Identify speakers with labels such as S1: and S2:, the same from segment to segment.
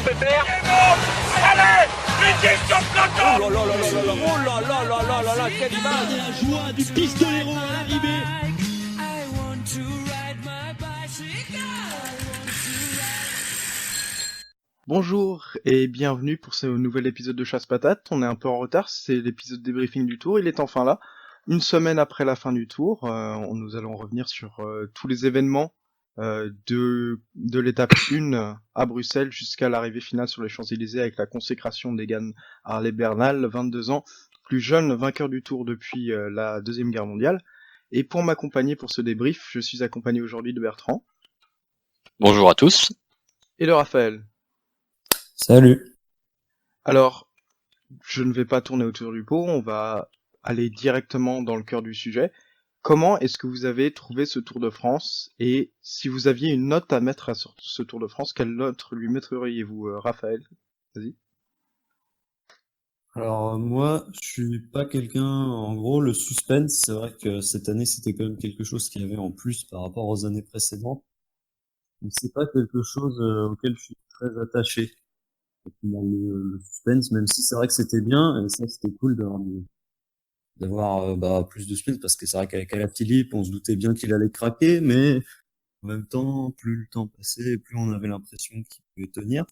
S1: bon, Pépère? Allez, vite, sur le peloton!
S2: Oh là là là là là, oh là là là là là là, quelle image!
S3: La joie du pistolero à l'arrivée.
S4: Bonjour et bienvenue pour ce nouvel épisode de Chasse Patate. On est un peu en retard, c'est l'épisode débriefing du tour, il est enfin là. Une semaine après la fin du tour, nous allons revenir sur tous les événements de l'étape 1 à Bruxelles jusqu'à l'arrivée finale sur les Champs-Élysées avec la consécration d'Egan Harley-Bernal, 22 ans, plus jeune vainqueur du tour depuis la Deuxième Guerre mondiale. Et pour m'accompagner pour ce débrief, je suis accompagné aujourd'hui de Bertrand.
S5: Bonjour à tous.
S4: Et de Raphaël.
S6: Salut.
S4: Alors, je ne vais pas tourner autour du pot, on va aller directement dans le cœur du sujet. Comment est-ce que vous avez trouvé ce Tour de France? Et si vous aviez une note à mettre à ce Tour de France, quelle note lui mettriez-vous, Raphaël? Vas-y.
S6: Alors moi, je suis pas quelqu'un, en gros, le suspense, c'est vrai que cette année, c'était quand même quelque chose qu'il y avait en plus par rapport aux années précédentes. Mais c'est pas quelque chose auquel je suis très attaché. Au final, le suspense, même si c'est vrai que c'était bien, et ça c'était cool d'avoir plus de suspense, parce que c'est vrai qu'avec Alaphilippe, on se doutait bien qu'il allait craquer, mais en même temps, plus le temps passait, plus on avait l'impression qu'il pouvait tenir.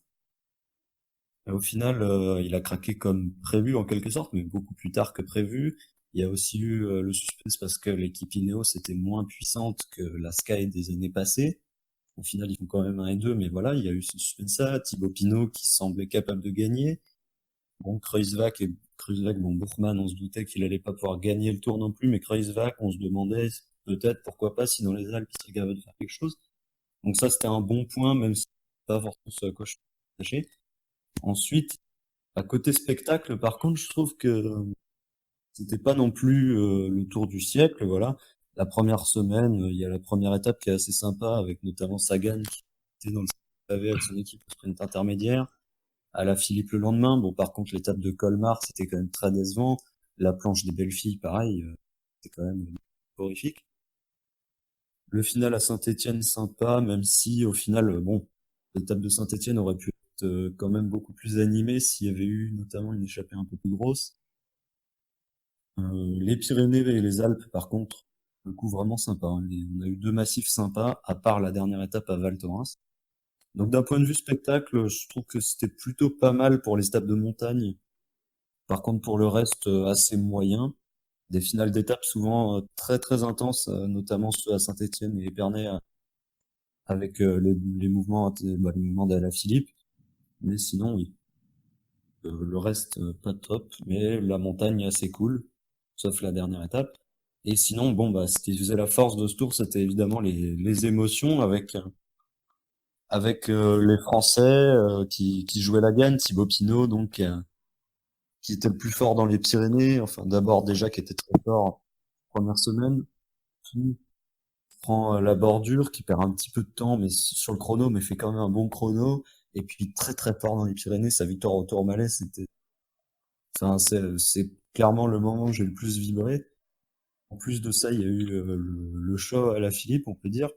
S6: Et au final, il a craqué comme prévu en quelque sorte, mais beaucoup plus tard que prévu. Il y a aussi eu le suspense parce que l'équipe Ineos était moins puissante que la Sky des années passées. Au final, ils font quand même 1 et 2, mais voilà, il y a eu ce suspense-là. Thibaut Pinot qui semblait capable de gagner. Bon, Kruijswijk, bon, Bourgman, on se doutait qu'il allait pas pouvoir gagner le tour non plus, mais Kruijswijk, on se demandait peut-être, pourquoi pas, si dans les Alpes, il serait capable de faire quelque chose. Donc ça, c'était un bon point, même si c'est pas forcément ce à quoi je suis attaché. Ensuite, à côté spectacle, par contre, je trouve que c'était pas non plus le tour du siècle, voilà. La première semaine, il y a la première étape qui est assez sympa, avec notamment Sagan qui était dans le pavé avec son équipe au sprint intermédiaire. Alaphilippe le lendemain. Bon, par contre, l'étape de Colmar, c'était quand même très décevant. La planche des belles filles, pareil, c'était quand même horrifique. Le final à Saint-Étienne, sympa, même si au final, bon, l'étape de Saint-Étienne aurait pu être quand même beaucoup plus animée s'il y avait eu notamment une échappée un peu plus grosse. Les Pyrénées et les Alpes, par contre, le coup vraiment sympa, hein. On a eu 2 massifs sympas, à part la dernière étape à Val Thorens. Donc d'un point de vue spectacle, je trouve que c'était plutôt pas mal pour les étapes de montagne. Par contre, pour le reste, assez moyen. Des finales d'étapes souvent très très intenses, notamment ceux à Saint-Étienne et Épernay, avec les mouvements, les mouvements d'Alaphilippe. Mais sinon, oui. Le reste, pas top, mais la montagne est assez cool, sauf la dernière étape. Et sinon, bon, bah, ce qui faisait la force de ce tour, c'était évidemment les émotions avec les Français qui jouaient la gagne, Thibaut Pinot, donc qui était le plus fort dans les Pyrénées. Enfin, d'abord déjà qui était très fort première semaine, puis prend la bordure, qui perd un petit peu de temps, mais sur le chrono, mais fait quand même un bon chrono. Et puis très très fort dans les Pyrénées, sa victoire au Tourmalet, enfin, c'est clairement le moment où j'ai le plus vibré. En plus de ça, il y a eu le show à la Philippe, on peut dire,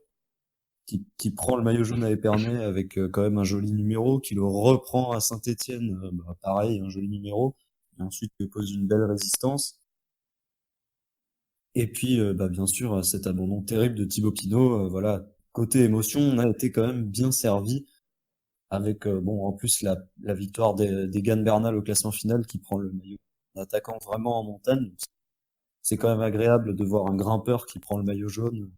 S6: qui prend le maillot jaune à Épernay avec quand même un joli numéro, qui le reprend à Saint-Étienne, pareil, un joli numéro, et ensuite qui pose une belle résistance. Et puis, bien sûr, cet abandon terrible de Thibaut Pinot, voilà, côté émotion, on a été quand même bien servi avec, bon, en plus la victoire d'Egan Bernal au classement final qui prend le maillot d'attaquant vraiment en montagne. C'est quand même agréable de voir un grimpeur qui prend le maillot jaune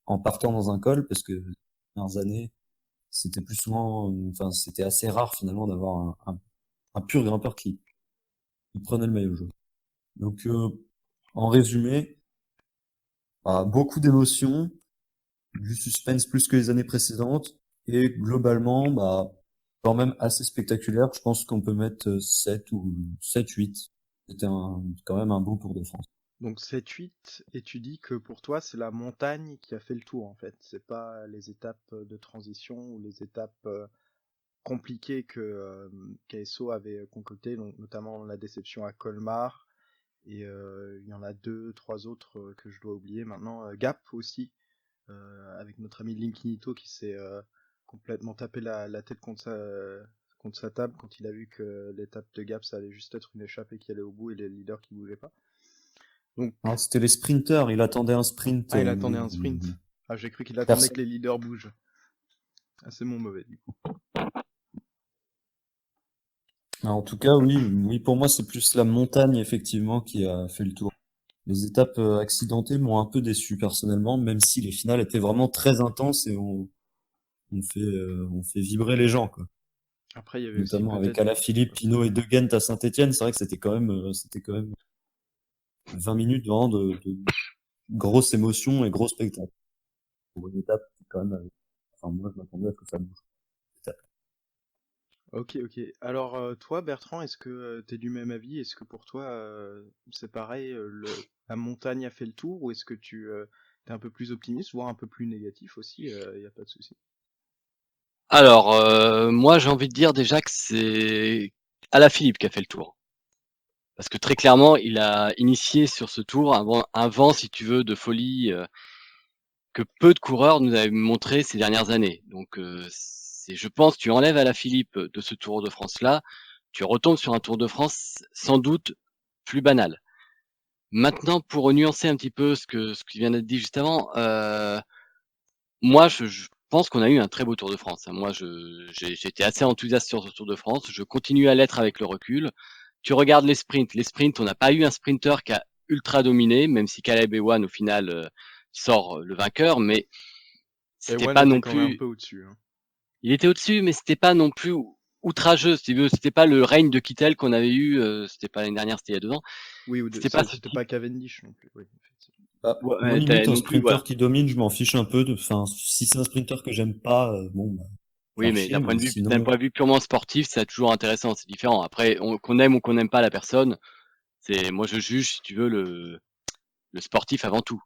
S6: en partant dans un col, parce que les dernières années, c'était plus souvent, enfin, c'était assez rare finalement d'avoir un pur grimpeur qui prenait le maillot jaune. Donc, en résumé, beaucoup d'émotions, du suspense plus que les années précédentes, et globalement, quand même assez spectaculaire. Je pense qu'on peut mettre 7 ou 7-8. C'était quand même un beau Tour de France.
S4: Donc 7-8, et tu dis que pour toi c'est la montagne qui a fait le tour en fait, c'est pas les étapes de transition ou les étapes compliquées que KSO avait concoctées, donc notamment la déception à Colmar, et il y en a 2, 3 autres que je dois oublier maintenant, Gap aussi, avec notre ami Linkinito qui s'est complètement tapé la tête contre contre sa table quand il a vu que l'étape de Gap ça allait juste être une échappée qui allait au bout et les leaders qui bougeaient pas. Donc
S6: Alors, c'était les sprinters, il attendait un sprint.
S4: il attendait un sprint. J'ai cru qu'il attendait
S6: Personne.
S4: que les leaders bougent. C'est mon mauvais du coup.
S6: En tout cas, oui, pour moi, c'est plus la montagne, effectivement, qui a fait le tour. Les étapes accidentées m'ont un peu déçu, personnellement, même si les finales étaient vraiment très intenses et on fait vibrer les gens, quoi.
S4: Après il y avait aussi
S6: Notamment avec
S4: peut-être
S6: Alaphilippe, Pinot et De Gendt à Saint-Étienne, c'est vrai que c'était quand même 20 minutes vraiment de grosse émotion et gros spectacle. Pour une étape qui, quand même, enfin, moi, je m'attendais à ce que ça bouge.
S4: Ok. Alors toi Bertrand, est-ce que t'es du même avis? Est-ce que pour toi c'est pareil, la montagne a fait le tour ou est-ce que tu t'es un peu plus optimiste, voire un peu plus négatif aussi? Y a pas de souci.
S5: Alors, moi, j'ai envie de dire déjà que c'est Alaphilippe qui a fait le tour. Parce que très clairement, il a initié sur ce tour un vent, si tu veux, de folie que peu de coureurs nous avaient montré ces dernières années. Donc, je pense, tu enlèves Alaphilippe de ce Tour de France-là, tu retombes sur un Tour de France sans doute plus banal. Maintenant, pour nuancer un petit peu ce qui vient d'être dit juste avant, moi, je pense qu'on a eu un très beau Tour de France. Moi, j'étais assez enthousiaste sur ce Tour de France. Je continue à l'être avec le recul. Tu regardes les sprints. Les sprints, on n'a pas eu un sprinter qui a ultra dominé, même si Caleb Ewan, au final, sort le vainqueur, mais
S4: Et
S5: c'était
S4: One
S5: pas
S4: était
S5: non
S4: quand même un
S5: plus.
S4: peu au-dessus. Hein.
S5: Il était au-dessus, mais c'était pas non plus outrageux, si tu veux. C'était pas le règne de Kittel qu'on avait eu. C'était pas l'année dernière, c'était il y a 2 ans.
S4: Oui,
S5: C'était pas ce
S4: c'était
S5: type.
S4: pas Cavendish non plus. Oui, effectivement.
S6: Bah, moi,
S5: Ouais,
S6: limite, un
S5: non plus, voilà.
S6: sprinter qui domine, je m'en fiche un peu. Enfin, si c'est un sprinter que j'aime pas, bon, bah,
S5: Oui,
S6: faire
S5: mais
S6: chier,
S5: d'un
S6: mais
S5: point
S6: sinon,
S5: de vue purement sportif, c'est toujours intéressant, c'est différent. Après, qu'on aime ou qu'on n'aime pas la personne, moi je juge, si tu veux, le sportif avant tout.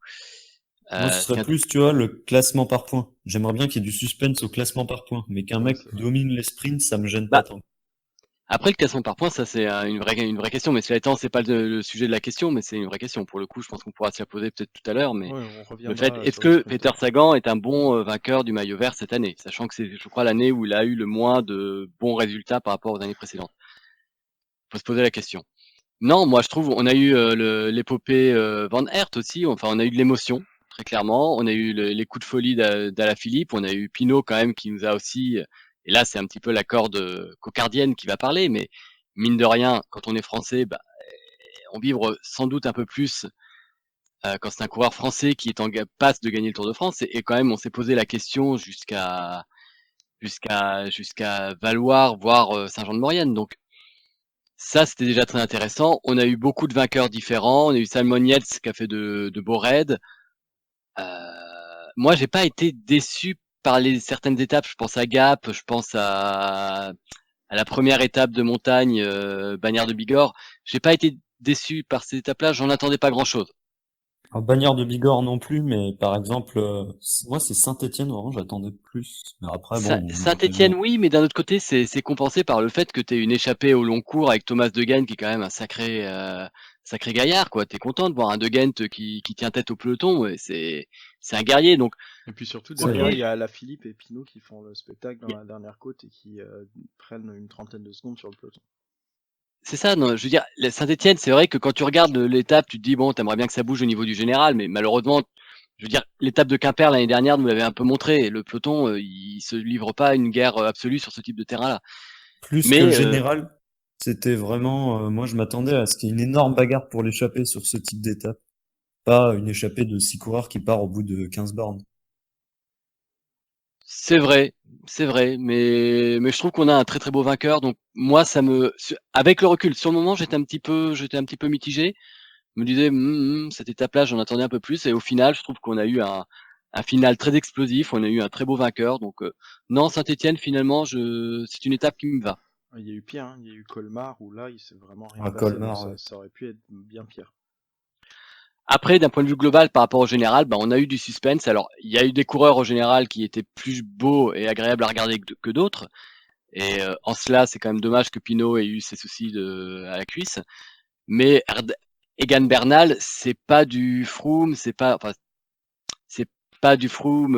S6: moi, ce
S5: Ce qui
S6: serait
S5: est
S6: plus, tu vois, le classement par points. J'aimerais bien qu'il y ait du suspense au classement par points, mais qu'un
S4: Ouais,
S6: mec
S4: c'est vrai.
S6: domine les sprints, ça me gêne pas
S5: bah,
S6: tant.
S5: après, le classement par points, ça c'est une vraie question. Mais cela étant, c'est pas le sujet de la question, mais c'est une vraie question. Pour le coup, je pense qu'on pourra se la poser peut-être tout à l'heure. Mais
S4: Ouais, on
S5: le fait,
S4: reviendra
S5: est-ce
S4: sur les
S5: que Peter
S4: sprinters.
S5: Sagan est un bon vainqueur du maillot vert cette année, sachant que c'est, je crois, l'année où il a eu le moins de bons résultats par rapport aux années précédentes. Faut se poser la question. Non, moi je trouve on a eu l'épopée Van Aert aussi. Enfin, on a eu de l'émotion très clairement. On a eu les coups de folie d'Alaphilippe. On a eu Pinot quand même qui nous a aussi. Et là, c'est un petit peu la corde cocardienne qui va parler. Mais mine de rien, quand on est français, bah, on vibre sans doute un peu plus quand c'est un coureur français qui est en passe de gagner le Tour de France. Et quand même, on s'est posé la question jusqu'à Valoir, voire Saint-Jean-de-Maurienne. Donc ça, c'était déjà très intéressant. On a eu beaucoup de vainqueurs différents. On a eu Salmon Yates qui a fait de beaux raids. Moi, j'ai pas été déçu par certaines étapes. Je pense à Gap, je pense à la première étape de montagne, Bagnères de Bigorre. J'ai pas été déçu par ces étapes-là. J'en attendais pas grand-chose.
S6: En Bagnères de Bigorre non plus, mais par exemple, moi, c'est Saint-Étienne, vraiment, j'attendais plus. Mais après, bon, on aurait
S5: Saint-Étienne, oui, mais d'un autre côté, c'est compensé par le fait que tu aies une échappée au long cours avec Thomas De Gendt, qui est quand même un sacré gaillard, quoi. T'es content de voir un De Gendt qui tient tête au peloton, ouais, c'est un guerrier. Donc,
S4: Et puis surtout,
S6: c'est
S4: derrière, il
S6: vrai.
S4: y a Alaphilippe et Pinot qui font le spectacle dans
S5: y-
S4: la dernière côte et qui prennent une trentaine de secondes sur le peloton.
S5: c'est ça, non, je veux dire, Saint-Étienne, c'est vrai que quand tu regardes l'étape, tu te dis, bon, t'aimerais bien que ça bouge au niveau du général, mais malheureusement, je veux dire, l'étape de Quimper l'année dernière nous l'avait un peu montré. Le peloton, il se livre pas à une guerre absolue sur ce type de terrain-là.
S6: Plus que le
S5: Mais
S6: général, c'était vraiment, moi, je m'attendais à ce qu'il y ait une énorme bagarre pour l'échappée sur ce type d'étape. Pas une échappée de 6 coureurs qui part au bout de 15 bornes.
S5: c'est vrai, mais je trouve qu'on a un très très beau vainqueur. Donc moi, avec le recul, sur le moment, j'étais un petit peu mitigé. Je me disais, cette étape-là, j'en attendais un peu plus. Et au final, je trouve qu'on a eu un final très explosif. On a eu un très beau vainqueur. Donc non, Saint-Étienne, finalement, c'est une étape qui me va.
S4: Il y a eu pire, hein. Il y a eu Colmar où là, il s'est vraiment rien
S6: À
S4: passé, donc
S6: Colmar, ouais.
S4: ça aurait pu être bien pire.
S5: Après, d'un point de vue global, par rapport au général, bah, on a eu du suspense. Alors, il y a eu des coureurs au général qui étaient plus beaux et agréables à regarder que d'autres. Et en cela, c'est quand même dommage que Pinot ait eu ses soucis à la cuisse. Mais Egan Bernal, c'est pas du Froome, c'est pas du Froome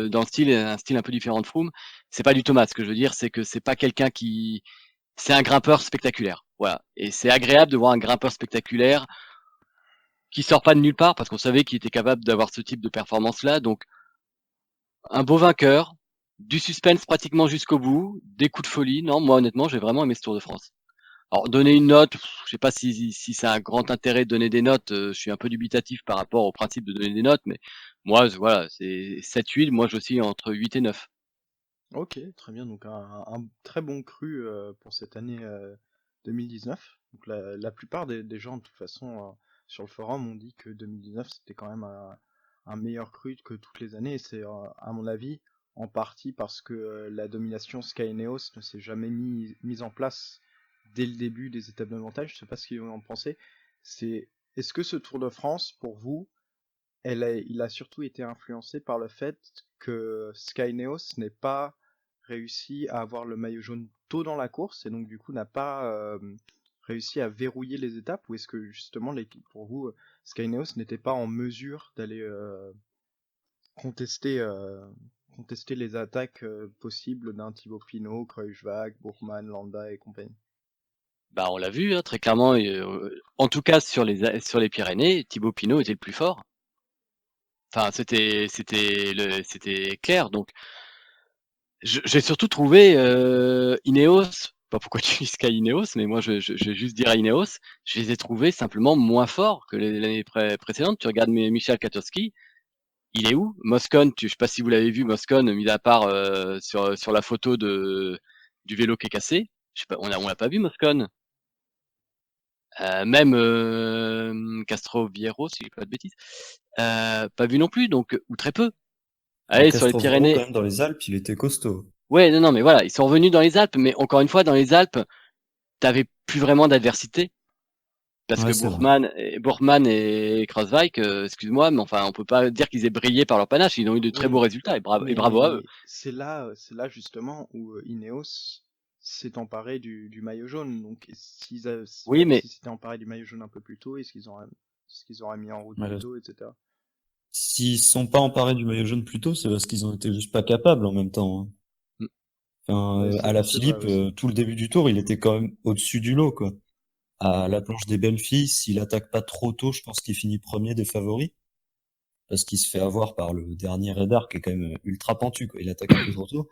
S5: dans le style, un style un peu différent de Froome. c'est pas du Thomas. Ce que je veux dire, c'est que c'est pas quelqu'un c'est un grimpeur spectaculaire. Voilà. Et c'est agréable de voir un grimpeur spectaculaire qui sort pas de nulle part parce qu'on savait qu'il était capable d'avoir ce type de performance-là. Donc, un beau vainqueur, du suspense pratiquement jusqu'au bout, des coups de folie. Non, moi, honnêtement, j'ai vraiment aimé ce Tour de France. Alors, donner une note, je sais pas si c'est un grand intérêt de donner des notes. Je suis un peu dubitatif par rapport au principe de donner des notes, mais moi, voilà, c'est 7-8. Moi, je suis entre 8 et 9.
S4: Ok, très bien. Donc un très bon cru pour cette année 2019. Donc la plupart des gens, de toute façon, sur le forum, ont dit que 2019 c'était quand même un meilleur cru que toutes les années. Et c'est à mon avis en partie parce que la domination Sky Ineos ne s'est jamais mise en place dès le début des étapes de montage. Je sais pas ce qu'ils en pensaient. Est-ce que ce Tour de France, pour vous, il a surtout été influencé par le fait que Sky Ineos n'ait pas réussi à avoir le maillot jaune tôt dans la course et donc du coup n'a pas réussi à verrouiller les étapes, ou est-ce que justement pour vous Sky Ineos n'était pas en mesure d'aller contester les attaques possibles d'un Thibaut Pinot, Kruijswijk, Bourgman, Landa et compagnie?
S5: Bah, on l'a vu, hein, très clairement. En tout cas, sur les Pyrénées, Thibaut Pinot était le plus fort. Enfin, c'était clair. Donc, j'ai surtout trouvé Ineos. Pas pourquoi tu dis Sky Ineos, mais moi, je vais juste dire Ineos. Je les ai trouvés simplement moins forts que l'année précédente. Tu regardes Michal Katowski, il est où? Moscon, je sais pas si vous l'avez vu, Moscon, mis à part sur la photo du vélo qui est cassé. Je sais pas, on l'a pas vu Moscon. Même Castro Vieiro, si je dis pas de bêtises, pas vu non plus, donc ou très peu. Allez, sur les
S6: Castroviejo,
S5: Pyrénées.
S6: quand même, dans les Alpes, il était costaud.
S5: Ouais, non, mais voilà, ils sont revenus dans les Alpes, mais encore une fois, dans les Alpes, t'avais plus vraiment d'adversité. Parce
S6: Ouais,
S5: que
S6: c'est vrai.
S5: Bourgman et Kruijswijk, excuse-moi, mais enfin, on peut pas dire qu'ils aient brillé par leur panache. Ils ont eu de très
S4: Oui,
S5: beaux résultats et
S4: mais
S5: bravo à eux.
S4: c'est là justement où Ineos s'est emparé du maillot jaune. Donc
S5: Oui, mais
S4: s'ils s'étaient emparés du maillot jaune un peu plus tôt, est-ce qu'ils auraient mis en route
S6: Ouais,
S4: plus
S6: là,
S4: tôt, etc.
S6: s'ils sont pas emparés du maillot jaune plus tôt, c'est parce qu'ils ont été juste pas capables en même temps, hein.
S5: mm,
S6: Enfin,
S4: Ouais,
S6: à la
S4: c'est vrai
S6: Philippe,
S4: aussi.
S6: tout le début du tour, il était quand même au-dessus du lot, quoi. À la planche des belles filles, s'il attaque pas trop tôt, je pense qu'il finit premier des favoris. Parce qu'il se fait avoir par le dernier radar qui est quand même ultra pentu, quoi. Il attaque un peu trop tôt.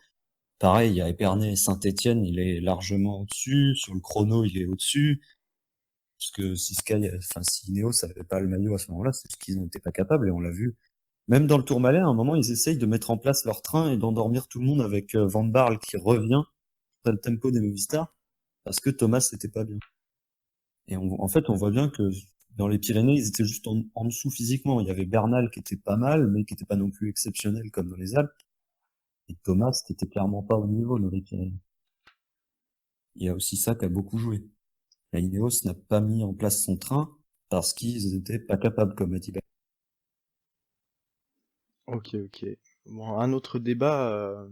S6: Pareil, il y a Épernay et Saint-Étienne, il est largement au-dessus. Sur le chrono, il est au-dessus. Parce que si Ineos avait pas le maillot à ce moment-là, c'est parce qu'ils n'étaient pas capables et on l'a vu. Même dans le Tourmalet, à un moment, ils essayent de mettre en place leur train et d'endormir tout le monde avec Van Barle qui revient après le tempo des Movistar parce que Thomas n'était pas bien. Et en fait, on voit bien que dans les Pyrénées, ils étaient juste en dessous physiquement. Il y avait Bernal qui était pas mal, mais qui était pas non plus exceptionnel comme dans les Alpes. Et Thomas, qui était clairement pas au niveau dans les Pyrénées. Il y a aussi ça qui a beaucoup joué. La Ineos n'a pas mis en place son train parce qu'ils étaient pas capables, comme a dit Bernal.
S4: Ok, ok. Bon, un autre débat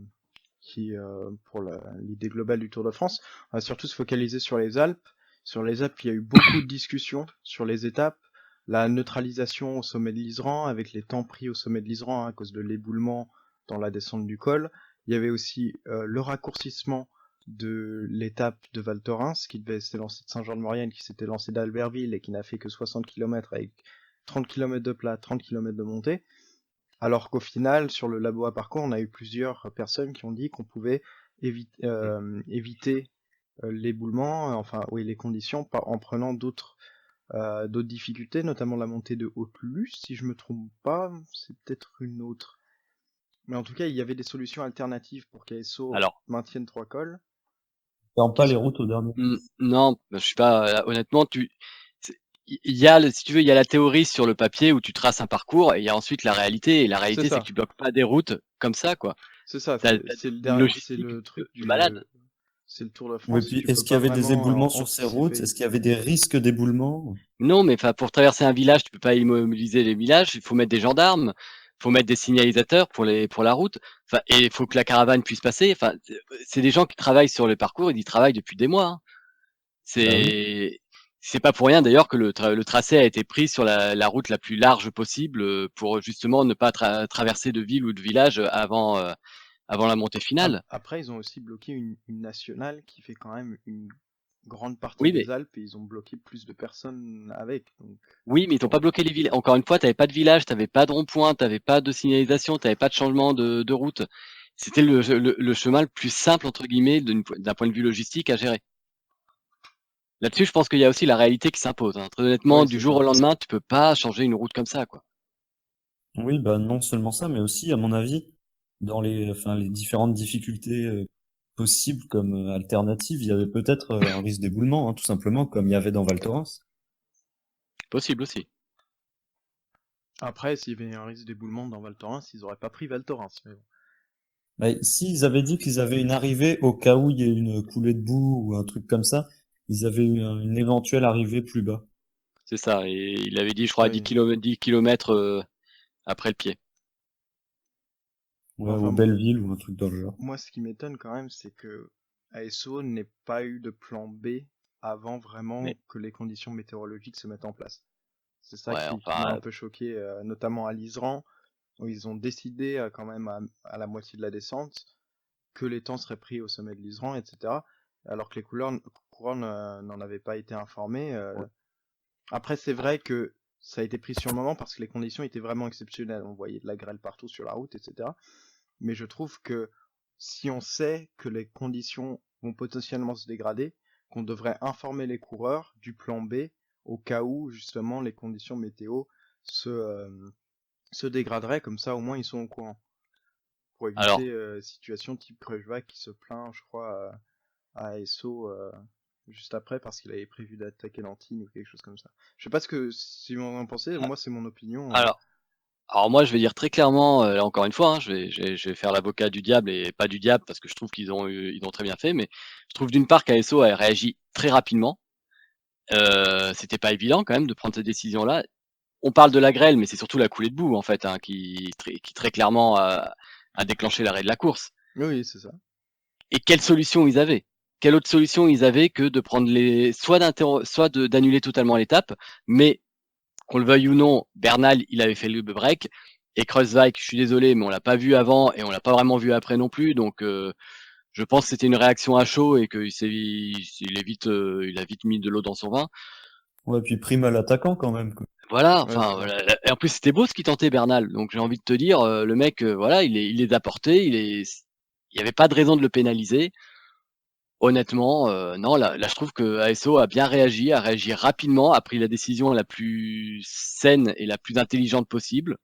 S4: pour l'idée globale du Tour de France, on va surtout se focaliser sur les Alpes. Sur les Alpes, il y a eu beaucoup de discussions sur les étapes, la neutralisation au sommet de l'Isran, avec les temps pris au sommet de l'Isran à cause de l'éboulement dans la descente du col. Il y avait aussi le raccourcissement de l'étape de Val Thorens, qui devait s'élancer de Saint-Jean-de-Maurienne, qui s'était lancé d'Albertville et qui n'a fait que 60 km avec 30 km de plat, 30 km de montée. Alors qu'au final, sur le labo à parcours, on a eu plusieurs personnes qui ont dit qu'on pouvait éviter l'éboulement, enfin oui, les conditions, en prenant d'autres difficultés, notamment la montée de Haute-Luce, si je me trompe pas, c'est peut-être une autre. Mais en tout cas, il y avait des solutions alternatives pour qu'ASO
S5: alors,
S4: maintienne 3 cols.
S6: Ferme pas les routes au dernier.
S5: non, je suis pas. Honnêtement, si tu veux, il y a la théorie sur le papier où tu traces un parcours et il y a ensuite la réalité. Et la
S4: C'est
S5: réalité, c'est
S4: ça,
S5: que tu bloques pas des routes comme ça, quoi.
S4: c'est ça,
S5: T'as
S4: c'est
S5: une
S4: c'est
S5: logistique
S4: le truc
S5: de malade.
S4: c'est le Tour de
S6: Oui,
S4: France,
S6: puis
S4: tu
S6: est-ce
S4: peux
S6: qu'il y
S4: pas
S6: avait des éboulements
S4: vraiment
S6: sur ces routes?
S4: anticiper.
S6: Est-ce qu'il y avait des risques d'éboulement?
S5: Non, mais enfin, pour traverser un village, tu peux pas immobiliser les villages. Il faut mettre des gendarmes, il faut mettre des signalisateurs pour la route. Enfin, et il faut que la caravane puisse passer. Enfin, c'est des gens qui travaillent sur le parcours. Ils y travaillent depuis des mois, hein.
S6: Bah oui.
S5: C'est pas pour rien d'ailleurs que le tracé a été pris sur la route la plus large possible pour justement ne pas traverser de ville ou de village avant la montée finale.
S4: Après, ils ont aussi bloqué une nationale qui fait quand même une grande partie
S5: Oui,
S4: des
S5: mais
S4: Alpes et ils ont bloqué plus de personnes avec. Donc,
S5: oui, mais ils t'ont pas bloqué les villages. Encore une fois, t'avais pas de village, t'avais pas de rond-point, t'avais pas de signalisation, t'avais pas de changement de route. C'était le chemin le plus simple entre guillemets d'un point de vue logistique à gérer. Là-dessus, je pense qu'il y a aussi la réalité qui s'impose, hein. Très honnêtement,
S4: ouais,
S5: du
S4: c'est
S5: jour
S4: ça.
S5: au lendemain, tu peux pas changer une route comme ça, quoi.
S6: Oui, bah non seulement ça, mais aussi, à mon avis, dans les différentes difficultés possibles comme alternatives, il y avait peut-être un risque d'éboulement, hein, tout simplement, comme il y avait dans Val Thorens.
S5: Possible aussi.
S4: Après, s'il y avait un risque d'éboulement dans Val Thorens, ils auraient pas pris Val Thorens. Mais bon.
S6: Bah, s'ils avaient dit qu'ils avaient une arrivée au cas où il y a une coulée de boue ou un truc comme ça, ils avaient une éventuelle arrivée plus bas.
S5: C'est ça. Et il avait dit, je crois, à
S4: Oui.
S5: 10 km après le pied.
S6: Ouais,
S4: Enfin,
S6: ou Belleville ou un truc dans le genre.
S4: moi, ce qui m'étonne quand même, c'est que ASO n'ait pas eu de plan B avant vraiment
S5: Mais
S4: que les conditions météorologiques se mettent en place. C'est ça
S5: ouais,
S4: qui m'a un peu choqué, notamment à l'Iseran, où ils ont décidé quand même à la moitié de la descente que les temps seraient pris au sommet de l'Iseran, etc. Alors que les coureurs n'en avaient pas été informés. Après, c'est vrai que ça a été pris sur le moment parce que les conditions étaient vraiment exceptionnelles. On voyait de la grêle partout sur la route, etc. Mais je trouve que si on sait que les conditions vont potentiellement se dégrader, qu'on devrait informer les coureurs du plan B au cas où justement les conditions météo se dégraderaient, comme ça au moins ils sont au courant. Pour
S5: alors,
S4: éviter situation type Kreuzbach qui se plaint, je crois, à ASO juste après parce qu'il avait prévu d'attaquer l'Antine ou quelque chose comme ça. Je sais pas si vous en pensez, moi c'est mon opinion.
S5: alors, alors moi, je vais dire très clairement, là encore une fois, hein, je vais faire l'avocat du diable et pas du diable parce que je trouve ils ont très bien fait, mais je trouve d'une part qu'ASO a réagi très rapidement. C'était pas évident quand même de prendre cette décision-là. On parle de la grêle, mais c'est surtout la coulée de boue en fait, hein, qui très clairement a déclenché l'arrêt de la course.
S4: Oui, c'est ça.
S5: Et quelle solution ils avaient? Quelle autre solution ils avaient que de prendre soit d'annuler totalement l'étape, mais qu'on le veuille ou non, Bernal, il avait fait le break, et Kreuzweig, je suis désolé, mais on l'a pas vu avant et on l'a pas vraiment vu après non plus, donc je pense que c'était une réaction à chaud et il a vite mis de l'eau dans son vin.
S6: Ouais, puis prime à l'attaquant quand même, quoi.
S5: Voilà,
S4: Ouais,
S5: enfin, voilà. Et en plus c'était beau ce qu'il tentait Bernal, donc j'ai envie de te dire, le mec, voilà, il est apporté, il y avait pas de raison de le pénaliser. Honnêtement, non, là, je trouve que ASO a réagi rapidement, a pris la décision la plus saine et la plus intelligente possible.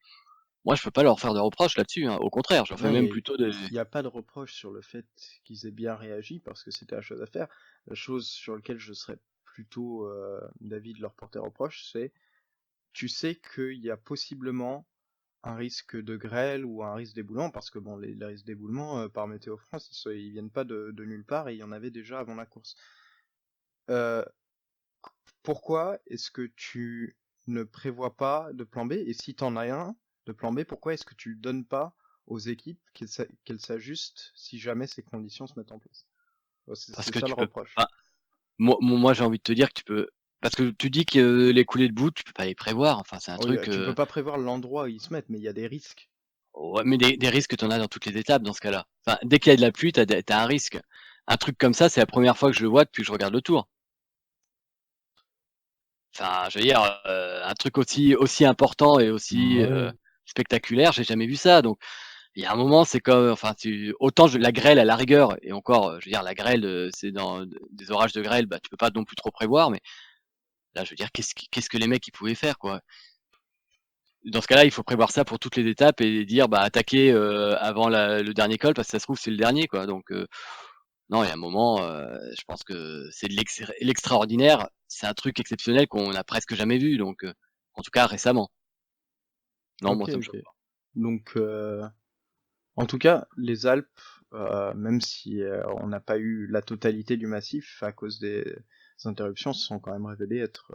S5: Moi, je peux pas leur faire de reproches là-dessus, hein. Au contraire, j'en fais
S4: Non,
S5: même
S4: mais
S5: plutôt des.
S4: il n'y a pas de reproche sur le fait qu'ils aient bien réagi parce que c'était la chose à faire. La chose sur laquelle je serais plutôt d'avis de leur porter reproche, c'est tu sais qu'il y a possiblement un risque de grêle ou un risque d'éboulement, parce que bon, les risques d'éboulement par Météo France, ils viennent pas de nulle part et il y en avait déjà avant la course. Euh, Pourquoi est-ce que tu ne prévois pas de plan B? Et si t'en as un de plan B, pourquoi est-ce que tu le donnes pas aux équipes qu'elles s'ajustent si jamais ces conditions se mettent en place?
S5: Parce
S4: C'est
S5: que
S4: ça le
S5: tu peux.
S4: reproche.
S5: Enfin, moi, j'ai envie de te dire que tu peux. Parce que tu dis que les coulées de boue, tu peux pas les prévoir. Enfin, c'est un
S4: Oui,
S5: truc.
S4: tu peux pas prévoir l'endroit où ils se mettent, mais il y a des risques.
S5: Ouais, mais des risques, t'en as dans toutes les étapes dans ce cas-là. Enfin, dès qu'il y a de la pluie, t'as un risque. Un truc comme ça, c'est la première fois que je le vois depuis que je regarde le Tour. Enfin, je veux dire, un truc aussi important et aussi
S6: Ouais.
S5: spectaculaire, j'ai jamais vu ça. Donc, il y a un moment, c'est comme, enfin, autant la grêle à la rigueur, et encore, je veux dire, la grêle, c'est dans des orages de grêle, bah, tu peux pas non plus trop prévoir. Mais là, je veux dire, qu'est-ce que les mecs ils pouvaient faire, quoi? Dans ce cas-là, il faut prévoir ça pour toutes les étapes et dire, bah, attaquer avant le dernier col parce que ça se trouve c'est le dernier, quoi. Donc, non, il y a un moment, je pense que c'est de l'extraordinaire. C'est un truc exceptionnel qu'on a presque jamais vu. Donc, en tout cas récemment. Non, moi
S4: Ok,
S5: ça me
S4: ok.
S5: choque pas.
S4: Donc, en tout cas, les Alpes, même si on n'a pas eu la totalité du massif à cause des interruptions, se sont quand même révélés être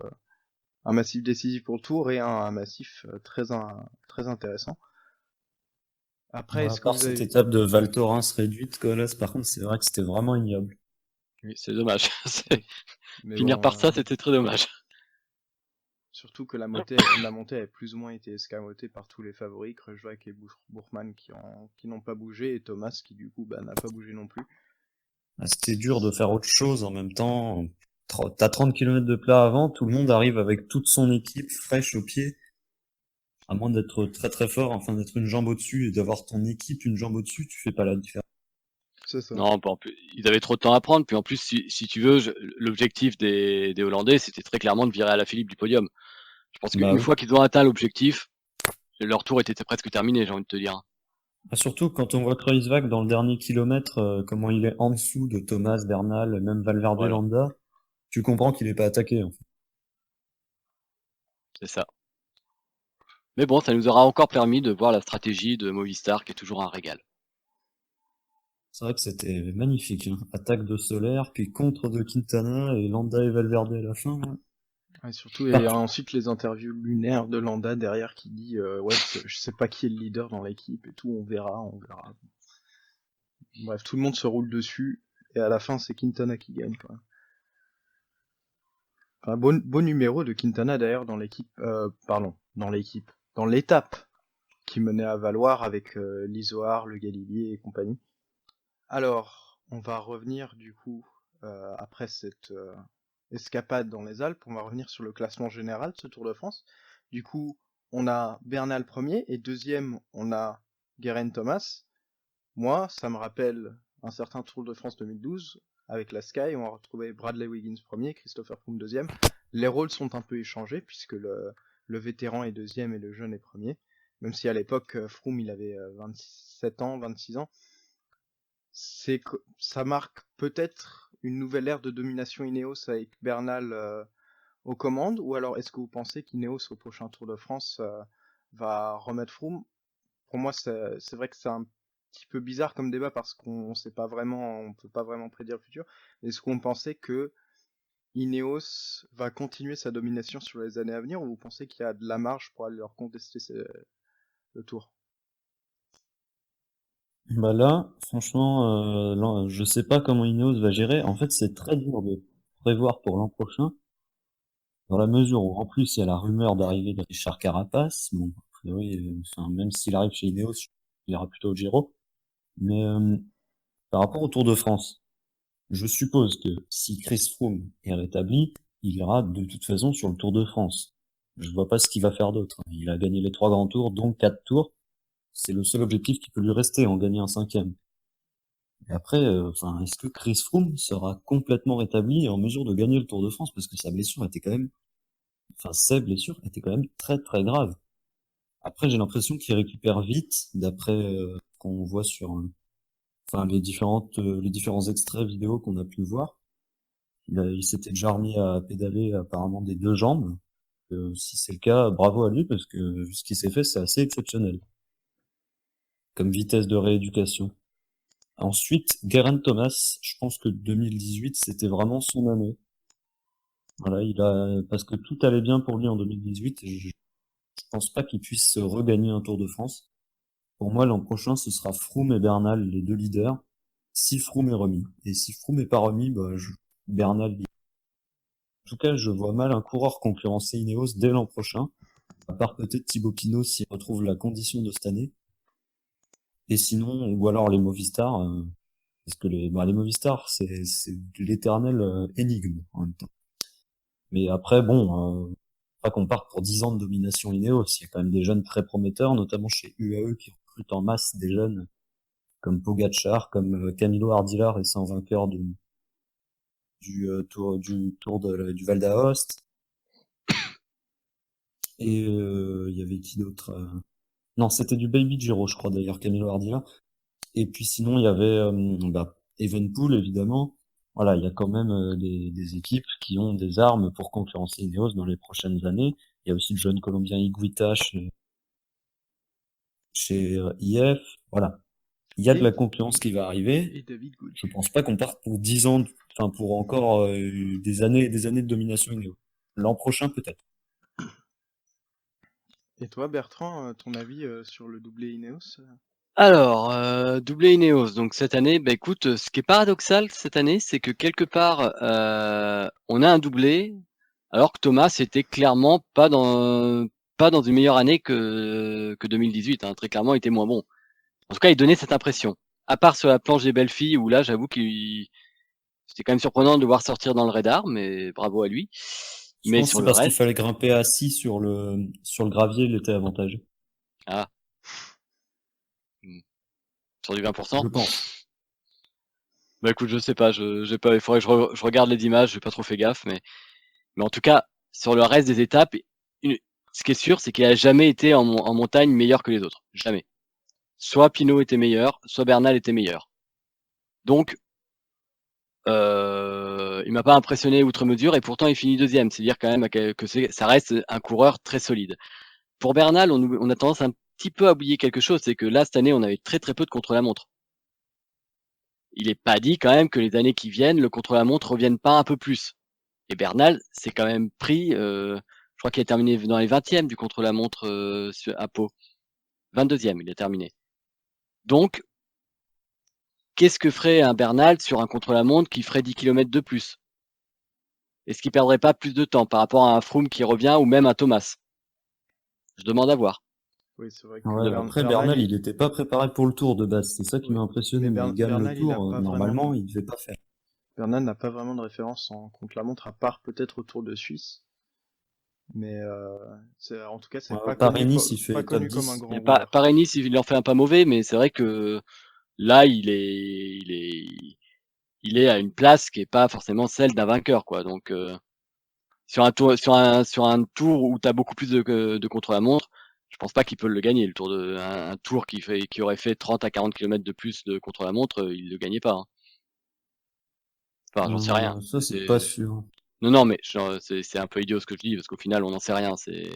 S4: un massif décisif pour le Tour et un massif très intéressant. Après,
S6: Ouais, à
S4: est-ce que
S6: part
S4: vous
S6: cette
S4: avez...
S6: étape de Val Thorens réduite, quoi, là, par contre, c'est vrai que c'était vraiment ignoble.
S5: Oui, c'est dommage.
S4: Mais
S5: Finir
S4: bon,
S5: par ça, c'était très dommage.
S4: Surtout que la montée a plus ou moins été escamotée par tous les favoris, Kreuzweig et Buchmann qui n'ont pas bougé, et Thomas qui du coup n'a pas bougé non plus.
S6: C'était dur de faire autre chose en même temps. T'as 30 km de plat avant, tout le monde arrive avec toute son équipe fraîche au pied. À moins d'être très très fort, enfin d'être une jambe au-dessus et d'avoir ton équipe une jambe au-dessus, tu fais pas la différence.
S4: C'est ça.
S5: Non, en plus, ils avaient trop de temps à prendre. Puis en plus, si tu veux, l'objectif des Hollandais, c'était très clairement de virer Alaphilippe du podium. Je pense qu'une fois qu'ils ont atteint l'objectif, leur tour était presque terminé, j'ai envie de te dire.
S6: Surtout quand on voit Kreuzweig dans le dernier kilomètre, comment il est en dessous de Thomas, Bernal, même Valverde,
S5: Voilà.
S6: Landa, tu comprends qu'il est pas attaqué en fait.
S5: C'est ça. Mais bon, ça nous aura encore permis de voir la stratégie de Movistar qui est toujours un régal.
S6: C'est vrai que c'était magnifique, hein. Attaque de Soler, puis contre de Quintana et Landa et Valverde à la fin. Hein.
S4: Ouais, surtout, et ensuite les interviews lunaires de Landa derrière qui dit ouais, je sais pas qui est le leader dans l'équipe et tout, on verra. Bref, tout le monde se roule dessus, et à la fin c'est Quintana qui gagne, quoi. Un beau numéro de Quintana d'ailleurs dans l'équipe, dans l'étape qui menait à Valoir avec l'Isoard, le Galibier et compagnie. Alors, on va revenir du coup, après cette escapade dans les Alpes, on va revenir sur le classement général de ce Tour de France. Du coup, on a Bernal premier, et deuxième, on a Geraint Thomas. Moi, ça me rappelle un certain Tour de France 2012, avec la Sky, on a retrouvé Bradley Wiggins premier, Christopher Froome deuxième. Les rôles sont un peu échangés, puisque le vétéran est deuxième et le jeune est premier. Même si à l'époque, Froome, il avait 27 ans, 26 ans. Ça marque peut-être une nouvelle ère de domination Ineos avec Bernal aux commandes, ou alors est-ce que vous pensez qu'Ineos au prochain Tour de France va remettre Froome? Pour moi, c'est vrai que c'est un petit peu bizarre comme débat parce qu'on sait pas vraiment, on peut pas vraiment prédire le futur. Est-ce qu'on pensait que Ineos va continuer sa domination sur les années à venir, ou vous pensez qu'il y a de la marge pour aller leur contester le Tour?
S6: Bah là, franchement, je sais pas comment Ineos va gérer. En fait, c'est très dur de prévoir pour l'an prochain, dans la mesure où, en plus, il y a la rumeur d'arrivée de Richard Carapace. Bon, a priori, même s'il arrive chez Ineos, il ira plutôt au Giro. Mais par rapport au Tour de France, je suppose que si Chris Froome est rétabli, il ira de toute façon sur le Tour de France. Je vois pas ce qu'il va faire d'autre. Il a gagné les 3 grands tours, donc 4 tours. C'est le seul objectif qui peut lui rester, en gagner un 5e. Et après, est-ce que Chris Froome sera complètement rétabli et en mesure de gagner le Tour de France? Parce que ses blessures étaient quand même très très graves. Après, j'ai l'impression qu'il récupère vite, d'après qu'on voit sur les différents extraits vidéo qu'on a pu voir. Il s'était déjà remis à pédaler apparemment des 2 jambes. Si c'est le cas, bravo à lui, parce que vu ce qu'il s'est fait, c'est assez exceptionnel. Comme vitesse de rééducation. Ensuite, Geraint Thomas, je pense que 2018, c'était vraiment son année. Voilà, parce que tout allait bien pour lui en 2018, et je pense pas qu'il puisse regagner un Tour de France. Pour moi, l'an prochain, ce sera Froome et Bernal, les 2 leaders, si Froome est remis. Et si Froome est pas remis, Bernal. En tout cas, je vois mal un coureur concurrencer Ineos dès l'an prochain, à part peut-être Thibaut Pinot s'il retrouve la condition de cette année. Et sinon, ou alors les Movistar, parce que les Movistar, c'est l'éternel énigme en même temps. Mais après, pas qu'on parte pour 10 ans de domination Ineos, il y a quand même des jeunes très prometteurs, notamment chez UAE qui recrutent en masse des jeunes comme Pogacar, comme Camilo Ardila, récent vainqueur du Val d'Aoste. Et il y avait qui d'autre Non, c'était du Baby Giro, je crois d'ailleurs, Camilo Ardila. Et puis sinon, il y avait Evenepoel, évidemment. Voilà, il y a quand même des équipes qui ont des armes pour concurrencer Ineos dans les prochaines années. Il y a aussi le jeune Colombien Higuita chez IF. Voilà. Il y a de la concurrence qui va arriver.
S4: Et David Gould.
S6: Je pense pas qu'on parte pour 10 ans, pour encore des années et des années de domination Ineos. L'an prochain, peut-être.
S4: Et toi, Bertrand, ton avis sur le doublé Ineos?
S5: Alors, doublé Ineos, donc cette année, écoute, ce qui est paradoxal cette année, c'est que quelque part, on a un doublé. alors que Thomas c'était clairement pas dans une meilleure année que 2018. Hein. Très clairement, il était moins bon. En tout cas, il donnait cette impression. À part sur la planche des belles filles, où là, j'avoue qu'il c'était quand même surprenant de le voir sortir dans le radar, mais bravo à lui.
S6: Je
S5: Mais
S6: pense que
S5: sur
S6: c'est
S5: le
S6: parce qu'il
S5: reste,
S6: fallait grimper assis sur le gravier, il était avantageux.
S5: sur du 20%.
S6: Je pense.
S5: Bah écoute, je sais pas, j'ai pas, il faudrait que je regarde les images, j'ai pas trop fait gaffe, mais en tout cas, sur le reste des étapes, ce qui est sûr, c'est qu'il a jamais été en montagne meilleur que les autres. Jamais. Soit Pinot était meilleur, soit Bernal était meilleur. Donc, il m'a pas impressionné outre mesure et pourtant il finit deuxième. C'est-à-dire quand même que ça reste un coureur très solide. Pour Bernal, on a tendance un petit peu à oublier quelque chose, c'est que là, cette année, on avait très très peu de contre-la-montre. Il est pas dit quand même que les années qui viennent, le contre-la-montre revienne pas un peu plus. Et Bernal s'est quand même pris, je crois qu'il a terminé dans les 20e du contre-la-montre à Pau. 22e, il a terminé. Donc, qu'est-ce que ferait un Bernal sur un contre-la-montre qui ferait 10 km de plus? Est-ce qu'il perdrait pas plus de temps par rapport à un Froome qui revient ou même un Thomas? Je demande à voir.
S4: Oui, c'est vrai que
S6: Ouais, après, Bernal, il était pas préparé pour le Tour de base. C'est ça qui m'a impressionné.
S4: Mais
S6: Mais il gagne
S4: Bernal,
S6: le
S4: il a
S6: Tour,
S4: pas
S6: normalement,
S4: vraiment-
S6: il devait pas faire.
S4: Bernal n'a pas vraiment de référence en contre-la-montre, à part peut-être au Tour de Suisse. Mais en tout cas, c'est
S6: Ouais,
S4: pas
S6: Paris-Nice, il fait
S4: pas
S6: top
S4: connu comme
S6: 10.
S4: un grand
S5: Et
S4: rouleur.
S5: Paris-Nice, il en fait un pas mauvais, mais c'est vrai que là, il est à une place qui est pas forcément celle d'un vainqueur, quoi. Donc, sur un tour où tu as beaucoup plus de contre-la-montre, je pense pas qu'il peut le gagner. Un tour qui aurait fait 30 à 40 km de plus de contre-la-montre, il le gagnait pas. Hein. Enfin, j'en sais rien.
S6: Ça, c'est pas sûr.
S5: Non, mais c'est un peu idiot ce que je dis parce qu'au final, on n'en sait rien. C'est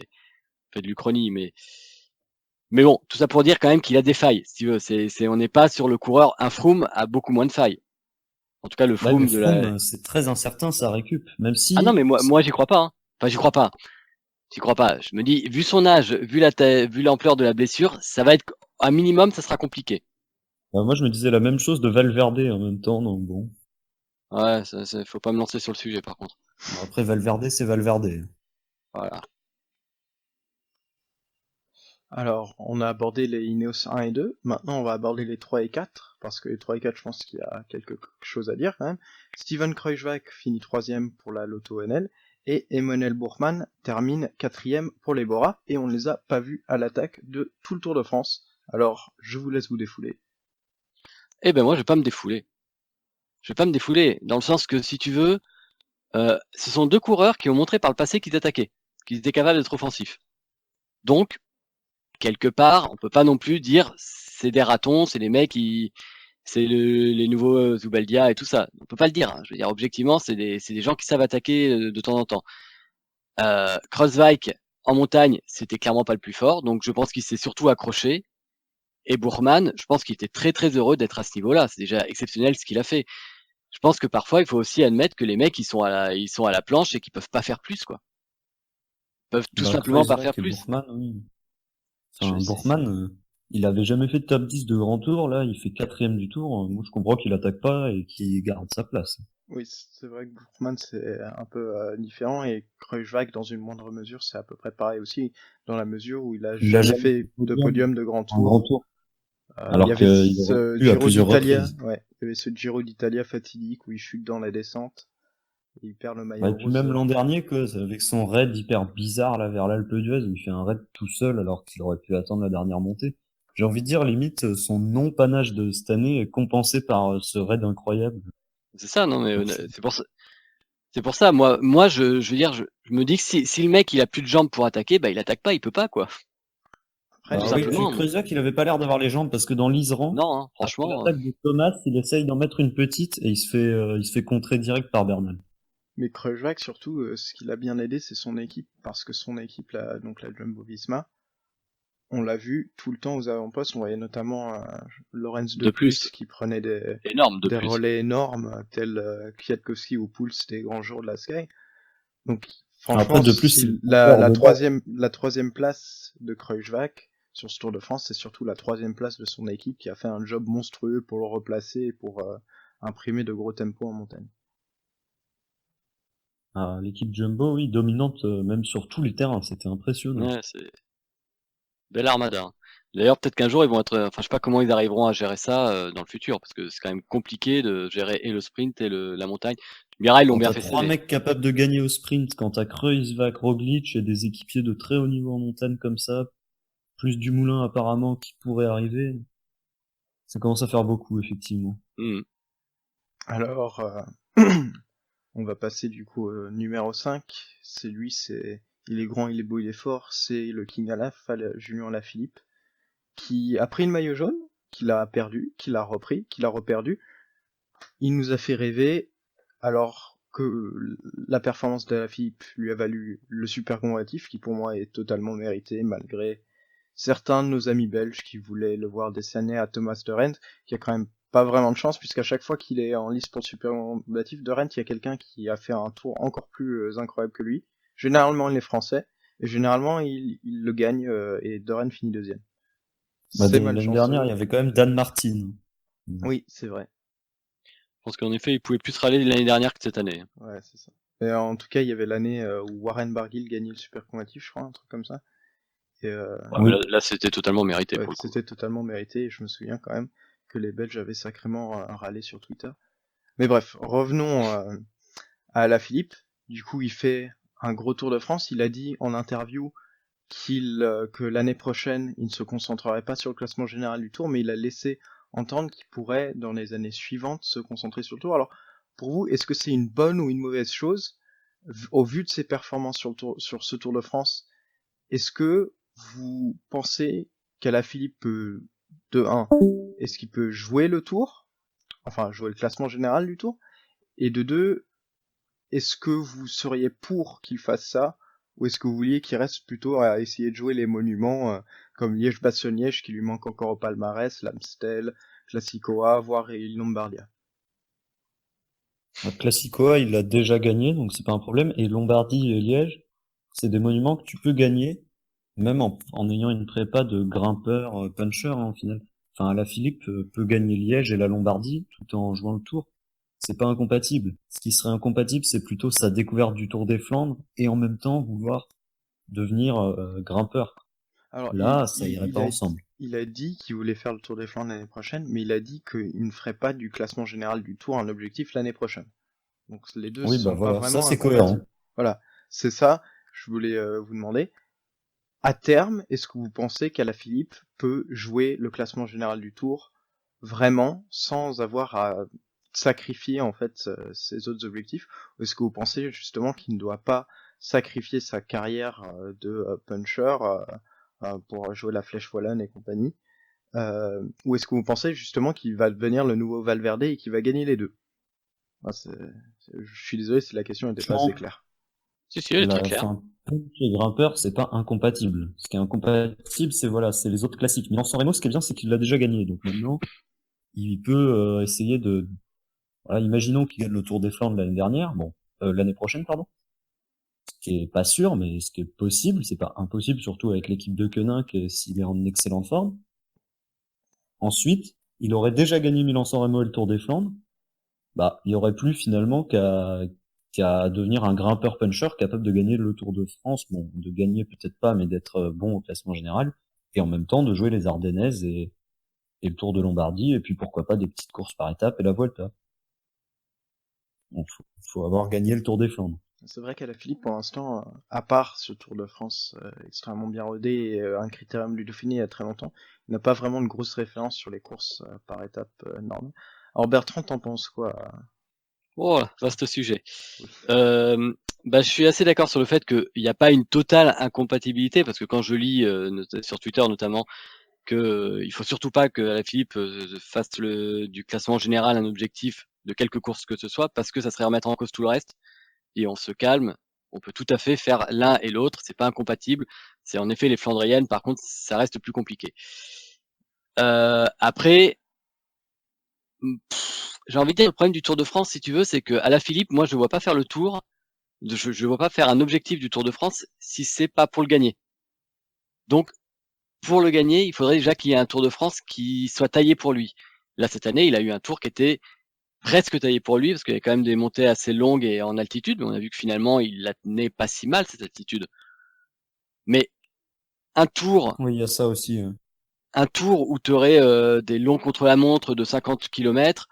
S5: fait de l'Uchronie, mais bon, tout ça pour dire quand même qu'il a des failles. Si tu veux, on n'est pas sur le coureur. Un Froome a beaucoup moins de failles. En tout cas, le
S6: Bah, mais
S5: Froome de la.
S6: Froome, c'est très incertain, ça récup. Même
S5: Ah non,
S6: si,
S5: mais moi, j'y crois pas. Hein. Enfin, j'y crois pas. J'y crois pas. Je me dis, vu son âge, vu l'ampleur de la blessure, ça va être un minimum, ça sera compliqué.
S6: bah, moi, je me disais la même chose de Valverde en même temps, donc bon.
S5: Ouais, faut pas me lancer sur le sujet par contre.
S6: Bon, après, Valverde, c'est Valverde.
S5: Voilà.
S4: Alors, on a abordé les Ineos 1 et 2, maintenant on va aborder les 3 et 4, parce que les 3 et 4, je pense qu'il y a quelque chose à dire quand même. Steven Kruijswijk finit 3ème pour la Lotto NL, et Emmanuel Buchmann termine 4ème pour les Bora, et on ne les a pas vus à l'attaque de tout le Tour de France. Alors, je vous laisse vous défouler.
S5: Eh ben moi, je vais pas me défouler. Je vais pas me défouler, dans le sens que si tu veux, ce sont deux coureurs qui ont montré par le passé qu'ils attaquaient, qu'ils étaient capables d'être offensifs. Donc, quelque part, on peut pas non plus dire c'est des ratons, c'est des mecs c'est les nouveaux Zubeldia et tout ça. On peut pas le dire. Hein. Je veux dire, objectivement, c'est des gens qui savent attaquer de temps en temps. Kruijswijk en montagne, c'était clairement pas le plus fort, donc je pense qu'il s'est surtout accroché. Et Buchmann, je pense qu'il était très très heureux d'être à ce niveau-là. C'est déjà exceptionnel ce qu'il a fait. Je pense que parfois, il faut aussi admettre que les mecs, ils sont à la planche et qu'ils peuvent pas faire plus, quoi. Ils peuvent tout
S6: Bah,
S5: simplement pas
S6: Kruijswijk
S5: faire
S6: et
S5: plus.
S6: Buchmann, oui.
S5: Je
S6: Enfin,
S5: sais.
S6: Buchmann, il avait jamais fait de top 10 de grand tour, là, il fait 4ème du tour. Moi, je comprends qu'il attaque pas et qu'il garde sa place.
S4: Oui, c'est vrai que Buchmann c'est un peu différent, et Kruijswijk dans une moindre mesure c'est à peu près pareil aussi, dans la mesure où il a jamais fait de podium de grand
S6: en grand
S4: tour.
S6: tour.
S4: Il
S6: Alors
S4: y avait
S6: qu'il
S4: ce
S6: aurait pu à
S4: Giro
S6: plusieurs
S4: d'Italia,
S6: reprises.
S4: ouais, il y avait ce Giro d'Italia fatidique où il chute dans la descente, et il perd le maillot
S6: Ouais, et puis
S4: rose.
S6: même l'an dernier, avec son raid hyper bizarre là vers l'Alpe d'Huez, où il fait un raid tout seul alors qu'il aurait pu attendre la dernière montée. J'ai envie de dire, limite, son non-panache de cette année est compensé par ce raid incroyable.
S5: C'est ça, non, mais
S6: Donc,
S5: c'est pour ça. C'est pour ça, moi, je veux dire, je me dis que si le mec il a plus de jambes pour attaquer, bah il attaque pas, il peut pas, quoi.
S4: Après,
S5: Tout
S6: Ah oui, puis
S5: simplement.
S6: Kruijswijk, il avait pas l'air d'avoir les jambes parce que dans l'Isran,
S5: Non, hein,
S6: après
S5: franchement.
S6: l'attaque de Thomas, il essaye d'en mettre une petite et il se fait contrer direct par Bernal.
S4: mais Kruijswijk surtout, ce qui l'a bien aidé c'est son équipe, parce que son équipe, donc la Jumbo-Visma, on l'a vu tout le temps aux avant-postes, on voyait notamment Lorenz de
S5: De
S4: Plus
S5: plus.
S4: qui prenait
S5: Énorme de
S4: des
S5: plus.
S4: relais énormes, tels Kwiatkowski ou Pouls, des grands jours de la Sky. Donc
S6: Après,
S4: franchement,
S6: de plus, c'est
S4: la troisième place de Kruijswijk sur ce Tour de France, c'est surtout la troisième place de son équipe qui a fait un job monstrueux pour le replacer et pour imprimer de gros tempos en montagne.
S6: l'équipe Jumbo, oui, dominante même sur tous les terrains, c'était impressionnant.
S5: Ouais, c'est belle armada, hein. D'ailleurs, peut-être qu'un jour ils vont être, enfin, je sais pas comment ils arriveront à gérer ça dans le futur, parce que c'est quand même compliqué de gérer et le sprint et la montagne. Mirail l'ont
S6: Quand
S5: bien
S6: t'as
S5: fait
S6: trois
S5: cette année.
S6: mecs capables de gagner au sprint, quand t'as Kruijswijk, Roglic et des équipiers de très haut niveau en montagne comme ça, plus Dumoulin apparemment qui pourrait arriver, ça commence à faire beaucoup effectivement.
S5: Mhm.
S4: Alors, on va passer du coup au numéro 5. C'est lui, il est grand, il est beau, il est fort. C'est le King Alaf, Julien Alaphilippe, qui a pris le maillot jaune, qu'il a perdu, qu'il a repris, qu'il a reperdu. Il nous a fait rêver, alors que la performance d'Alaphilippe lui a valu le super combatif, qui pour moi est totalement mérité, malgré certains de nos amis belges qui voulaient le voir décerner à Thomas de Rent, qui a quand même pas vraiment de chance, puisqu'à chaque fois qu'il est en liste pour le super combatif de Rent, il y a quelqu'un qui a fait un tour encore plus incroyable que lui. Généralement, il est français, et généralement, il le gagne, et de Rent finit deuxième.
S6: Bah,
S4: C'est
S6: l'année dernière, il y avait quand même Dan Martin.
S4: Oui, c'est vrai.
S5: Je pense qu'en effet, ils pouvaient plus se râler l'année dernière que cette année.
S4: Ouais, c'est ça. Et en tout cas, il y avait l'année où Warren Barguil gagnait le super combatif, je crois, un truc comme ça. Et
S5: Ouais, mais là, c'était totalement mérité
S4: ouais,
S5: pour le coup.
S4: c'était totalement mérité, et je me souviens quand même que les Belges avaient sacrément râlé sur Twitter. Mais bref, revenons à Alaphilippe. Du coup, il fait un gros Tour de France. Il a dit en interview que l'année prochaine, il ne se concentrerait pas sur le classement général du Tour, mais il a laissé entendre qu'il pourrait, dans les années suivantes, se concentrer sur le Tour. Alors, pour vous, est-ce que c'est une bonne ou une mauvaise chose, au vu de ses performances sur ce Tour de France? Est-ce que vous pensez qu'Alaphilippe peut, de 1, est-ce qu'il peut jouer le Tour, enfin jouer le classement général du Tour, et de 2, est-ce que vous seriez pour qu'il fasse ça, ou est-ce que vous vouliez qu'il reste plutôt à essayer de jouer les monuments comme Liège-Bastogne-Liège qui lui manque encore au palmarès, l'Amstel, Classicoa, voire Lombardia?
S6: Classicoa, il l'a déjà gagné, donc c'est pas un problème. Et Lombardie et Liège, c'est des monuments que tu peux gagner, même en ayant une prépa de grimpeur, puncher, hein, au final. Enfin, Alaphilippe peut gagner Liège et la Lombardie tout en jouant le Tour. C'est pas incompatible. Ce qui serait incompatible, c'est plutôt sa découverte du Tour des Flandres et en même temps vouloir devenir grimpeur.
S4: Alors,
S6: Là, ça irait pas ensemble.
S4: Il a dit qu'il voulait faire le Tour des Flandres l'année prochaine, mais il a dit qu'il ne ferait pas du classement général du Tour un objectif l'année prochaine. Donc les deux
S6: Oui,
S4: sont
S6: bah
S4: pas
S6: voilà,
S4: vraiment
S6: ça c'est
S4: incompatibles.
S6: cohérent.
S4: Voilà, c'est ça. Je voulais vous demander. À terme, est-ce que vous pensez qu'Alaphilippe peut jouer le classement général du Tour vraiment sans avoir à sacrifier en fait ses autres objectifs, ou est-ce que vous pensez justement qu'il ne doit pas sacrifier sa carrière de puncher pour jouer la Flèche Wallonne et compagnie, ou est-ce que vous pensez justement qu'il va devenir le nouveau Valverde et qu'il va gagner les deux? Je suis désolé si la question n'était pas assez claire.
S5: Si, elle est très claire.
S6: Enfin, puncher et grimpeur, c'est pas incompatible. Ce qui est incompatible, c'est voilà, c'est les autres classiques. Milan-San Remo, ce qui est bien, c'est qu'il l'a déjà gagné. Donc maintenant, il peut essayer de. Voilà, imaginons qu'il gagne le Tour des Flandres l'année dernière, l'année prochaine, pardon. Ce qui est pas sûr, mais ce qui est possible, c'est pas impossible, surtout avec l'équipe de Koenig, s'il est en excellente forme. Ensuite, il aurait déjà gagné Milan-San Remo et le Tour des Flandres. Bah, il y aurait plus finalement qu'à devenir un grimpeur puncher capable de gagner le Tour de France. Bon, de gagner peut-être pas, mais d'être bon au classement général. Et en même temps de jouer les Ardennaises et le Tour de Lombardie. Et puis pourquoi pas des petites courses par étapes et la Vuelta. Bon, faut avoir gagné le Tour des Flandres.
S4: C'est vrai qu'Alaphilippe, pour l'instant, à part ce Tour de France extrêmement bien rodé et un critérium du Dauphiné il y a très longtemps, il n'a pas vraiment de grosses références sur les courses par étapes normales. Alors Bertrand, t'en penses quoi?
S5: Oh, vaste sujet. Je suis assez d'accord sur le fait qu'il n'y a pas une totale incompatibilité, parce que quand je lis sur Twitter notamment que il faut surtout pas que Alaphilippe fasse du classement général un objectif de quelque course que ce soit, parce que ça serait remettre en cause tout le reste. Et on se calme, on peut tout à fait faire l'un et l'autre, c'est pas incompatible. C'est en effet les Flandriennes, par contre, ça reste plus compliqué. Après, j'ai envie de dire, le problème du Tour de France, si tu veux, c'est que Alaphilippe, moi, je ne vois pas faire le Tour, je vois pas faire un objectif du Tour de France si c'est pas pour le gagner. Donc, pour le gagner, il faudrait déjà qu'il y ait un Tour de France qui soit taillé pour lui. Là, cette année, il a eu un Tour qui était presque taillé pour lui, parce qu'il y a quand même des montées assez longues et en altitude, mais on a vu que finalement, il la tenait pas si mal, cette altitude. Mais un tour
S6: Oui, il y a ça aussi.
S5: où tu aurais des longs contre-la-montre de 50 km,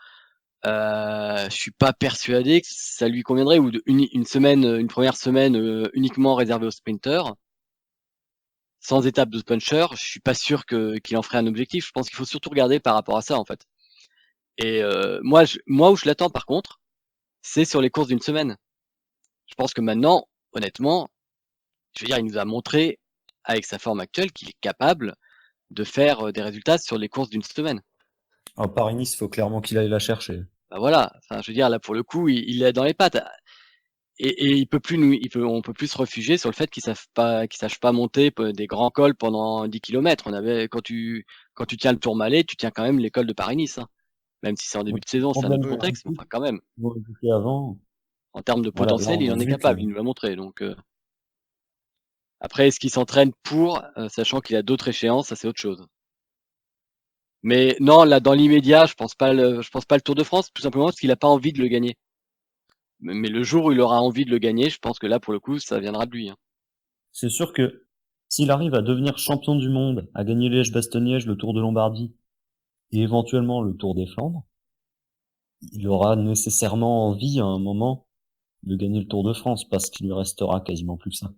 S5: je suis pas persuadé que ça lui conviendrait, ou une première semaine uniquement réservée aux sprinters, sans étape de puncher, je suis pas sûr qu'il en ferait un objectif. Je pense qu'il faut surtout regarder par rapport à ça, en fait. Et moi où je l'attends, par contre, c'est sur les courses d'une semaine. Je pense que maintenant, honnêtement, je veux dire, il nous a montré, avec sa forme actuelle, qu'il est capable de faire des résultats sur les courses d'une semaine.
S6: Alors, Paris-Nice, il faut clairement qu'il aille la chercher.
S5: Bah voilà, enfin, je veux dire, là, pour le coup, il l'a dans les pattes. Et on peut plus se réfugier sur le fait qu'ils sachent pas monter des grands cols pendant 10 km. Quand tu tiens le Tour Malais, tu tiens quand même l'école de Paris-Nice, hein. Même si c'est en début de saison, c'est un autre contexte, mais enfin, quand même.
S6: Avant.
S5: En termes de
S6: Voilà, là,
S5: potentiel,
S6: on
S5: il
S6: a
S5: en est
S6: vu
S5: capable,
S6: que-
S5: il nous l'a montré. Donc, après, est-ce qu'il s'entraîne pour, sachant qu'il a d'autres échéances, ça c'est autre chose. Mais non, là, dans l'immédiat, je pense pas le Tour de France, tout simplement parce qu'il a pas envie de le gagner. Mais le jour où il aura envie de le gagner, je pense que là, pour le coup, ça viendra de lui, hein.
S6: C'est sûr que s'il arrive à devenir champion du monde, à gagner Liège-Bastogne-Liège, le Tour de Lombardie et éventuellement le Tour des Flandres, il aura nécessairement envie à un moment de gagner le Tour de France parce qu'il lui restera quasiment plus que ça.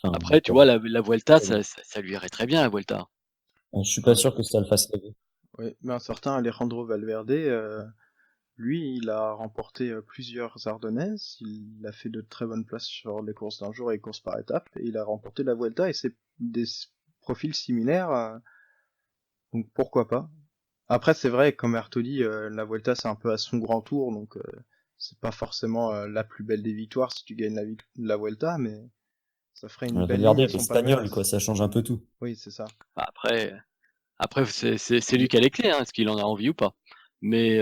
S6: Enfin,
S5: Après, tu vois, la Vuelta, ça lui irait très bien, la Vuelta.
S6: je suis pas sûr que ça le fasse rêver.
S4: Oui, mais un certain Alejandro Valverde, lui, il a remporté plusieurs Ardennaises, il a fait de très bonnes places sur les courses d'un jour et les courses par étapes, et il a remporté la Vuelta, et c'est des profils similaires, donc pourquoi pas. Après, c'est vrai, comme Arto dit, la Vuelta c'est un peu à son grand tour, donc c'est pas forcément la plus belle des victoires si tu gagnes la Vuelta, mais ça ferait une belle
S6: Valverde
S4: ligne à
S6: est
S4: son
S6: espagnol,
S4: palmarès.
S6: quoi, ça change un peu tout.
S4: Oui, c'est ça.
S5: Bah, après, c'est lui qui a les clés, hein, est-ce qu'il en a envie ou pas. Mais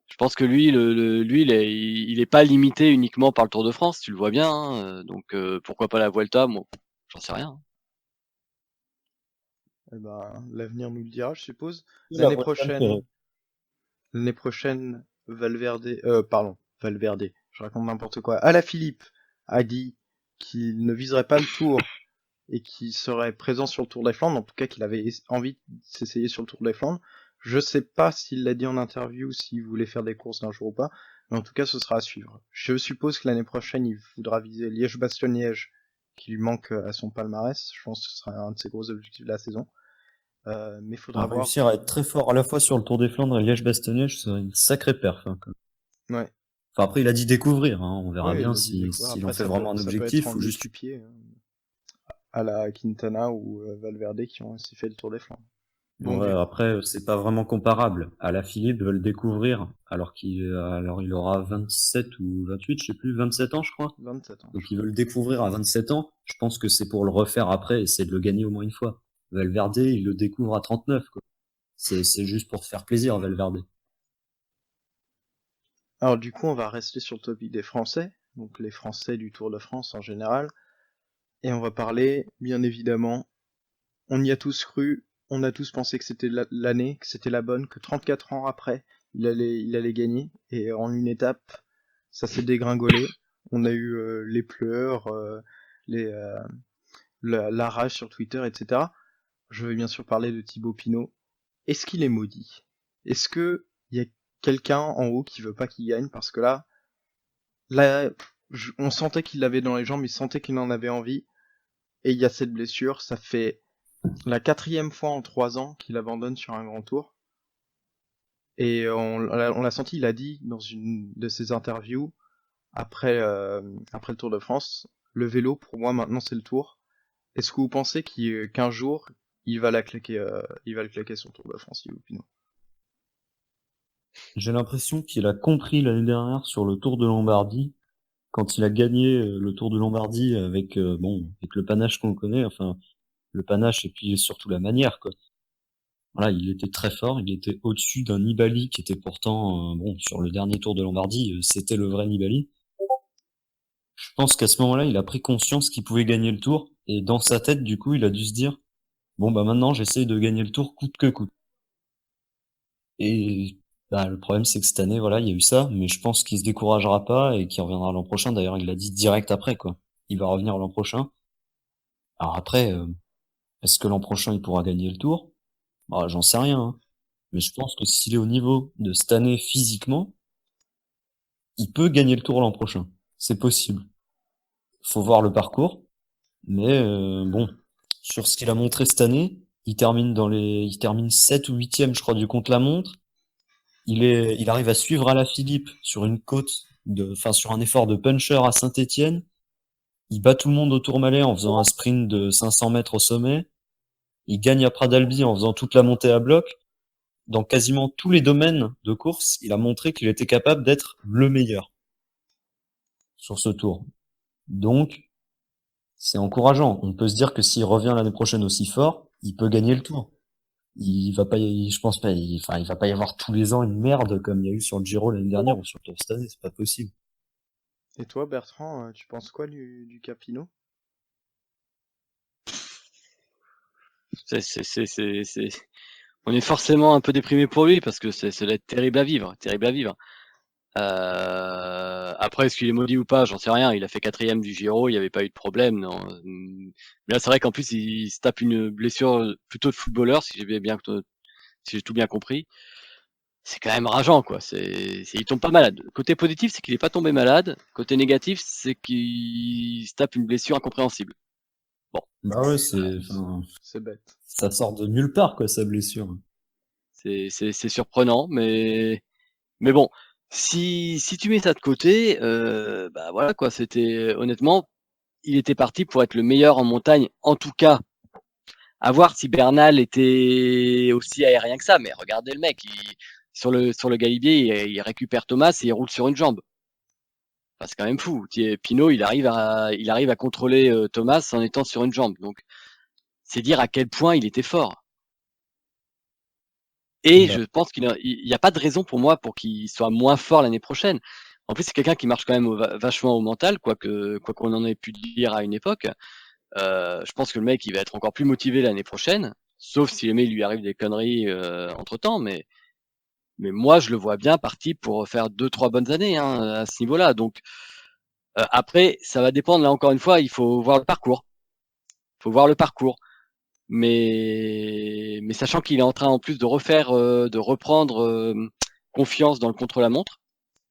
S5: je pense que lui, lui, il est pas limité uniquement par le Tour de France, tu le vois bien, hein, donc pourquoi pas la Vuelta, moi, j'en sais rien.
S4: Eh ben, l'avenir nous le dira, je suppose.
S6: La Vuelta me ferait
S4: L'année prochaine, Valverde, je raconte n'importe quoi. Alaphilippe a dit qu'il ne viserait pas le Tour et qu'il serait présent sur le Tour des Flandres, en tout cas qu'il avait envie de s'essayer sur le Tour des Flandres. Je sais pas s'il l'a dit en interview, s'il voulait faire des courses d'un jour ou pas, mais en tout cas ce sera à suivre. Je suppose que l'année prochaine il voudra viser Liège-Bastogne-Liège, qui lui manque à son palmarès. Je pense que ce sera un de ses gros objectifs de la saison. Mais faudra voir.
S6: réussir à être très fort à la fois sur le Tour des Flandres et Liège-Bastogne-Liège, c'est une sacrée perf, hein, quoi.
S4: Ouais.
S6: Enfin, après, il a dit découvrir, hein. On verra
S4: Ouais,
S6: bien
S4: il a dit découvrir.
S6: s'il en
S4: Après,
S6: fait vraiment un
S4: ça peut être
S6: objectif
S4: en
S6: ou juste.
S4: équipier, à la Quintana ou Valverde qui ont aussi fait le Tour des Flandres. Bon,
S6: Ouais, après, c'est pas vraiment comparable. Alaphilippe veut le découvrir, alors il aura 27 ou 28, je sais plus, 27 ans, je crois.
S4: 27 ans.
S6: Donc il veut le découvrir à 27 ans. Je pense que c'est pour le refaire après et c'est de le gagner au moins une fois. Valverde, il le découvre à 39, quoi. C'est juste pour se faire plaisir, Valverde.
S4: Alors du coup, on va rester sur le topic des Français, donc les Français du Tour de France en général, et on va parler, bien évidemment, on y a tous cru, on a tous pensé que c'était l'année, que c'était la bonne, que 34 ans après, il allait gagner, et en une étape, ça s'est dégringolé. On a eu les pleurs, les, la rage sur Twitter, etc. Je vais bien sûr parler de Thibaut Pinot. Est-ce qu'il est maudit? Est-ce que il y a quelqu'un en haut qui veut pas qu'il gagne? Parce que là, on sentait qu'il l'avait dans les jambes, il sentait qu'il en avait envie. Et il y a cette blessure, ça fait la 4e fois en 3 ans qu'il abandonne sur un grand tour. Et on l'a senti, il a dit dans une de ses interviews, après le Tour de France, le vélo, pour moi, maintenant, c'est le Tour. Est-ce que vous pensez qu'un jour, il va le claquer son Tour de France, Thibaut Pinot?
S6: J'ai l'impression qu'il a compris l'année dernière sur le Tour de Lombardie, quand il a gagné le Tour de Lombardie avec avec le panache qu'on connaît, enfin le panache et puis surtout la manière, quoi. Voilà, il était très fort, il était au-dessus d'un Nibali qui était pourtant sur le dernier Tour de Lombardie, c'était le vrai Nibali. Je pense qu'à ce moment-là, il a pris conscience qu'il pouvait gagner le Tour et dans sa tête, du coup, il a dû se dire bon bah maintenant, j'essaye de gagner le Tour coûte que coûte. Et Bah, le problème, c'est que cette année, voilà, il y a eu ça, mais je pense qu'il se découragera pas et qu'il reviendra l'an prochain. D'ailleurs, il l'a dit direct après, quoi. Il va revenir l'an prochain. Alors après, est-ce que l'an prochain, il pourra gagner le Tour? Bah, j'en sais rien, hein. Mais je pense que s'il est au niveau de cette année physiquement, il peut gagner le Tour l'an prochain. C'est possible. Faut voir le parcours. Mais bon, sur ce qu'il a montré cette année, il termine 7 ou 8e, je crois, du contre-la-montre. Il arrive à suivre Alaphilippe sur une côte enfin, sur un effort de puncher à Saint-Étienne. Il bat tout le monde au Tourmalet en faisant un sprint de 500 mètres au sommet. Il gagne à Pradalbi en faisant toute la montée à bloc. Dans quasiment tous les domaines de course, il a montré qu'il était capable d'être le meilleur sur ce tour. Donc, c'est encourageant. On peut se dire que s'il revient l'année prochaine aussi fort, il peut gagner le tour. Il va pas je pense pas, enfin, il va pas y avoir tous les ans une merde comme il y a eu sur le Giro l'année dernière ou sur le Tour cette année, c'est pas possible.
S4: Et toi, Bertrand, tu penses quoi du cas Pinot?
S5: On est forcément un peu déprimé pour lui parce que ça doit être terrible à vivre, terrible à vivre. Après, est-ce qu'il est maudit ou pas? J'en sais rien. Il a fait 4e du Giro, il n'y avait pas eu de problème. Non. Mais là, c'est vrai qu'en plus, il se tape une blessure plutôt de footballeur, si j'ai tout bien compris. C'est quand même rageant, quoi. Il tombe pas malade. Côté positif, c'est qu'il est pas tombé malade. Côté négatif, c'est qu'il se tape une blessure incompréhensible. Bon.
S6: Bah ouais,
S4: C'est bête.
S6: ça sort de nulle part, quoi, sa blessure.
S5: C'est surprenant, mais bon, si tu mets ça de côté, bah voilà quoi, honnêtement, il était parti pour être le meilleur en montagne, en tout cas. À voir si Bernal était aussi aérien que ça, mais regardez le mec, sur le galibier, il récupère Thomas et il roule sur une jambe. Enfin, c'est quand même fou. Pinot, il arrive à contrôler Thomas en étant sur une jambe. Donc, c'est dire à quel point il était fort. Et je pense qu'il n'y a pas de raison pour moi pour qu'il soit moins fort l'année prochaine. En plus, c'est quelqu'un qui marche quand même vachement au mental, quoi qu'on en ait pu dire à une époque. Je pense que le mec, il va être encore plus motivé l'année prochaine, sauf si jamais il lui arrive des conneries entre-temps. Mais moi, je le vois bien parti pour faire 2-3 bonnes années à ce niveau-là. Donc après, ça va dépendre. Là encore une fois, il faut voir le parcours. Mais sachant qu'il est en train en plus de reprendre confiance dans le contre-la-montre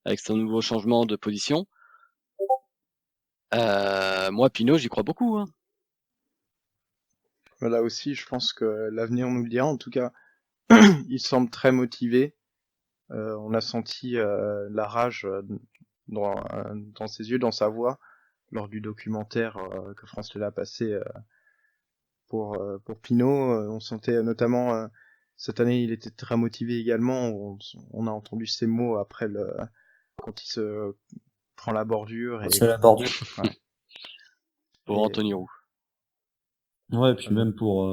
S5: avec son nouveau changement de position. Moi, Pinot, j'y crois beaucoup. Hein.
S4: Là aussi, je pense que l'avenir nous le dira. En tout cas, il semble très motivé. On a senti la rage dans ses yeux, dans sa voix, lors du documentaire que France Télé a passé pour Pinot. On sentait notamment cette année, il était très motivé également. On a entendu ses mots après quand il se prend la bordure.
S6: Il se fait la bordure.
S4: Ouais.
S5: Pour Anthony Roux.
S6: Ouais, et puis même pour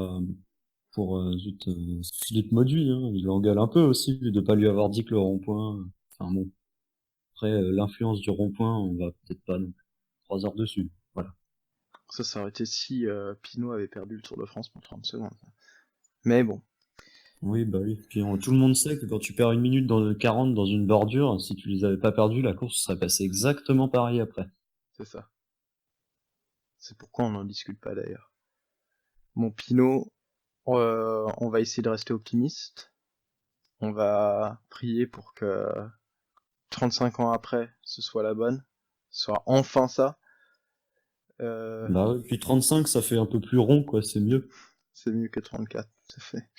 S6: Philippe Mauduit, hein, il l'engueule un peu aussi de pas lui avoir dit que le rond-point. Enfin bon. Après, l'influence du rond-point, on va peut-être pas non 3 heures dessus. Voilà.
S4: Ça aurait été si Pinot avait perdu le Tour de France pour 30 secondes. Mais bon.
S6: Oui, bah oui. Puis tout le monde sait que quand tu perds 1 minute dans 40 dans une bordure, si tu les avais pas perdus, la course serait passée exactement pareil après.
S4: C'est ça. C'est pourquoi on n'en discute pas d'ailleurs. Bon, Pinot, on va essayer de rester optimiste. On va prier pour que 35 ans après, ce soit la bonne. Ce soit enfin ça.
S6: Bah oui, puis 35, ça fait un peu plus rond, quoi, c'est mieux.
S4: C'est mieux que 34, c'est fait.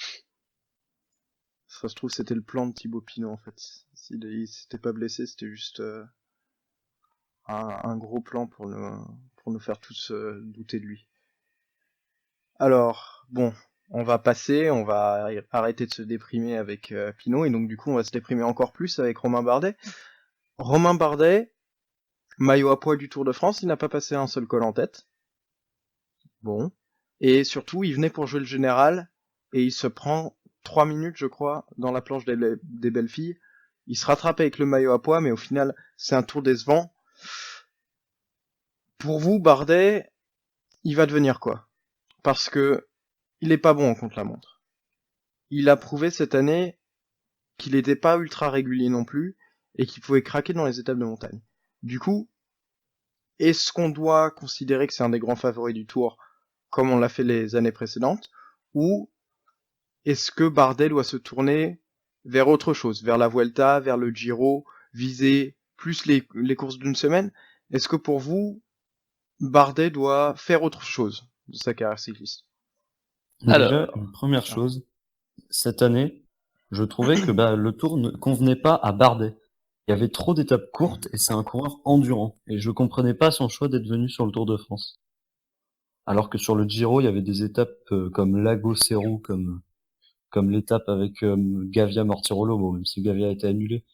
S4: Ça se trouve, c'était le plan de Thibaut Pinot, en fait. S'il s'était pas blessé, c'était juste un gros plan pour nous faire tous douter de lui. Alors, bon, on va arrêter de se déprimer avec Pinot, et donc du coup, on va se déprimer encore plus avec Romain Bardet. Romain Bardet, maillot à poids du Tour de France, il n'a pas passé un seul col en tête. Bon. Et surtout, il venait pour jouer le général, et il se prend 3 minutes, je crois, dans la planche des belles filles. Il se rattrape avec le maillot à poids, mais au final, c'est un tour décevant. Pour vous, Bardet, il va devenir quoi? Parce que il est pas bon contre la montre. Il a prouvé cette année qu'il n'était pas ultra régulier non plus, et qu'il pouvait craquer dans les étapes de montagne. Du coup, est-ce qu'on doit considérer que c'est un des grands favoris du Tour, comme on l'a fait les années précédentes, ou est-ce que Bardet doit se tourner vers autre chose, vers la Vuelta, vers le Giro, viser plus les courses d'une semaine? Est-ce que pour vous, Bardet doit faire autre chose de sa carrière cycliste?
S6: Déjà, une première chose, cette année, je trouvais que le Tour ne convenait pas à Bardet. Il y avait trop d'étapes courtes et c'est un coureur endurant. Et je comprenais pas son choix d'être venu sur le Tour de France. Alors que sur le Giro, il y avait des étapes comme Lagos-Cerro, comme l'étape avec Gavia Mortirolo, bon, même si Gavia a été annulé.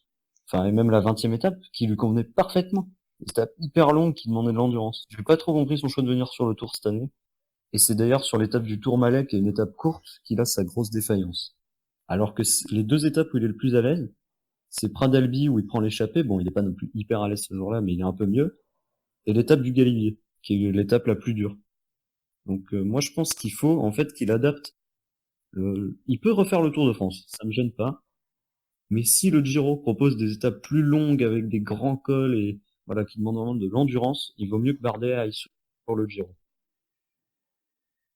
S6: Enfin, et même la 20e étape qui lui convenait parfaitement. Une étape hyper longue qui demandait de l'endurance. J'ai pas trop compris son choix de venir sur le Tour cette année. Et c'est d'ailleurs sur l'étape du Tourmalet, qui est une étape courte, qu'il a sa grosse défaillance. Alors que les 2 étapes où il est le plus à l'aise, c'est Pradalbi où il prend l'échappée. Bon, il est pas non plus hyper à l'aise ce jour-là, mais il est un peu mieux. Et l'étape du Galibier, qui est l'étape la plus dure. Donc moi je pense qu'il faut en fait qu'il adapte. Il peut refaire le Tour de France, ça me gêne pas. Mais si le Giro propose des étapes plus longues avec des grands cols et voilà qui demandent vraiment de l'endurance, il vaut mieux que Bardet aille sur le Giro.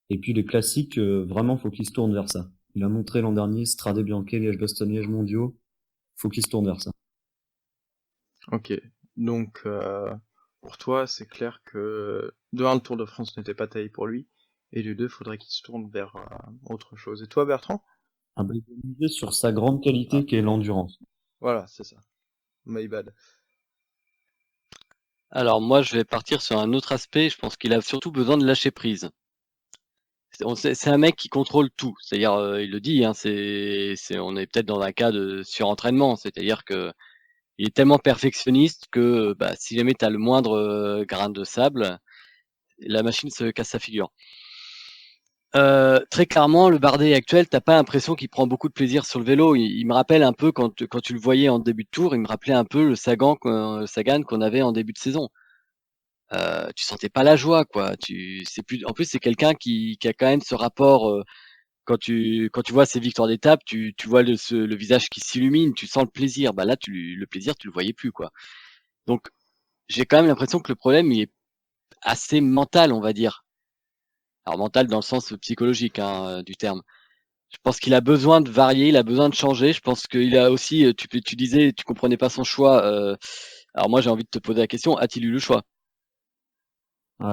S6: Et puis les classiques, vraiment faut qu'il se tourne vers ça. Il a montré l'an dernier Strade Bianche, Liège-Bastogne-Liège mondiaux. Faut qu'il se tourne vers ça.
S4: Ok, donc pour toi, c'est clair que de 1, le Tour de France n'était pas taillé pour lui, et de 2, faudrait qu'il se tourne vers autre chose. Et toi, Bertrand?
S6: Il doit miser sur sa grande qualité qui est l'endurance.
S4: Voilà, c'est ça. My bad.
S5: Alors moi, je vais partir sur un autre aspect. Je pense qu'il a surtout besoin de lâcher prise. C'est un mec qui contrôle tout. C'est-à-dire, il le dit, hein, on est peut-être dans un cas de surentraînement. C'est-à-dire que il est tellement perfectionniste que si jamais tu as le moindre grain de sable, la machine se casse sa figure. Très clairement, le Bardet actuel, t'as pas l'impression qu'il prend beaucoup de plaisir sur le vélo. Il me rappelle un peu quand tu le voyais en début de tour, il me rappelait un peu le Sagan qu'on avait en début de saison. Tu sentais pas la joie, quoi. En plus, c'est quelqu'un qui a quand même ce rapport. Quand tu vois ses victoires d'étape, tu vois le visage qui s'illumine, tu sens le plaisir. Là, le plaisir, tu le voyais plus, quoi. Donc, j'ai quand même l'impression que le problème, il est assez mental, on va dire. Alors mental dans le sens psychologique du terme. Je pense qu'il a besoin de varier, il a besoin de changer. Je pense qu'il a aussi, tu disais, tu comprenais pas son choix. Alors moi, j'ai envie de te poser la question, a-t-il eu le choix?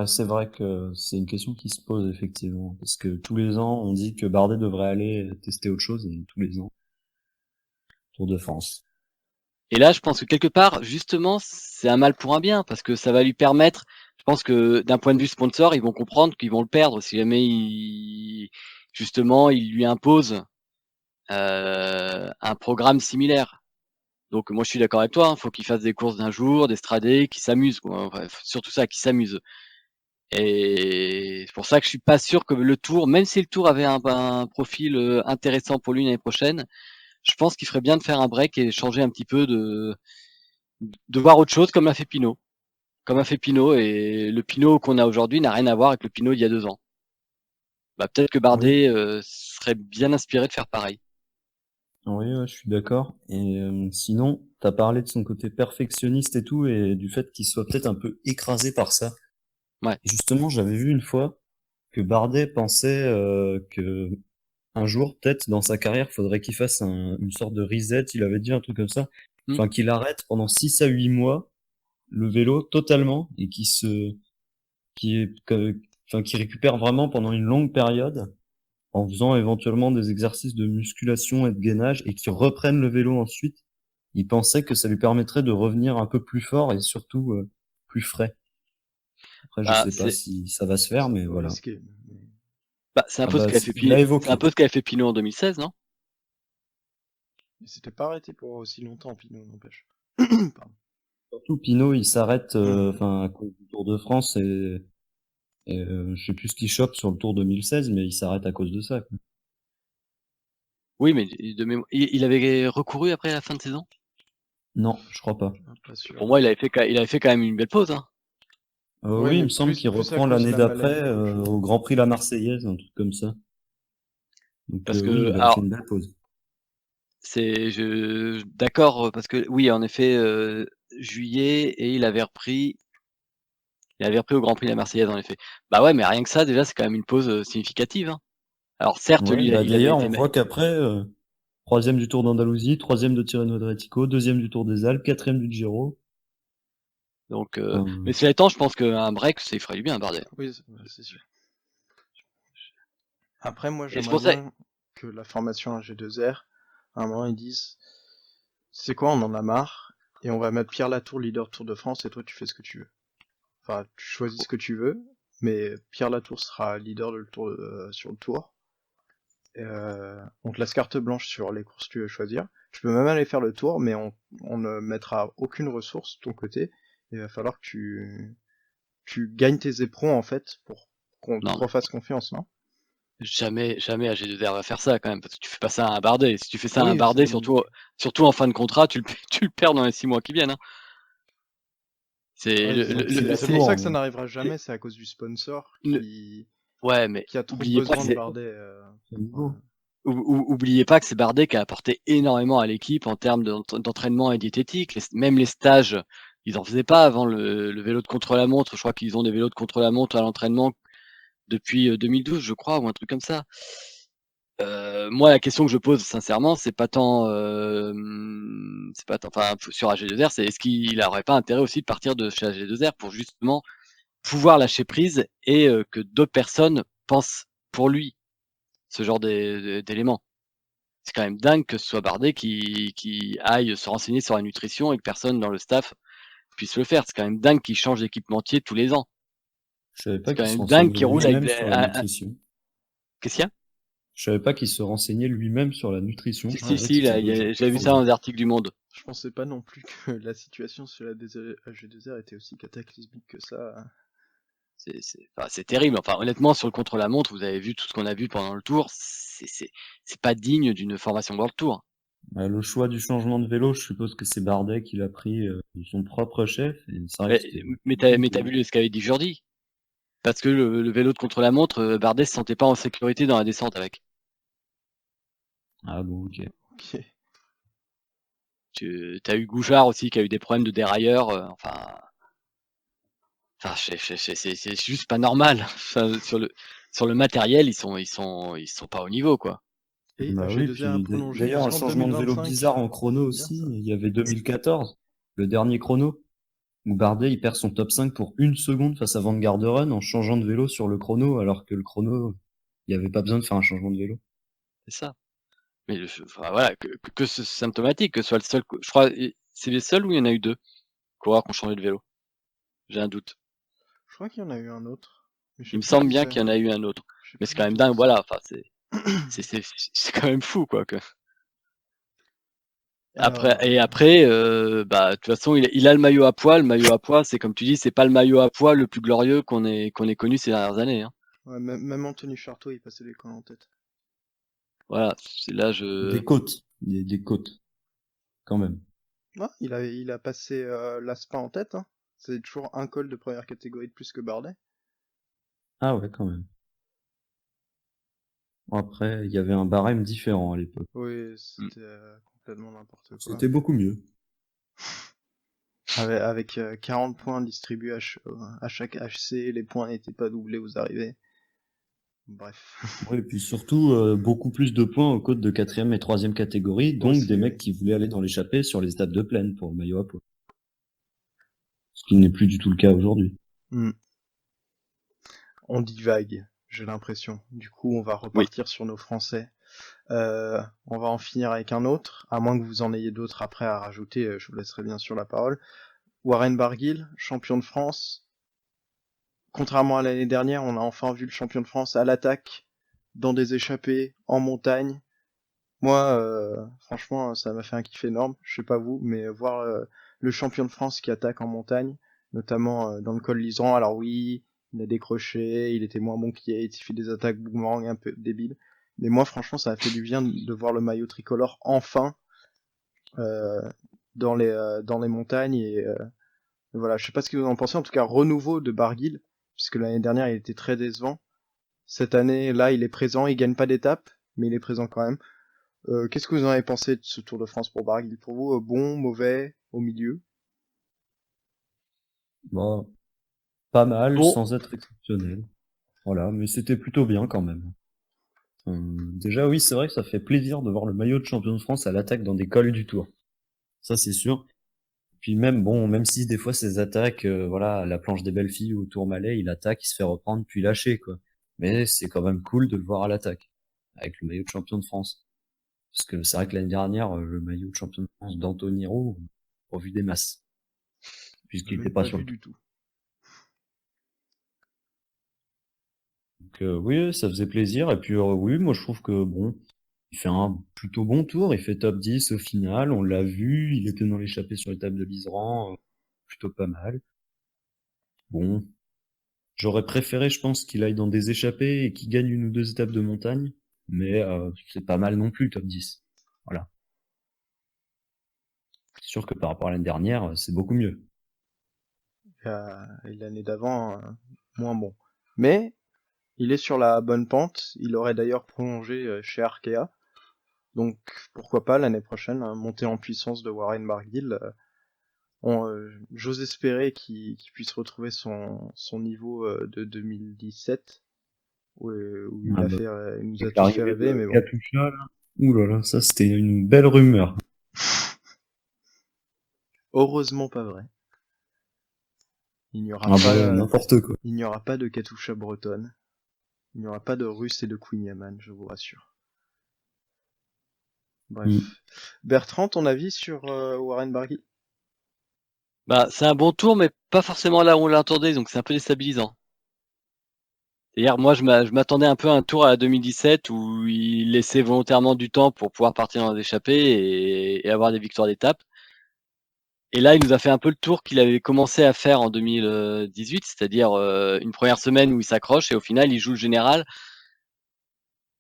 S6: C'est vrai que c'est une question qui se pose effectivement, parce que tous les ans, on dit que Bardet devrait aller tester autre chose, et tous les ans, Tour de France.
S5: Et là, je pense que quelque part, justement, c'est un mal pour un bien, parce que ça va lui permettre, je pense que d'un point de vue sponsor, ils vont comprendre qu'ils vont le perdre si jamais justement, il lui impose un programme similaire. Donc moi, je suis d'accord avec toi, faut qu'il fasse des courses d'un jour, des stradés, qu'il s'amuse, quoi. Enfin, surtout ça, qu'il s'amuse. Et c'est pour ça que je suis pas sûr que le Tour, même si le Tour avait un profil intéressant pour lui l'année prochaine, je pense qu'il ferait bien de faire un break et changer un petit peu de voir autre chose comme a fait Pinot. Comme a fait Pinot, et le Pinot qu'on a aujourd'hui n'a rien à voir avec le Pinot d'il y a 2 ans. Peut-être que Bardet serait bien inspiré de faire pareil.
S6: Oui, ouais, je suis d'accord. Et sinon, t'as parlé de son côté perfectionniste et tout, et du fait qu'il soit peut-être un peu écrasé par ça.
S5: Ouais.
S6: Et justement, j'avais vu une fois que Bardet pensait que un jour, peut-être dans sa carrière, faudrait qu'il fasse une sorte de reset. Il avait dit un truc comme ça. Enfin, qu'il arrête pendant 6 à 8 mois le vélo totalement et qui récupère vraiment pendant une longue période en faisant éventuellement des exercices de musculation et de gainage et qui reprenne le vélo ensuite. Il pensait que ça lui permettrait de revenir un peu plus fort et surtout plus frais. Après, je sais pas si ça va se faire, mais voilà.
S4: Risqué.
S5: C'est un peu ce qu'avait fait c'est un peu ce qu'avait fait Pinot en 2016, non?
S4: Il s'était pas arrêté pour aussi longtemps, Pinot, n'empêche.
S6: Surtout Pinot, il s'arrête à cause du Tour de France et je sais plus ce qu'il chope sur le Tour 2016, mais il s'arrête à cause de ça, quoi.
S5: Oui, mais il avait recouru après la fin de saison?
S6: Non, je crois pas.
S4: Pas sûr.
S5: Pour moi, il avait fait quand même une belle pause, hein.
S6: Oui, il me semble qu'il reprend l'année d'après au Grand Prix La Marseillaise, un truc comme ça. Donc
S5: Parce que
S6: oui, il a fait une belle pause.
S5: D'accord, parce que oui, en effet, juillet, et il avait repris au Grand Prix de la Marseillaise, en effet. Bah ouais, mais rien que ça, déjà, c'est quand même une pause significative, hein. Alors certes,
S6: Ouais,
S5: lui,
S6: bah
S5: il avait
S6: d'ailleurs,
S5: été
S6: on voit qu'après, troisième du Tour d'Andalousie, troisième de Tirreno Adriatico, deuxième du Tour des Alpes, quatrième du Giro.
S5: donc,
S6: Enfin,
S5: mais cela étant, je pense qu'un break, ça lui ferait du bien, Bardet.
S4: Oui, c'est sûr. Après, moi,
S5: Et c'est
S4: j'aimerais
S5: pour ça.
S4: bien que la formation AG2R, à un moment, ils disent, c'est quoi, on en a marre, et on va mettre Pierre Latour leader Tour de France, et toi, tu fais ce que tu veux. Enfin, tu choisis ce que tu veux, mais Pierre Latour sera leader sur le Tour. On te laisse carte blanche sur les courses que tu veux choisir. Tu peux même aller faire le Tour, mais on ne mettra aucune ressource de ton côté. Il va falloir que tu gagnes tes éperons, en fait, pour qu'on te
S5: Non, mais
S4: refasse confiance, non?
S5: jamais AG2R va faire ça quand même, parce que tu fais pas ça à un Bardet. Si tu fais ça à un
S4: Oui,
S5: Bardet, surtout en fin de contrat, tu le perds dans les 6 mois qui viennent, hein. C'est
S4: ouais,
S6: c'est le
S4: c'est pour
S6: tour,
S4: ça que ça
S6: mais
S4: n'arrivera jamais, c'est à cause du sponsor
S5: le- ouais, mais
S4: qui a trop
S5: oubliez pas que
S4: besoin de
S5: c'est
S4: Bardet.
S6: c'est nouveau.
S5: oubliez pas que c'est Bardet qui a apporté énormément à l'équipe en termes d'entraînement et diététique. Même les stages, ils en faisaient pas avant le vélo de contre-la-montre. Je crois qu'ils ont des vélos de contre-la-montre à l'entraînement depuis 2012, je crois, ou un truc comme ça. Moi, la question que je pose sincèrement, c'est pas tant, enfin, sur AG2R, c'est est-ce qu'il aurait pas intérêt aussi de partir de chez AG2R pour justement pouvoir lâcher prise et que d'autres personnes pensent pour lui ce genre d'éléments. C'est quand même dingue que ce soit Bardet qui aille se renseigner sur la nutrition et que personne dans le staff puisse le faire. C'est quand même dingue qu'il change d'équipementier tous les ans.
S6: Je savais pas
S5: C'est quand
S6: qu'il se
S5: même dingue
S6: renseignait
S5: qu'il roule avec
S6: lui-même sur la nutrition.
S5: qu'est-ce qu'il y a?
S6: Je savais pas qu'il se renseignait lui-même sur la nutrition. Je savais
S5: Si,
S6: que
S5: là,
S6: c'était
S5: j'avais vu ça dans les articles du Monde.
S4: Je pensais pas non plus que la situation sur la AG2R était aussi cataclysmique que ça.
S5: C'est terrible. Enfin, honnêtement, sur le contre-la-montre, vous avez vu tout ce qu'on a vu pendant le Tour. C'est pas digne d'une formation World Tour.
S6: Le choix du changement de vélo, je suppose que c'est Bardet qui l'a pris de son propre chef. Et c'est vrai que c'était
S5: Mais t'as vu ce qu'avait dit Jordi? Parce que le vélo de contre-la-montre, Bardet se sentait pas en sécurité dans la descente avec.
S6: Ah bon, ok.
S4: Ok.
S5: T'as eu Gouchard aussi qui a eu des problèmes de dérailleur. C'est juste pas normal. Enfin, sur le matériel, ils sont pas au niveau, quoi.
S4: Et
S6: Bah oui,
S4: AG2R a
S6: puis
S4: prolongé
S6: d'ailleurs, un
S4: jusqu'en
S6: changement de vélo
S4: 2025.
S6: bizarre en chrono
S4: Bien,
S6: aussi.
S4: ça.
S6: Il y avait 2014, le dernier chrono, où Bardet il perd son top 5 pour 1 seconde face à Van Garderen en changeant de vélo sur le chrono, alors que le chrono, il n'y avait pas besoin de faire un changement de vélo.
S5: C'est ça. Mais enfin, voilà, que c'est symptomatique, que ce soit le seul. Je crois, c'est les seuls où il y en a eu 2 coureurs qui ont changé de vélo. J'ai un doute.
S4: Je crois qu'il y en a eu un autre. Mais je sais
S5: Il me
S4: plus
S5: semble
S4: qui
S5: bien
S4: c'est.
S5: qu'il y en a eu un autre.
S4: Je sais
S5: Mais
S4: plus
S5: c'est quand
S4: du
S5: même
S4: tout
S5: dingue,
S4: qui
S5: voilà. Enfin, c'est quand même fou, quoi.
S4: Alors,
S5: Après, bah, de toute façon, il a le maillot à poids. Le maillot à poids, c'est comme tu dis, c'est pas le maillot à poids le plus glorieux qu'on ait connu ces dernières années, hein.
S4: ouais, même Anthony Charteau, il passait les cols en tête.
S5: Voilà, c'est là,
S6: Des côtes, des côtes, quand même.
S4: Ouais, il a passé l'Aspa en tête. Hein. C'est toujours un col de première catégorie de plus que Bardet.
S6: Ah ouais, quand même. Bon, après, il y avait un barème différent à l'époque.
S4: Oui,
S5: Mm.
S4: c'était complètement n'importe quoi.
S6: C'était beaucoup mieux.
S4: Avec 40 points distribués à chaque HC, les points n'étaient pas doublés aux arrivées. Bref.
S6: Ouais, et puis surtout, beaucoup plus de points aux côtes de 4e et 3e catégorie, donc
S4: Aussi,
S6: des mecs
S4: oui.
S6: qui voulaient aller dans l'échappée sur les stades de plaine pour le maillot à poids. Ce qui n'est plus du tout le cas aujourd'hui.
S4: On divague, j'ai l'impression. Du coup, on va repartir sur nos Français. On va en finir avec un autre, à moins que vous en ayez d'autres après à rajouter, je vous laisserai bien sûr la parole. Warren Barguil, champion de France. Contrairement à l'année dernière, on a enfin vu le champion de France à l'attaque, dans des échappées, en montagne. Moi, franchement, ça m'a fait un kiff énorme. Je sais pas vous, mais voir le champion de France qui attaque en montagne, notamment dans le col Liseran. Alors oui, il a décroché, il était moins bon qu'Yates, il fait des attaques boomerang un peu débiles. Mais moi, franchement, ça a fait du bien de voir le maillot tricolore enfin dans les montagnes. Et voilà, je sais pas ce que vous en pensez. En tout cas, renouveau de Barguil, puisque l'année dernière, il était très décevant. Cette année, là, il est présent, il gagne pas d'étape, mais il est présent quand même. Qu'est-ce que vous en avez pensé de ce Tour de France pour Barguil? Pour vous, bon, mauvais, au milieu?
S6: Bon, pas mal,
S5: Bon,
S6: sans être exceptionnel. Voilà, mais c'était plutôt bien quand même. Déjà, oui, c'est vrai que ça fait plaisir de voir le maillot de champion de France à l'attaque dans des cols du Tour. Ça, c'est sûr. Puis même, bon, même si des fois ces attaques, voilà, à la planche des belles filles ou au Tourmalet, il attaque, il se fait reprendre puis lâcher, quoi. Mais c'est quand même cool de le voir à l'attaque, avec le maillot de champion de France. Parce que c'est vrai que l'année dernière, le maillot de champion de France d'Anthony Roux, au vu des masses,
S4: J'ai
S6: puisqu'il était
S4: même
S6: pas
S4: pas
S6: sur
S4: vu
S6: le Tour.
S4: du tout.
S6: Donc oui, ça faisait plaisir. Et puis oui, moi je trouve que bon, il fait un plutôt bon tour. Il fait top 10 au final. On l'a vu. Il était dans l'échappée sur l'étape de l'Iseran. Plutôt pas mal. Bon, j'aurais préféré, je pense, qu'il aille dans des échappées et qu'il gagne une ou deux étapes de montagne. Mais c'est pas mal non plus, top 10. Voilà. C'est sûr que par rapport à l'année dernière, c'est beaucoup mieux.
S4: Et l'année d'avant, moins bon. Mais il est sur la bonne pente. Il aurait d'ailleurs prolongé chez Arkea. Donc pourquoi pas l'année prochaine, hein, monter en puissance de Warren Barguil. J'ose espérer qu'il puisse retrouver son niveau de 2017 où
S6: Ah bah,
S4: il nous a
S6: avec
S4: tous fait
S6: l'arrivée
S4: rêver,
S6: de
S4: mais bon.
S6: Katusha, là. Ouh là là, ça c'était une belle rumeur.
S4: Heureusement pas vrai. Il n'y aura
S6: Ah
S4: pas,
S6: bah, n'importe quoi.
S4: il n'y aura pas de Katusha bretonne. Il n'y aura pas de Russe et de Queen Yaman, je vous rassure.
S6: Mm.
S4: Bref. Bertrand, ton avis sur Warren Barguil?
S5: bah, c'est un bon tour, mais pas forcément là où on l'attendait, donc c'est un peu déstabilisant. C'est-à-dire, moi, je m'attendais un peu à un tour à la 2017 où il laissait volontairement du temps pour pouvoir partir dans les échappées et avoir des victoires d'étape. Et là, il nous a fait un peu le tour qu'il avait commencé à faire en 2018, c'est-à-dire une première semaine où il s'accroche et au final, il joue le général.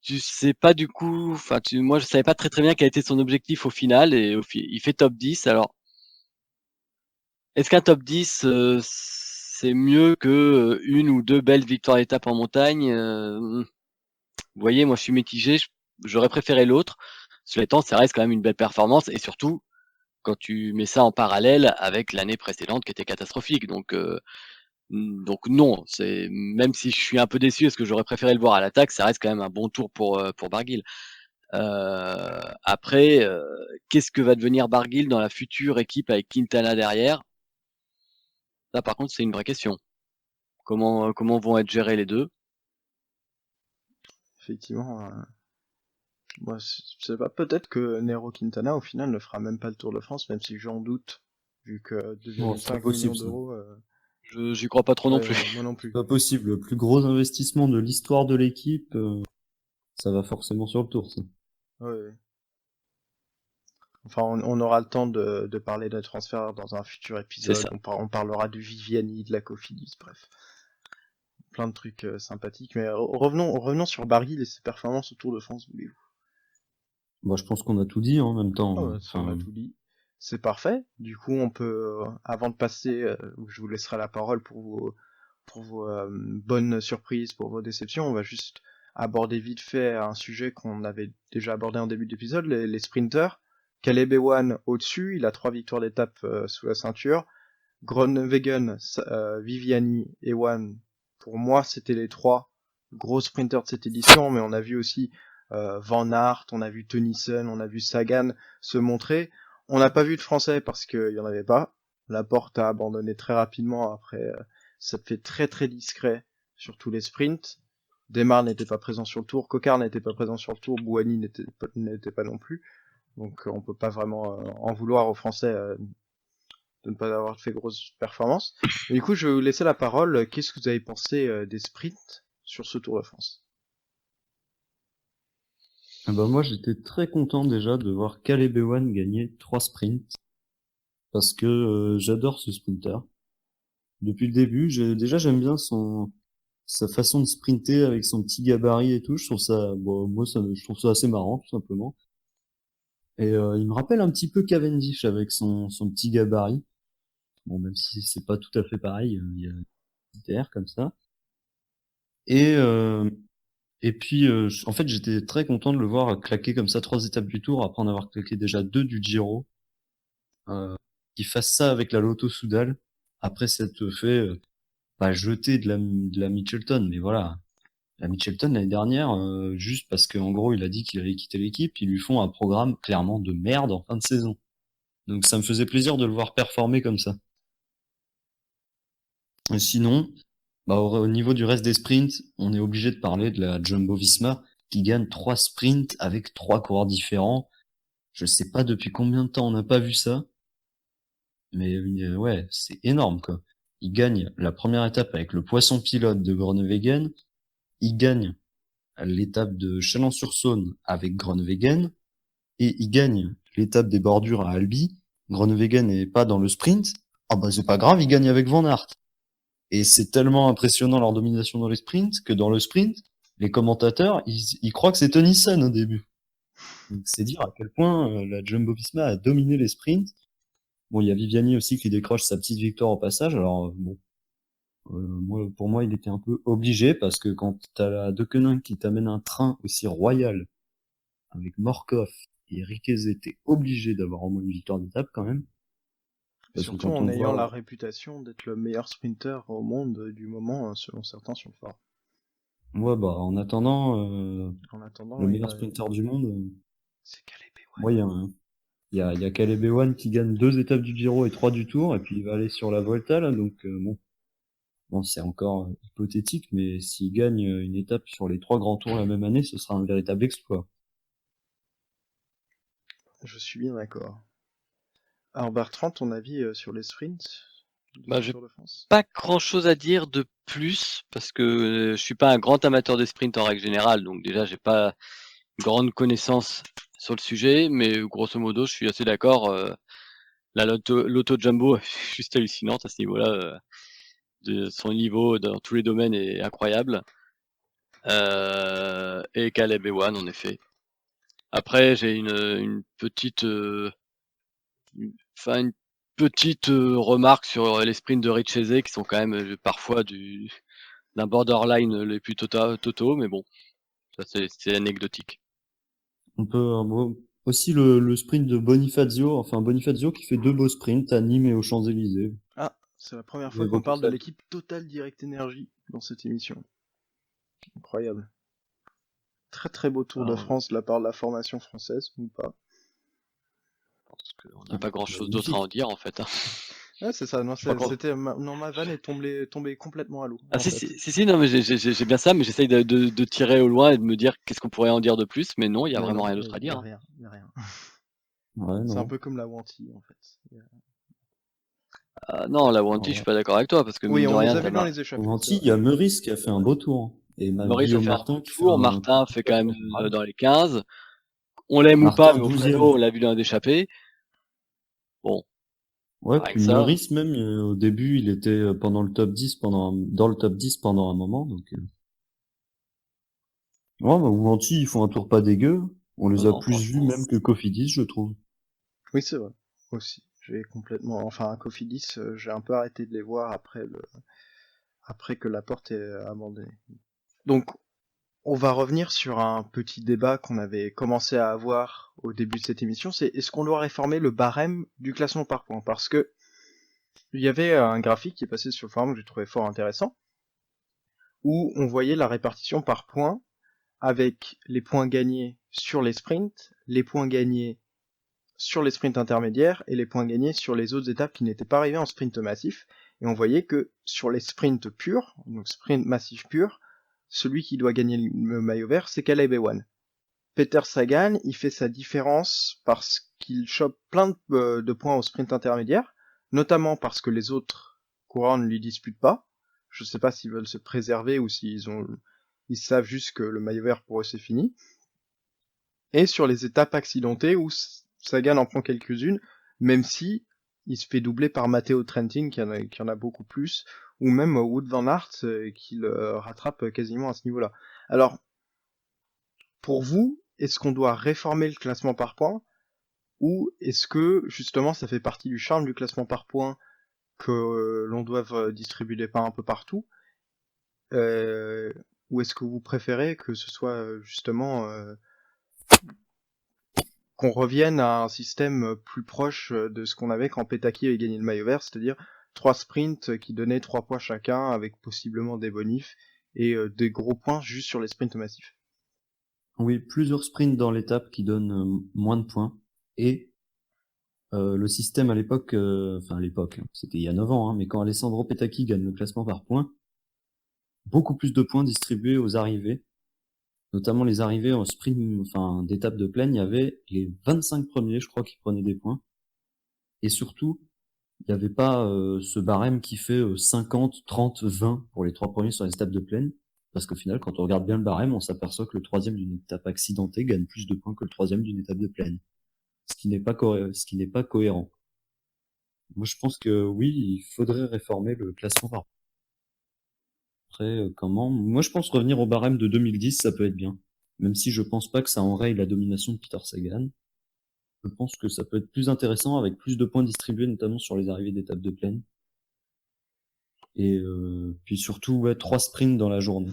S5: Tu sais pas du coup, enfin, moi, je savais pas très très bien quel était son objectif au final et il fait top 10. Alors, est-ce qu'un top 10, c'est mieux que une ou deux belles victoires d'étape en montagne? Vous voyez, moi, je suis mitigé. J'aurais préféré l'autre. Cela étant, ça reste quand même une belle performance et surtout quand tu mets ça en parallèle avec l'année précédente qui était catastrophique. Donc non, c'est même si je suis un peu déçu parce que j'aurais préféré le voir à l'attaque, ça reste quand même un bon tour pour Barguil. Après, qu'est-ce que va devenir Barguil dans la future équipe avec Quintana derrière? Là, par contre, c'est une vraie question. Comment vont être gérés les deux?
S4: Effectivement, moi, je sais pas, peut-être que Nero Quintana, au final, ne fera même pas le Tour de France, même si j'en doute, vu que
S6: Bon, c'est pas
S4: 2,5 millions
S6: possible ça.
S4: d'euros,
S5: J'y crois pas trop non
S4: ouais,
S5: plus.
S4: moi non
S6: C'est
S4: plus.
S6: pas possible. Le plus gros investissement de l'histoire de l'équipe, ça va forcément sur le tour, ça.
S4: Ouais, ouais. Enfin, on aura le temps de parler de transfert dans un futur
S5: C'est
S4: épisode.
S5: ça.
S4: On parlera du Viviani, de la Cofidis, bref. Plein de trucs sympathiques. Mais revenons sur Barguil et ses performances au Tour de France, voulez-vous?
S6: Moi, je pense qu'on a tout dit hein, en même
S4: Ah
S6: temps.
S4: ouais, ça, on a tout dit. C'est parfait. Du coup, on peut, avant de passer, je vous laisserai la parole pour vos bonnes surprises, pour vos déceptions, on va juste aborder vite fait un sujet qu'on avait déjà abordé en début d'épisode, les sprinters. Caleb Ewan au-dessus, il a 3 victoires d'étape sous la ceinture. Groenewegen, Viviani, Ewan, pour moi, c'était les 3 gros sprinters de cette édition, mais on a vu aussi Van Aert, on a vu Tennyson, on a vu Sagan se montrer. On n'a pas vu de Français parce qu'il y en avait pas. Laporte a abandonné très rapidement après. Ça fait très très discret sur tous les sprints. Demar n'était pas présent sur le tour, Cocard n'était pas présent sur le tour, Bouhanni n'était pas non plus. Donc on peut pas vraiment en vouloir aux Français de ne pas avoir fait grosse performance. Mais du coup, je vais vous laisser la parole. Qu'est-ce que vous avez pensé des sprints sur ce Tour de France?
S6: Ah bah moi, j'étais très content déjà de voir Caleb Ewan gagner 3 sprints parce que j'adore ce sprinter. Depuis le début, déjà j'aime bien sa façon de sprinter avec son petit gabarit et tout. Je trouve ça, bon, moi, je trouve ça assez marrant tout simplement. Et il me rappelle un petit peu Cavendish avec son petit gabarit. Bon, même si c'est pas tout à fait pareil, il y a un petit air comme ça. Et Et puis, en fait, j'étais très content de le voir claquer comme ça 3 étapes du Tour après en avoir claqué déjà 2 du Giro. Qu'il fasse ça avec la Lotto Soudal après s'être fait jeter de la Mitchelton. Mais voilà, la Mitchelton l'année dernière, juste parce qu'en gros il a dit qu'il allait quitter l'équipe, ils lui font un programme clairement de merde en fin de saison. Donc ça me faisait plaisir de le voir performer comme ça. Et sinon, au niveau du reste des sprints, on est obligé de parler de la Jumbo-Visma qui gagne 3 sprints avec 3 coureurs différents. Je sais pas depuis combien de temps on n'a pas vu ça, mais ouais, c'est énorme quoi. Il gagne la première étape avec le poisson pilote de Groenewegen, il gagne l'étape de Chalon-sur-Saône avec Groenewegen, et il gagne l'étape des bordures à Albi. Groenewegen n'est pas dans le sprint. Ah bah c'est pas grave, il gagne avec Van Aert. Et c'est tellement impressionnant leur domination dans les sprints que dans le sprint, les commentateurs, ils croient que c'est Tennyson au début. Donc c'est dire à quel point la Jumbo-Visma a dominé les sprints. Bon, il y a Viviani aussi qui décroche sa petite victoire au passage. Alors pour moi, il était un peu obligé parce que quand t'as la Deceuninck qui t'amène un train aussi royal avec Morkov et Riquezé, t'es obligé d'avoir au moins une victoire d'étape quand même. Parce que
S4: Surtout
S6: quand
S4: en
S6: on
S4: ayant
S6: voit...
S4: la réputation d'être le meilleur sprinter au monde du moment, selon certains sur le phare.
S6: Ouais, en attendant,
S4: En attendant,
S6: le
S4: il
S6: meilleur
S4: a...
S6: sprinter du monde,
S4: c'est Caleb
S6: moyen. Hein. Il y a Caleb Ewan qui gagne 2 étapes du Giro et 3 du Tour, et puis il va aller sur la Volta, là, donc bon, c'est encore hypothétique, mais s'il gagne une étape sur les 3 grands tours la même année, ce sera un véritable exploit.
S4: Je suis bien d'accord. Alors Bertrand, ton avis sur les sprints de ce
S5: j'ai
S4: Tour de France?
S5: pas grand chose à dire de plus parce que je suis pas un grand amateur des sprints en règle générale, donc déjà j'ai pas une grande connaissance sur le sujet, mais grosso modo je suis assez d'accord. La Lotto Jumbo est juste hallucinante à ce niveau-là. De son niveau dans tous les domaines est incroyable. Et Caleb Ewan en effet. Après j'ai une petite une petite remarque sur les sprints de Richezé qui sont quand même parfois d'un borderline les plus totaux, mais bon, ça c'est anecdotique.
S6: On peut aussi le sprint de Bonifacio qui fait 2 beaux sprints à Nîmes et aux Champs-Élysées.
S4: Ah, c'est la première
S6: J'ai
S4: fois qu'on
S6: évoqué
S4: parle de
S6: ça.
S4: l'équipe Total Direct Energy dans cette émission. Incroyable. Très très beau Tour de
S6: Alors,
S4: France de la part de la formation française, ou pas.
S5: Parce qu'on n'a pas grand chose d'autre à
S6: magnifique.
S5: en dire en fait. Hein.
S4: Ouais, c'est ça, non,
S5: Je crois qu'on-
S4: c'était non, ma vanne est tombée complètement à l'eau,
S5: Ah
S4: en
S5: si,
S4: fait.
S5: si, non mais j'ai bien ça, mais j'essaye de tirer au loin et de me dire qu'est-ce qu'on pourrait en dire de plus, mais non, il y a
S4: Mais
S5: vraiment
S4: non,
S5: rien
S4: y
S5: d'autre à
S4: y
S5: dire.
S4: a
S5: Hein.
S4: rien, y a rien.
S6: Ouais,
S4: C'est un
S6: non.
S4: peu comme la Wanty, en fait.
S5: Non, la Wanty, je suis
S6: Alors,
S5: pas d'accord avec toi, parce que
S4: Oui,
S5: mine de
S4: on les
S5: rien,
S4: a
S5: t'as
S4: vus dans les échappées, c'est
S6: Gentil, il
S4: vrai.
S6: y a Meurice qui a fait un beau tour. Et
S5: Maurice a
S6: Guillaume
S5: fait un
S6: Martin
S5: beau
S6: qui fait
S5: tour,
S6: un
S5: Martin fait quand même
S6: tour.
S5: dans les 15. On l'aime ou pas,
S6: Martin
S5: mais au
S6: 12e.
S5: Fredo, on l'a vu dans l'échappée. Bon,
S6: Ouais,
S5: rien que
S6: puis
S5: ça.
S6: Meurice même, au début, il était pendant le top 10 dans le top 10 pendant un moment, donc ouais, Gentil, ils font un tour pas dégueu. On les a
S5: Non,
S6: plus vus
S5: franchement.
S6: même que Cofidis, je trouve.
S4: Oui, c'est vrai. Aussi. J'ai complètement, enfin, Cofidis, j'ai un peu arrêté de les voir après que Laporte ait abandonné. Donc, on va revenir sur un petit débat qu'on avait commencé à avoir au début de cette émission, c'est est-ce qu'on doit réformer le barème du classement par points? Parce que il y avait un graphique qui est passé sur le forum que j'ai trouvé fort intéressant, où on voyait la répartition par points avec les points gagnés sur les sprints, les points gagnés sur les sprints intermédiaires et les points gagnés sur les autres étapes qui n'étaient pas arrivées en sprint massif. Et on voyait que sur les sprints purs, donc sprint massif pur, celui qui doit gagner le maillot vert, c'est Caleb Ewan. Peter Sagan, il fait sa différence parce qu'il chope plein de points au sprint intermédiaire, notamment parce que les autres coureurs ne lui disputent pas. Je sais pas s'ils veulent se préserver ou ils savent juste que le maillot vert pour eux c'est fini. Et sur les étapes accidentées où Sagan en prend quelques-unes, même si il se fait doubler par Matteo Trentin qui en a beaucoup plus, ou même Wout van Aert qui le rattrape quasiment à ce niveau-là. Alors, pour vous, est-ce qu'on doit réformer le classement par points, ou est-ce que justement ça fait partie du charme du classement par points que l'on doive distribuer des points un peu partout, ou est-ce que vous préférez que ce soit justement qu'on revienne à un système plus proche de ce qu'on avait quand Petaki avait gagné le maillot vert, c'est-à-dire 3 sprints qui donnaient 3 points chacun avec possiblement des bonifs et des gros points juste sur les sprints massifs.
S6: Oui, plusieurs sprints dans l'étape qui donnent moins de points. Et le système à l'époque, c'était il y a 9 ans, hein, mais quand Alessandro Petacchi gagne le classement par points, beaucoup plus de points distribués aux arrivées, notamment les arrivées en sprint, d'étape de plaine, il y avait les 25 premiers, je crois, qui prenaient des points. Et surtout, il n'y avait pas ce barème qui fait 50, 30, 20 pour les 3 premiers sur les étapes de plaine. Parce qu'au final, quand on regarde bien le barème, on s'aperçoit que le 3e d'une étape accidentée gagne plus de points que le 3e d'une étape de plaine. Ce qui n'est pas cohérent. Moi, je pense que oui, il faudrait réformer le classement par. Après, comment? Moi, je pense revenir au barème de 2010, ça peut être bien. Même si je pense pas que ça enraye la domination de Peter Sagan. Je pense que ça peut être plus intéressant avec plus de points distribués, notamment sur les arrivées d'étapes de plaine. Et puis surtout, 3 sprints dans la journée.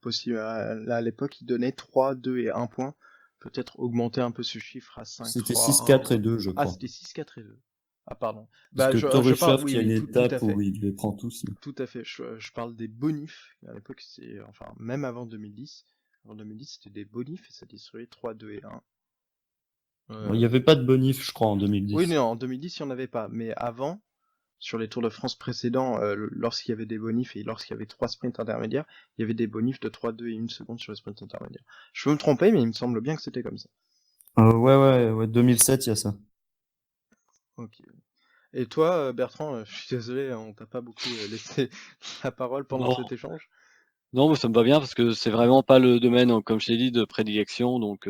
S4: Possible. Là, à l'époque, il donnait 3, 2 et 1 point. Peut-être augmenter un peu ce chiffre à 5,
S6: C'était
S4: 3,
S6: 6, 4 et 2, je crois.
S4: Ah, c'était 6, 4 et 2. Ah, pardon.
S6: Parce que Torrefaft,
S4: oui,
S6: il y a une
S4: tout
S6: étape
S4: à fait.
S6: où il les prend tous.
S4: Tout à fait. Je parle des bonifs. À l'époque, même avant 2010. Avant 2010, c'était des bonifs et ça distribuait 3, 2 et 1.
S6: Il n'y avait pas de bonif, je crois, en 2010.
S4: Oui, non, en 2010, il n'y en avait pas. Mais avant, sur les Tours de France précédents, lorsqu'il y avait des bonifs et lorsqu'il y avait 3 sprints intermédiaires, il y avait des bonifs de 3, 2 et 1 seconde sur les sprints intermédiaires. Je peux me tromper, mais il me semble bien que c'était comme ça.
S6: Ouais, 2007, il y a ça.
S4: Ok. Et toi, Bertrand, je suis désolé, on t'a pas beaucoup laissé la parole pendant cet échange.
S5: Non, mais ça me va bien parce que c'est vraiment pas le domaine, comme je t'ai dit, de prédilection. Donc,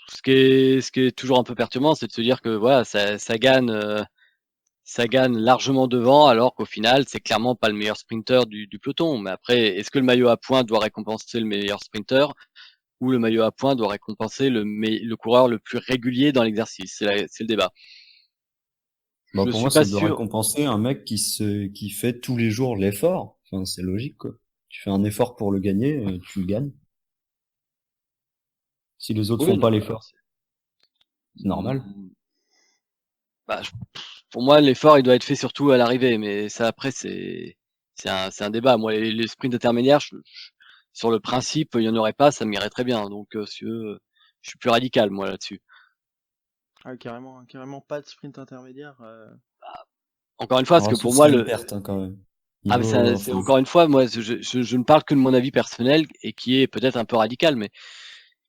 S5: ce qui est toujours un peu perturbant, c'est de se dire que voilà, ça gagne largement devant, alors qu'au final, c'est clairement pas le meilleur sprinter du peloton. Mais après, est-ce que le maillot à points doit récompenser le meilleur sprinter ou le maillot à points doit récompenser le coureur le plus régulier dans l'exercice? C'est le débat.
S6: Bah, pour moi, ça doit récompenser un mec qui fait tous les jours l'effort. Enfin, c'est logique, quoi. Tu fais un effort pour le gagner, tu le gagnes. Si les autres font pas l'effort, c'est normal.
S5: Pour moi, l'effort, il doit être fait surtout à l'arrivée, mais ça, après, c'est un débat. Moi, les sprints intermédiaires, sur le principe, il y en aurait pas, ça m'irait très bien. Donc, je suis plus radical, moi, là-dessus.
S4: Ah, carrément pas de sprint intermédiaire.
S5: Encore une fois, parce que pour moi,
S6: perte, hein, quand même.
S5: Ah, mais c'est encore une fois, moi, je ne parle que de mon avis personnel et qui est peut-être un peu radical, mais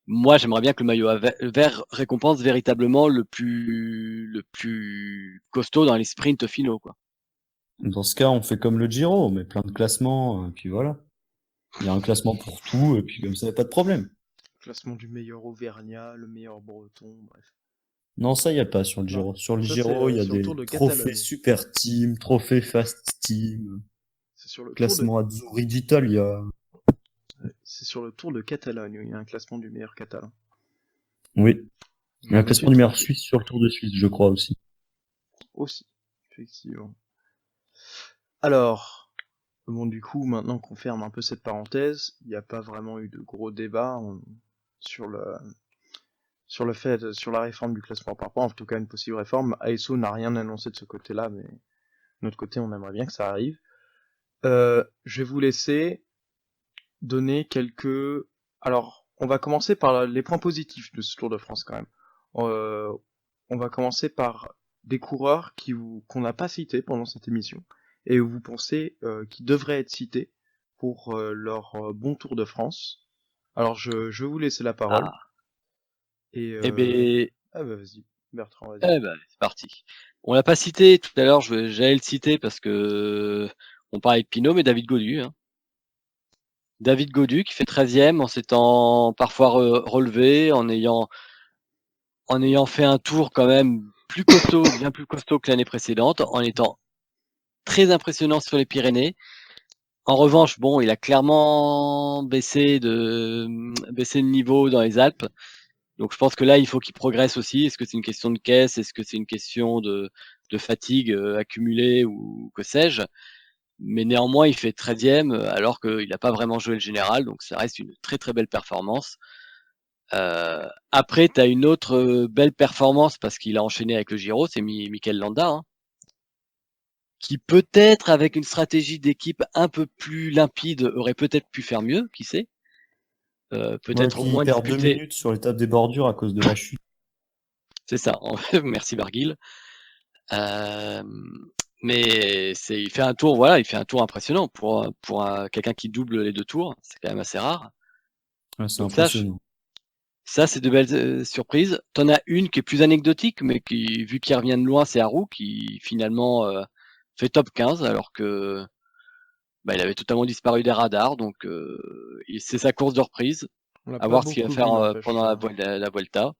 S5: moi, j'aimerais bien que le maillot vert récompense véritablement le plus costaud dans les sprints finaux, quoi.
S6: Dans ce cas, on fait comme le Giro, on met plein de classements, et puis voilà. Il y a un classement pour tout, et puis comme ça, pas de problème.
S4: Classement du meilleur Auvergnat, le meilleur Breton, bref.
S6: Non, ça, il n'y a pas sur le Giro. Sur le Giro, il y a des trophées Super Team, trophées Fast Team.
S4: C'est sur le
S6: classement Azzurri d'Italia.
S4: C'est sur le Tour de Catalogne où il y a un classement du meilleur catalan.
S6: Oui. Il y a un classement du meilleur suisse sur le Tour de Suisse, je crois aussi.
S4: Aussi, effectivement. Alors, bon, du coup, maintenant qu'on ferme un peu cette parenthèse, il n'y a pas vraiment eu de gros débats sur la réforme du classement par points, en tout cas une possible réforme. ASO n'a rien annoncé de ce côté-là, mais de notre côté, on aimerait bien que ça arrive. Je vais vous laisser donner quelques... Alors, on va commencer par les points positifs de ce Tour de France quand même. On va commencer par des coureurs qu'on n'a pas cités pendant cette émission et où vous pensez qu'ils devraient être cités pour leur bon Tour de France. Alors, je vais vous laisser la parole. Vas-y, Bertrand, vas-y.
S5: C'est parti. On l'a pas cité tout à l'heure, j'allais le citer parce que on parlait de Pinot, mais David Gaudu. Hein. David Gaudu qui fait 13e en s'étant parfois relevé, en ayant fait un tour quand même plus costaud, bien plus costaud que l'année précédente, en étant très impressionnant sur les Pyrénées. En revanche, bon, il a clairement baissé de niveau dans les Alpes. Donc je pense que là, il faut qu'il progresse aussi. Est-ce que c'est une question de caisse? Est-ce que c'est une question de fatigue accumulée ou que sais-je? Mais néanmoins, il fait 13e alors qu'il n'a pas vraiment joué le général, donc ça reste une très très belle performance. Après, tu as une autre belle performance parce qu'il a enchaîné avec le Giro, c'est Mikel Landa, hein, qui peut-être avec une stratégie d'équipe un peu plus limpide aurait peut-être pu faire mieux, qui sait?
S6: Ouais,
S5: Peut-être au
S6: qui
S5: moins
S6: perd 2
S5: disputer.
S6: minutes sur l'étape des bordures à cause de la chute.
S5: C'est ça. Merci Barguil. Mais il fait un tour, voilà, il fait un tour impressionnant pour quelqu'un qui double les 2 tours. C'est quand même assez rare.
S6: Ouais, c'est
S5: Donc
S6: impressionnant.
S5: ça, c'est de belles surprises. T'en as une qui est plus anecdotique, mais qui, vu qu'il revient de loin, c'est Haru qui finalement fait top 15 alors que il avait totalement disparu des radars. Donc c'est sa course de reprise.
S4: On l'a
S5: À
S4: pas
S5: voir ce qu'il va
S4: beaucoup vu,
S5: faire
S4: n'empêche.
S5: pendant la Vuelta.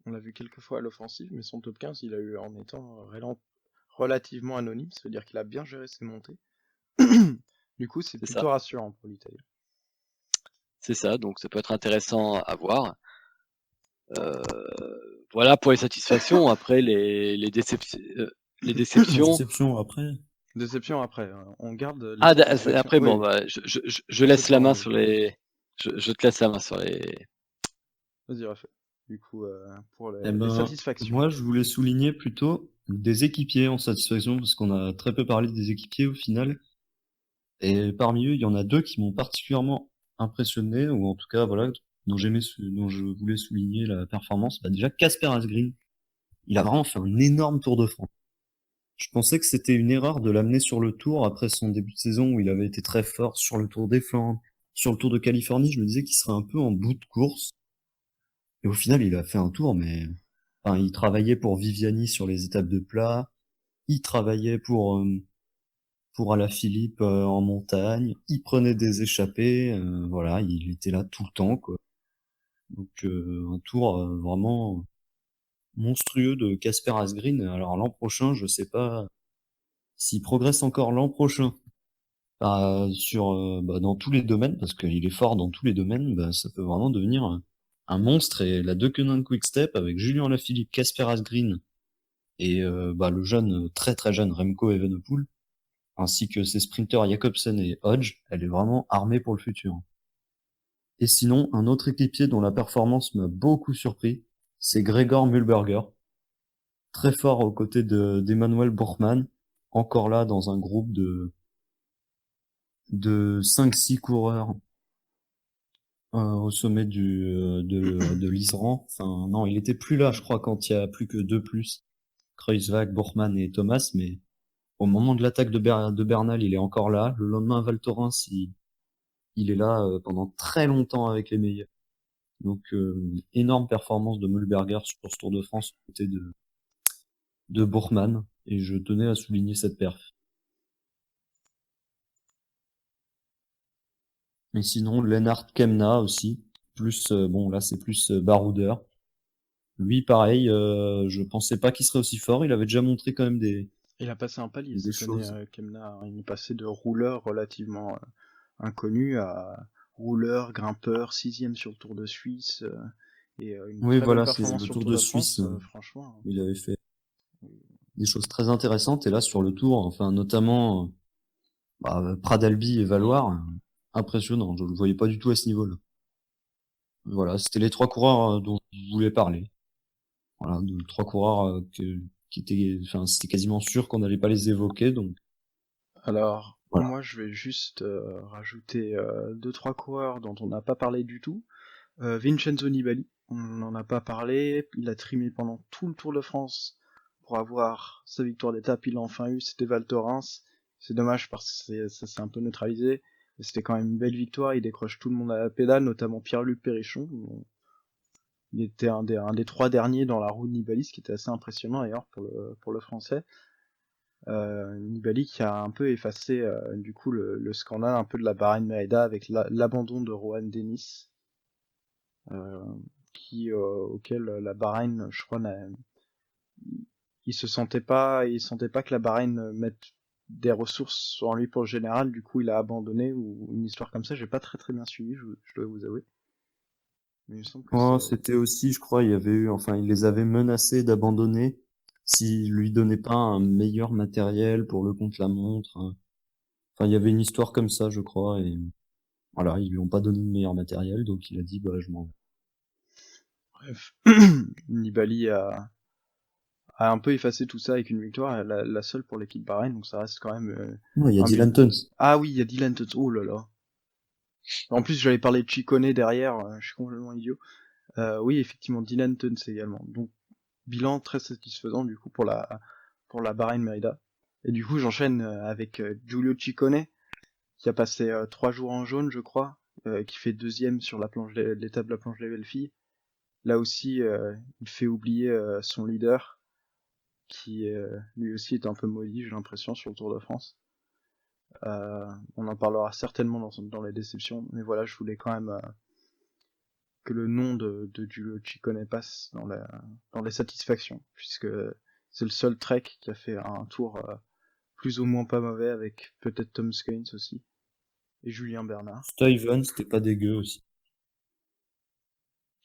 S4: On l'a vu quelques fois à l'offensive, mais son top 15, il a eu en étant relativement anonyme, ça veut dire qu'il a bien géré ses montées. Du coup, c'est
S5: C'est
S4: plutôt
S5: ça.
S4: rassurant pour l'Italie.
S5: C'est ça, donc ça peut être intéressant à voir. Voilà pour les satisfactions. Après les déceptions.
S6: Déception après.
S4: Déception après, on garde les
S5: Ah,
S4: satisfactions.
S5: après,
S4: Oui,
S5: bon,
S4: oui.
S5: je laisse la
S4: Déception,
S5: main
S4: oui.
S5: sur les. Je te laisse la main sur les.
S4: Vas-y, refais. Du coup, pour
S6: Eh
S4: les
S6: ben,
S4: satisfactions.
S6: moi, je voulais souligner plutôt des équipiers en satisfaction, parce qu'on a très peu parlé des équipiers au final. Et parmi eux, il y en a 2 qui m'ont particulièrement impressionné, ou en tout cas, voilà, dont je voulais souligner la performance. Bah, déjà, Casper Asgreen, il a vraiment fait un énorme Tour de France. Je pensais que c'était une erreur de l'amener sur le Tour après son début de saison où il avait été très fort sur le Tour des Flandres, sur le Tour de Californie. Je me disais qu'il serait un peu en bout de course. Et au final, il a fait un tour, mais enfin, il travaillait pour Viviani sur les étapes de plat. Il travaillait pour Alaphilippe en montagne. Il prenait des échappées. Voilà, il était là tout le temps, quoi. Donc un tour vraiment monstrueux de Casper Asgreen. Alors l'an prochain, je sais pas s'il progresse encore l'an prochain. Dans tous les domaines, parce qu'il est fort dans tous les domaines, bah, ça peut vraiment devenir un monstre. Et la Deceuninck Quick Step avec Julien Alaphilippe, Casper Asgreen et le jeune, très très jeune Remco Evenepoel, ainsi que ses sprinters Jacobsen et Hodge, elle est vraiment armée pour le futur. Et sinon, un autre équipier dont la performance m'a beaucoup surpris, c'est Gregor Mühlberger, très fort aux côtés d'Emmanuel Buchmann, encore là dans un groupe de 5-6 coureurs au sommet de l'Isran. Enfin, non, il était plus là, je crois, quand il y a plus que 2 plus. Kruiswijk, Bourgman et Thomas, mais au moment de l'attaque de Bernal, il est encore là. Le lendemain, Val Thorens, il est là pendant très longtemps avec les meilleurs. Donc, énorme performance de Mühlberger sur ce Tour de France aux côtés de Bourgman, et je tenais à souligner cette perf. Et sinon, Lennart Kemna aussi, plus là c'est plus baroudeur. Lui, pareil, je pensais pas qu'il serait aussi fort. Il avait déjà montré quand même
S4: Il a passé un palier
S6: des
S4: cette année,
S6: choses.
S4: Kemna. Il est passé de rouleur relativement inconnu à rouleur, grimpeur, 6ème sur le Tour de Suisse, et une
S6: Oui,
S4: très belle
S6: voilà, c'est
S4: performance
S6: le
S4: sur le
S6: Tour
S4: Tour
S6: de
S4: de France,
S6: Suisse.
S4: franchement.
S6: Il avait fait des choses très intéressantes. Et là, sur le Tour, enfin, notamment Pradalbi et Valoir, impressionnant. Je le voyais pas du tout à ce niveau-là. Voilà, c'était les 3 coureurs dont je voulais parler. Voilà, 3 coureurs qui étaient, enfin, c'était quasiment sûr qu'on n'allait pas les évoquer, donc
S4: Alors,
S6: voilà.
S4: moi je vais juste rajouter 2-3 coureurs dont on n'a pas parlé du tout. Vincenzo Nibali, on n'en a pas parlé, il a trimé pendant tout le Tour de France pour avoir sa victoire d'étape, il l'a enfin eu, c'était Val Thorens. C'est dommage parce que ça s'est un peu neutralisé, mais c'était quand même une belle victoire, il décroche tout le monde à la pédale, notamment Pierre-Luc Perrichon. Il était un des 3 derniers dans la roue de Nibali, ce qui était assez impressionnant d'ailleurs pour le français. Nibali qui a un peu effacé du coup le scandale un peu de la Bahreïn Merida avec l'abandon de Rohan Dennis, auquel la Bahreïn, je crois, il sentait pas que la Bahreïn mette des ressources en lui pour le général, du coup il a abandonné, ou une histoire comme ça, j'ai pas très bien suivi, je dois vous avouer. Mais il me semble que
S6: Oh,
S4: c'est...
S6: c'était aussi, je crois, il y avait eu, enfin, il les avait menacés d'abandonner s'ils lui donnaient pas un meilleur matériel pour le contre-la-montre. Enfin, il y avait une histoire comme ça, je crois, et voilà, ils lui ont pas donné de meilleur matériel, donc il a dit, bah, je m'en vais.
S4: Bref. Nibali a un peu effacé tout ça avec une victoire, la seule pour l'équipe Bahreïn, donc ça reste quand même
S6: Non, il y a
S4: un
S6: Dylan Teuns.
S4: Ah oui, il y a Dylan Teuns, oh là là. En plus, j'allais parler de Ciccone derrière, je suis complètement idiot. Oui, effectivement, Dylan Teuns également. Donc, bilan très satisfaisant du coup pour la Bahreïn Merida. Et du coup, j'enchaîne avec Giulio Ciccone, qui a passé 3 jours en jaune, je crois, qui fait deuxième sur l'étape de la planche level fille. Là aussi, il fait oublier son leader, qui lui aussi est un peu maudit, j'ai l'impression, sur le Tour de France. On en parlera certainement dans les déceptions, mais voilà, je voulais quand même que le nom de Giulio Ciccone passe dans les satisfactions, puisque c'est le seul Trek qui a fait un tour plus ou moins pas mauvais, avec peut-être Tom Skynes aussi, et Julien Bernard.
S6: Stuyven, c'était pas dégueu aussi.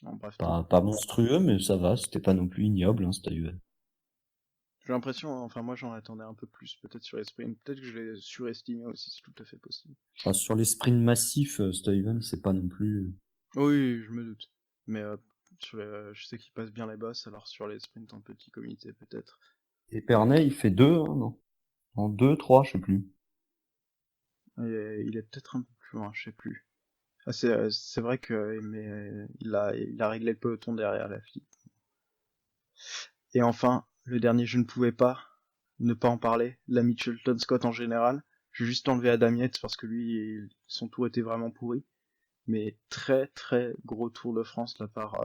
S4: En bref,
S6: Pas monstrueux, mais ça va, c'était pas non plus ignoble, hein, Stuyven.
S4: j'ai l'impression, enfin moi j'en attendais un peu plus, peut-être sur les sprints, peut-être que je l'ai surestimé aussi, c'est tout à fait possible.
S6: Enfin, sur les sprints massifs, Stuyven, c'est pas non plus...
S4: Oui, je me doute, mais je sais qu'il passe bien les bosses, alors sur les sprints en petit comité peut-être.
S6: Et Pernay, il fait 2, hein, non? En 2, 3, je sais plus.
S4: Il est peut-être un peu plus loin, je sais plus. Ah, c'est vrai que mais il a réglé le peloton derrière la fille. Et enfin, le dernier, je ne pouvais pas ne pas en parler, l'ami Shelton Scott en général. J'ai juste enlevé Adam Yates parce que lui, son tour était vraiment pourri. Mais très très gros Tour de France là par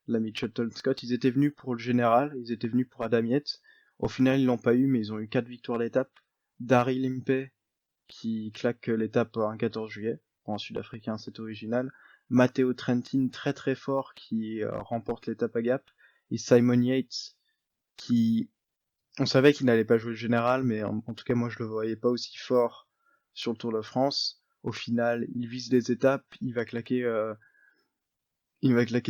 S4: l'ami Shelton Scott. Ils étaient venus pour le général, ils étaient venus pour Adam Yates. Au final, ils l'ont pas eu, mais ils ont eu 4 victoires d'étape. Daryl Impey qui claque l'étape un 14 juillet. Pour un Sud-Africain, c'est original. Matteo Trentin, très très fort, qui remporte l'étape à Gap. Et Simon Yates, qui... On savait qu'il n'allait pas jouer le général, mais en tout cas, moi, je le voyais pas aussi fort sur le Tour de France. Au final, il vise les étapes, il va claquer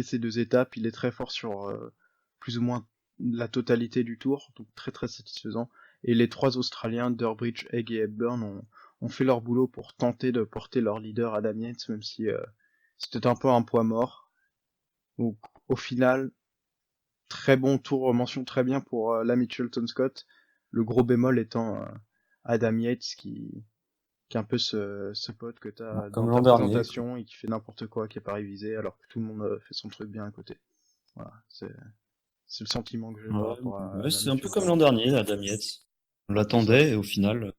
S4: ces 2 étapes. Il est très fort sur plus ou moins la totalité du Tour, donc très très satisfaisant. Et les 3 Australiens, Durbridge, Egg et Hepburn, ont fait leur boulot pour tenter de porter leur leader Adam Yates, même si c'était un peu un poids mort. Donc au final, très bon tour, mention très bien pour l'ami Shelton Scott. Le gros bémol étant Adam Yates qui est un peu ce pote que t'as
S6: Comme
S4: dans
S6: l'an
S4: ta
S6: dernier,
S4: présentation et qui fait n'importe quoi, qui est pas révisé, alors que tout le monde fait son truc bien à côté. Voilà, c'est le sentiment que j'ai par rapport à
S6: ouais, c'est un
S4: l'ami
S6: peu
S4: Shelton.
S6: comme l'an dernier, Adam Yates. On l'attendait, et au final...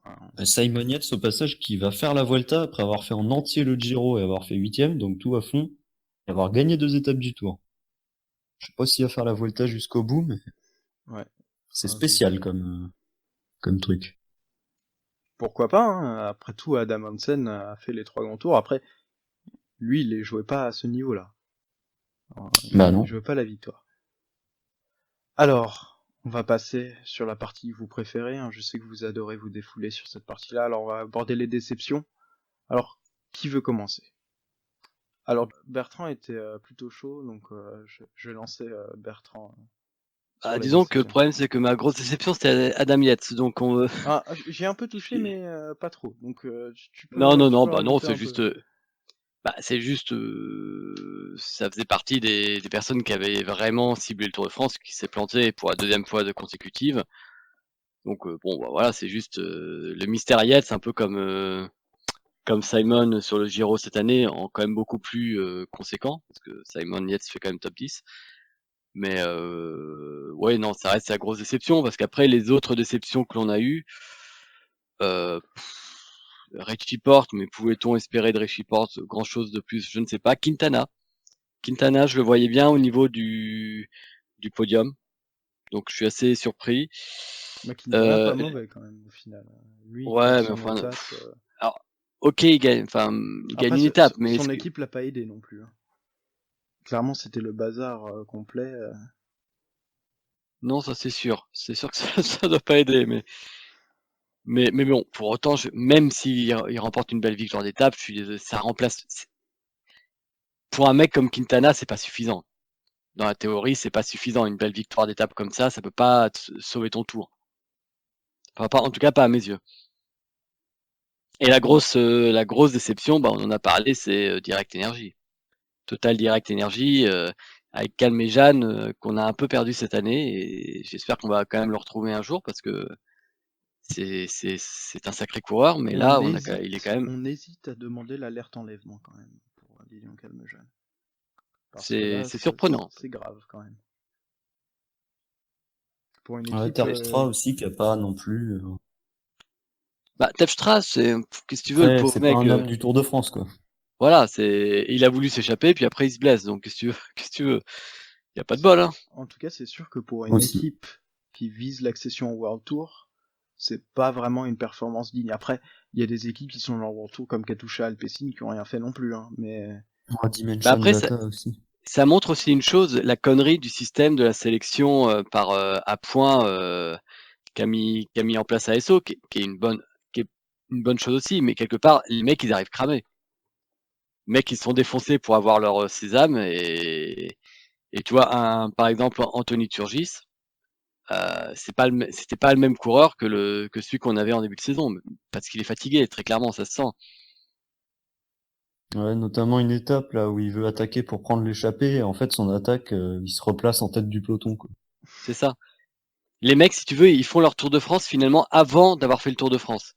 S4: Voilà,
S6: Simon Yates, au passage, qui va faire la Vuelta après avoir fait en entier le Giro et avoir fait 8ème, donc tout à fond, et avoir gagné 2 étapes du Tour. Je sais pas s'il va faire la Vuelta jusqu'au bout, mais
S4: ouais.
S6: c'est
S4: Ouais,
S6: spécial comme truc.
S4: Pourquoi pas, hein. Après tout, Adam Hansen a fait les 3 grands tours. Après, lui, il les jouait pas à ce niveau-là.
S6: Bah
S4: Il
S6: non.
S4: jouait pas la victoire. Alors, on va passer sur la partie que vous préférez, hein. Je sais que vous adorez vous défouler sur cette partie-là, alors on va aborder les déceptions. Alors, qui veut commencer? Alors, Bertrand était plutôt chaud, donc je vais lancer Bertrand sur les
S5: Disons que le
S4: déceptions.
S5: problème, c'est que ma grosse déception, c'était Adam Yates. Donc,
S4: Ah, j'ai un peu touché, mais pas trop. Donc, tu peux
S5: non,
S4: rajouter
S5: c'est
S4: un
S5: juste,
S4: peu.
S5: ça faisait partie des personnes qui avaient vraiment ciblé le Tour de France, qui s'est planté pour la 2e fois de consécutive. Donc, bon, bah, voilà, c'est juste le mystère Yates, un peu comme Simon sur le Giro cette année, en quand même beaucoup plus conséquent, parce que Simon Yates fait quand même top 10. Mais ouais, non, ça reste la grosse déception, parce qu'après, les autres déceptions que l'on a eues, Richie Porte, mais pouvait-on espérer de Richie Porte grand chose de plus? Je ne sais pas. Quintana, je le voyais bien au niveau du podium, donc je suis assez surpris.
S4: Quintana, pas mauvais quand même au final. Lui, il gagne
S5: Ouais, mais
S4: son
S5: enfin,
S4: étape.
S5: alors, ok, il gagne
S4: Après,
S5: une étape, mais
S4: son équipe l'a pas aidé non plus. Hein. Clairement, c'était le bazar complet.
S5: non, ça c'est sûr. C'est sûr que ça doit pas aider, mais bon, pour autant, même s'il remporte une belle victoire d'étape, je suis désolé, ça remplace. pour un mec comme Quintana, c'est pas suffisant. Dans la théorie, c'est pas suffisant. Une belle victoire d'étape comme ça peut pas sauver ton tour. Enfin, en tout cas, pas à mes yeux. Et la grosse déception, on en a parlé, c'est Direct Energy. Total Direct Energy, avec Calme et Jeanne, qu'on a un peu perdu cette année, et j'espère qu'on va quand même le retrouver un jour, parce que c'est un sacré coureur, mais là, il est quand même...
S4: On hésite à demander l'alerte enlèvement quand même pour Lilian Calmejean.
S5: C'est surprenant.
S4: C'est grave quand même. Pour une
S6: Ouais,
S4: équipe.
S6: Terpstra aussi qui a pas non plus.
S5: Terpstra, qu'est-ce que tu veux,
S6: Après,
S5: le pauvre
S6: c'est
S5: mec.
S6: pas un homme du Tour de France, quoi.
S5: Voilà, il a voulu s'échapper, puis après il se blesse, donc qu'est-ce que tu veux, y a pas de bol, hein.
S4: En tout cas, c'est sûr que pour une
S6: Aussi.
S4: équipe qui vise l'accession au World Tour, c'est pas vraiment une performance digne. Après, il y a des équipes qui sont dans le World Tour comme Katusha, Alpecin qui ont rien fait non plus, hein, mais.
S6: Dimension
S5: après,
S6: Data aussi.
S5: ça montre aussi une chose, la connerie du système de la sélection à points qu'a mis en place ASO, qui est une bonne chose aussi, mais quelque part, les mecs, ils arrivent cramés. Les mecs, ils sont défoncés pour avoir leur sésame, et tu vois, par exemple, Anthony Turgis, c'était pas le même coureur que celui qu'on avait en début de saison, parce qu'il est fatigué, très clairement, ça se sent.
S6: Ouais, notamment une étape là où il veut attaquer pour prendre l'échappée, et en fait son attaque, il se replace en tête du peloton, quoi.
S5: C'est ça. Les mecs, si tu veux, ils font leur Tour de France finalement avant d'avoir fait le Tour de France.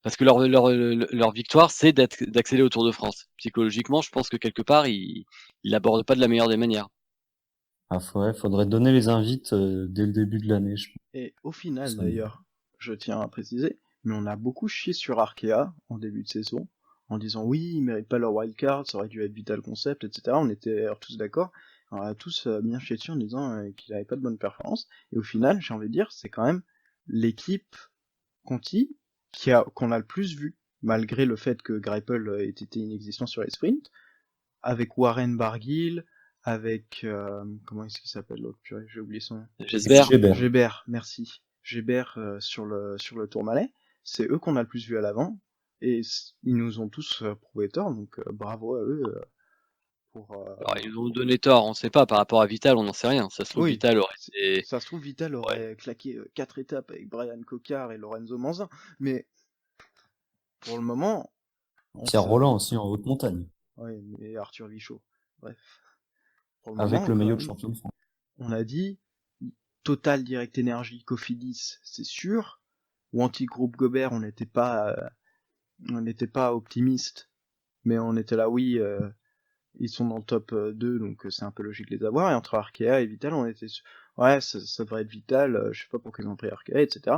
S5: Parce que leur victoire, c'est d'accéder au Tour de France. Psychologiquement, je pense que quelque part, ils l'abordent pas de la meilleure des manières.
S6: Ah, faudrait donner les invites dès le début de l'année, je pense.
S4: Et au final,
S6: Ça-
S4: d'ailleurs, je tiens à préciser, mais on a beaucoup chié sur Arkea en début de saison, en disant oui, ils méritent pas leur wildcard, ça aurait dû être Vital Concept, etc. On était tous d'accord. On a tous bien chié dessus en disant qu'il avait pas de bonne performance. Et au final, j'ai envie de dire, c'est quand même l'équipe Conti qu'on a le plus vu, malgré le fait que Greipel ait été inexistant sur les sprints, avec Warren Barguil, avec comment est-ce qu'il s'appelle l'autre, j'ai oublié son nom. Gébert, merci. Gébert sur le Tourmalet, c'est eux qu'on a le plus vu à l'avant, et ils nous ont tous prouvé tort, donc bravo à eux.
S5: Alors, ils nous ont donné tort, on sait pas, par rapport à Vital, on n'en sait rien. Ça se trouve,
S4: oui,
S5: Vital aurait été...
S4: Ça se trouve, Vital aurait claqué 4 étapes avec Brian Cocard et Lorenzo Manzin, mais pour le moment...
S6: Pierre Roland aussi en haute montagne.
S4: Oui, et Arthur Vichot. Bref. Pour le
S6: Avec
S4: moment,
S6: le maillot de champion de France.
S4: On a dit Total Direct Energy, Cofidis, c'est sûr. Ou Anti-Groupe Gobert, on n'était pas optimiste, mais on était là, oui, ils sont dans le top 2, donc c'est un peu logique de les avoir. Et entre Arkea et Vital, on était sûr, ouais, ça devrait être Vital, je sais pas pourquoi ils ont pris Arkea, etc.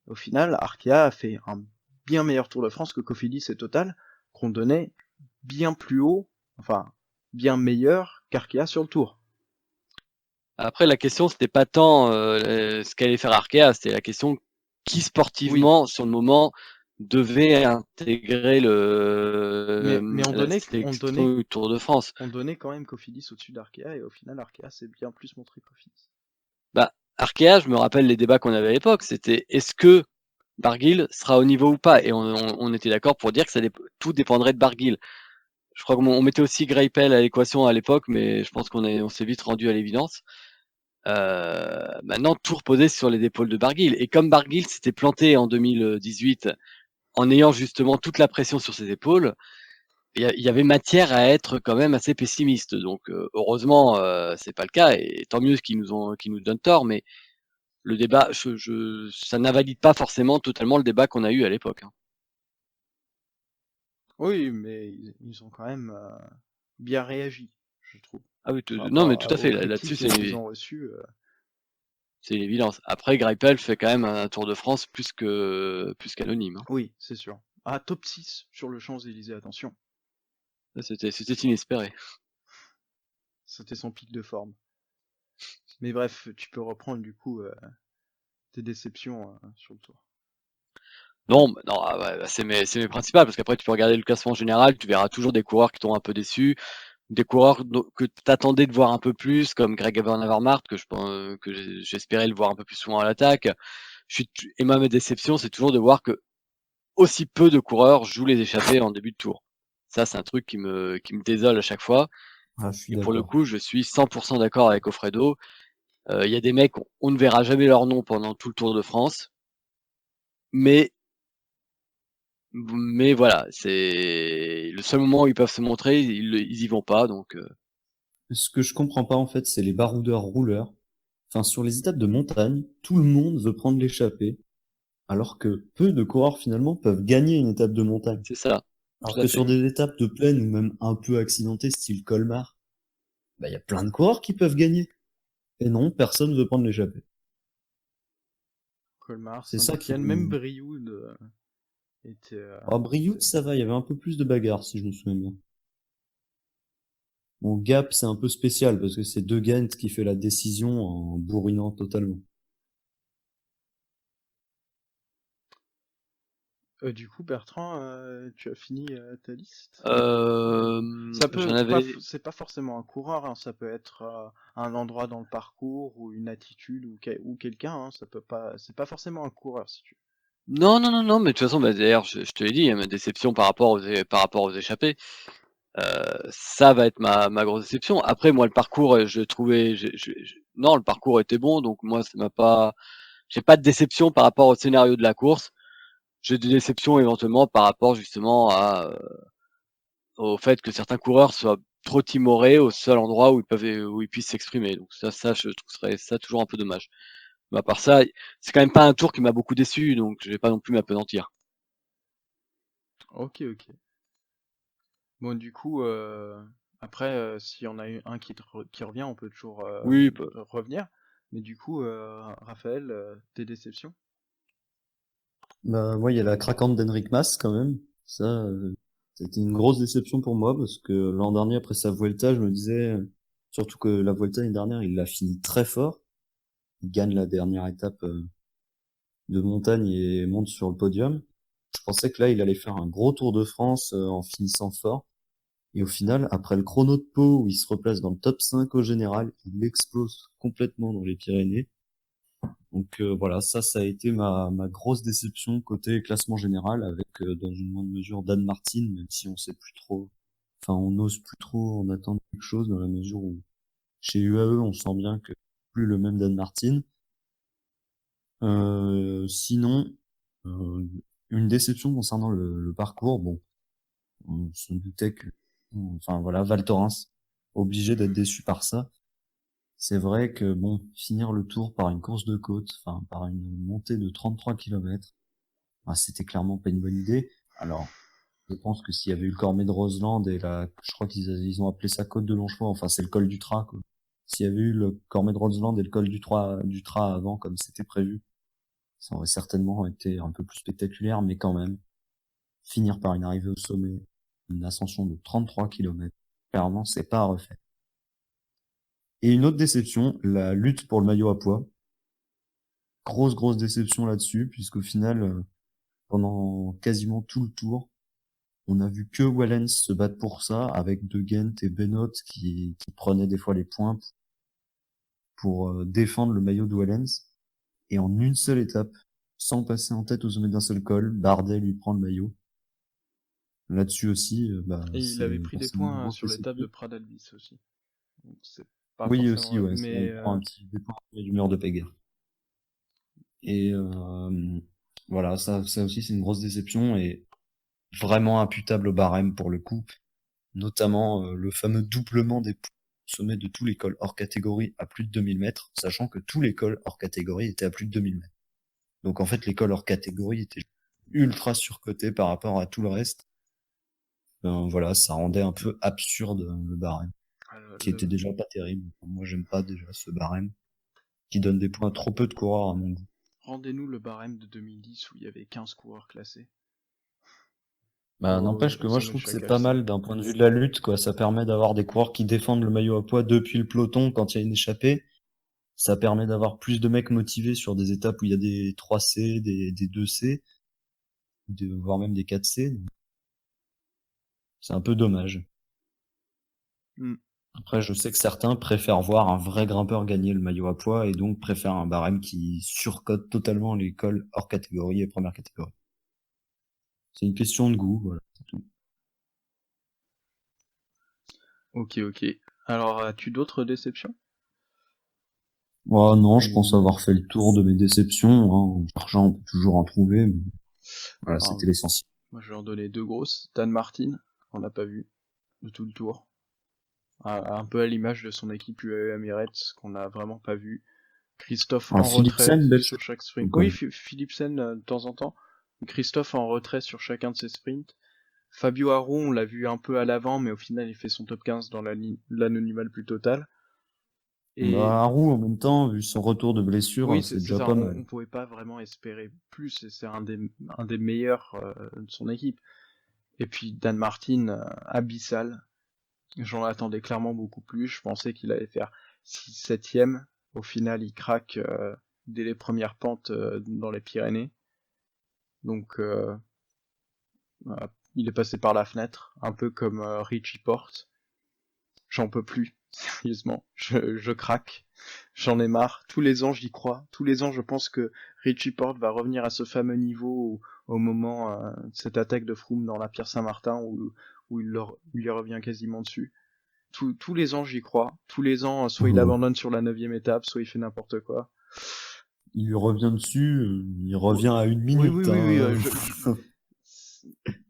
S4: Au final, Arkea a fait un bien meilleur Tour de France que Cofidis et Total, qu'on donnait bien plus haut, enfin, bien meilleur qu'Arkea sur le Tour.
S5: Après, la question, c'était pas tant ce qu'allait faire Arkea, c'était la question qui sportivement, sur le moment, devait intégrer
S4: mais on donnait
S5: Tour de France.
S4: On donnait quand même Cofidis au-dessus d'Arkea, et au final, Arkea s'est bien plus montré Cofidis.
S5: Arkea, je me rappelle les débats qu'on avait à l'époque, c'était est-ce que Barguil sera au niveau ou pas, et on était d'accord pour dire que tout dépendrait de Barguil. Je crois qu'on mettait aussi Greipel à l'équation à l'époque, mais je pense qu'on s'est vite rendu à l'évidence. Maintenant, tout reposait sur les épaules de Barguil. Et comme Barguil s'était planté en 2018, en ayant justement toute la pression sur ses épaules, il y avait matière à être quand même assez pessimiste. Donc, heureusement, c'est pas le cas, et tant mieux qu'ils nous donnent tort, mais le débat, ça n'invalide pas forcément totalement le débat qu'on a eu à l'époque. Hein.
S4: Oui, mais ils ont quand même bien réagi, je trouve.
S5: Ah oui, non, mais tout à fait. Là-dessus, c'est une évidence. Après, Greipel fait quand même un Tour de France plus qu'anonyme. Hein.
S4: Oui, c'est sûr. Ah, top 6 sur le Champs-Élysées, attention.
S5: C'était inespéré.
S4: C'était son pic de forme. Mais bref, tu peux reprendre du coup tes déceptions sur le Tour.
S5: Non, c'est mes principales, parce qu'après tu peux regarder le classement général, tu verras toujours des coureurs qui t'ont un peu déçu, des coureurs que t'attendais de voir un peu plus, comme Greg Van Avermaet, que j'espérais le voir un peu plus souvent à l'attaque. Et moi, mes déceptions, c'est toujours de voir que aussi peu de coureurs jouent les échappées en début de tour. Ça, c'est un truc qui me désole à chaque fois.
S6: Ah, je suis
S5: Et pour le
S6: d'accord.
S5: coup, je suis 100% d'accord avec Offredo. Il y a des mecs, on ne verra jamais leur nom pendant tout le Tour de France, mais voilà, c'est le seul moment où ils peuvent se montrer, ils y vont pas, donc
S6: Ce que je comprends pas, en fait, c'est les baroudeurs rouleurs. Enfin, sur les étapes de montagne, tout le monde veut prendre l'échappée, alors que peu de coureurs, finalement, peuvent gagner une étape de montagne.
S5: c'est ça,
S6: Alors
S5: tout à
S6: que
S5: fait.
S6: sur des étapes de plaine ou même un peu accidentées, style Colmar, bah, il y a plein de coureurs qui peuvent gagner. Et non, personne veut prendre l'échappée.
S4: Colmar,
S6: C'est ça qui...
S4: Saint-Étienne, même Brioude était.
S6: Oh, Brioude, ça va, il y avait un peu plus de bagarre, si je me souviens bien. Bon, Gap, c'est un peu spécial, parce que c'est De Gendt qui fait la décision en bourrinant totalement.
S4: Du coup, Bertrand, tu as fini ta liste?
S5: J'en avais.
S4: C'est pas forcément un coureur, hein, ça peut être un endroit dans le parcours ou une attitude ou quelqu'un, hein, ça peut pas, c'est pas forcément un coureur si tu.
S5: Non, non, non, non, mais de toute façon, bah, d'ailleurs, je te l'ai dit, hein, ma déception par rapport aux échappées, ça va être ma grosse déception. Après, moi, le parcours, je trouvais, non, le parcours était bon, donc moi, ça m'a pas, j'ai pas de déception par rapport au scénario de la course. J'ai des déceptions éventuellement par rapport justement au fait que certains coureurs soient trop timorés au seul endroit où ils puissent s'exprimer. Donc ça, je trouverais ça toujours un peu dommage. Mais à part ça, c'est quand même pas un tour qui m'a beaucoup déçu, donc je vais pas non plus m'apesantir.
S4: Ok, ok. Bon, du coup, après, s'il y en a eu un qui revient, on peut toujours
S5: Oui,
S4: revenir. Mais du coup, Raphaël, tes déceptions?
S6: Bah, moi, il y a la craquante d'Henrik Mas, quand même. Ça, c'était une grosse déception pour moi, parce que l'an dernier, après sa Vuelta, je me disais, surtout que la Vuelta l'année dernière, il l'a fini très fort. Il gagne la dernière étape de montagne et monte sur le podium. Je pensais que là, il allait faire un gros Tour de France en finissant fort. Et au final, après le chrono de Pau, où il se replace dans le top 5 au général, il explose complètement dans les Pyrénées. Donc voilà, ça a été ma grosse déception côté classement général, avec dans une moindre mesure Dan Martin, même si on sait plus trop, enfin on n'ose plus trop en attendre quelque chose, dans la mesure où chez UAE on sent bien que plus le même Dan Martin. Sinon, euh, une déception concernant le parcours, bon, on se doutait que, enfin voilà, Val Thorens, obligé d'être déçu par ça. C'est vrai que bon, finir le tour par une course de côte, enfin par une montée de 33 km, bah, c'était clairement pas une bonne idée. Alors, je pense que s'il y avait eu le Cormet de Roseland et je crois ils ont appelé ça côte de Longchamp, enfin c'est le col du Trat, quoi. S'il y avait eu le Cormet de Roseland et le col du Trat avant, comme c'était prévu, ça aurait certainement été un peu plus spectaculaire, mais quand même, finir par une arrivée au sommet, une ascension de 33 km, clairement, c'est pas à refaire. Et une autre déception, la lutte pour le maillot à pois. Grosse déception là-dessus, puisqu'au final, pendant quasiment tout le tour, on a vu que Wellens se battre pour ça, avec De Gendt et Benoît qui prenaient des fois les points pour défendre le maillot de Wellens. Et en une seule étape, sans passer en tête au sommet d'un seul col, Bardet lui prend le maillot. Là-dessus aussi, bah,
S4: Et il avait
S6: c'est
S4: pris des
S6: forcément une
S4: points
S6: grosse
S4: sur l'étape de
S6: déception.
S4: Pradalbis aussi. Donc, c'est pas
S6: Oui,
S4: forcément.
S6: aussi, ouais, ça,
S4: Mais
S6: il prend un petit des points du mur de Péguerre. Et voilà, ça aussi, c'est une grosse déception et vraiment imputable au barème pour le coup. Notamment le fameux doublement des points au sommet de tous les cols hors catégorie à plus de 2000 mètres, sachant que tous les cols hors catégorie étaient à plus de 2000 mètres. Donc en fait, les cols hors catégorie étaient ultra surcotés par rapport à tout le reste. Voilà, ça rendait un peu absurde le barème, qui était déjà pas terrible. Moi, j'aime pas déjà ce barème, qui donne des points à trop peu de coureurs à mon goût.
S4: Rendez-nous le barème de 2010 où il y avait 15 coureurs classés.
S6: Bah, n'empêche que
S4: Au
S6: moi, je
S4: sommet de
S6: trouve que c'est
S4: chaque
S6: pas
S4: HC.
S6: mal d'un point de vue de la lutte, quoi. Ça permet d'avoir des coureurs qui défendent le maillot à poids depuis le peloton quand il y a une échappée. Ça permet d'avoir plus de mecs motivés sur des étapes où il y a des 3C, des 2C, voire même des 4C. C'est un peu dommage.
S4: Mm.
S6: Après, je sais que certains préfèrent voir un vrai grimpeur gagner le maillot à poids et donc préfèrent un barème qui surcote totalement les cols hors catégorie et première catégorie. C'est une question de goût, voilà, c'est tout.
S4: Ok. Alors, as-tu d'autres déceptions?
S6: Non, je pense avoir fait le tour de mes déceptions. Hein. En cherchant, on peut toujours en trouver, mais voilà,
S4: Alors,
S6: c'était l'essentiel.
S4: moi, je vais en donner deux grosses. Dan Martin, qu'on n'a pas vu de tout le tour. Un peu à l'image de son équipe UAE Emirates, qu'on n'a vraiment pas vu. Christophe en retrait
S6: Philipsen, belle
S4: sur chaque sprint.
S6: quand
S4: Oui,
S6: même.
S4: Philipsen de temps en temps. Christophe en retrait sur chacun de ses sprints. Fabio Aru, on l'a vu un peu à l'avant, mais au final, il fait son top 15 dans l'anonymat le plus total. Et
S6: Haru, en même temps, vu son retour de blessure,
S4: oui,
S6: c'est
S4: c'est
S6: déjà
S4: ça,
S6: pas
S4: on
S6: mal.
S4: pouvait pas vraiment espérer plus, et c'est un des meilleurs de son équipe. Et puis Dan Martin, abyssal. J'en attendais clairement beaucoup plus. Je pensais qu'il allait faire 6-7ème. Au final, il craque dès les premières pentes dans les Pyrénées. Donc, voilà. Il est passé par la fenêtre, un peu comme Richie Porte. J'en peux plus, sérieusement. Je craque. J'en ai marre. Tous les ans, j'y crois. Tous les ans, je pense que Richie Porte va revenir à ce fameux niveau au moment de cette attaque de Froome dans la Pierre Saint-Martin où il lui revient quasiment dessus. Tous les ans, j'y crois. Tous les ans, soit il abandonne sur la 9e étape, soit il fait n'importe quoi.
S6: Il lui revient dessus, il revient à 1
S4: Oui,
S6: minute.
S4: oui,
S6: Hein.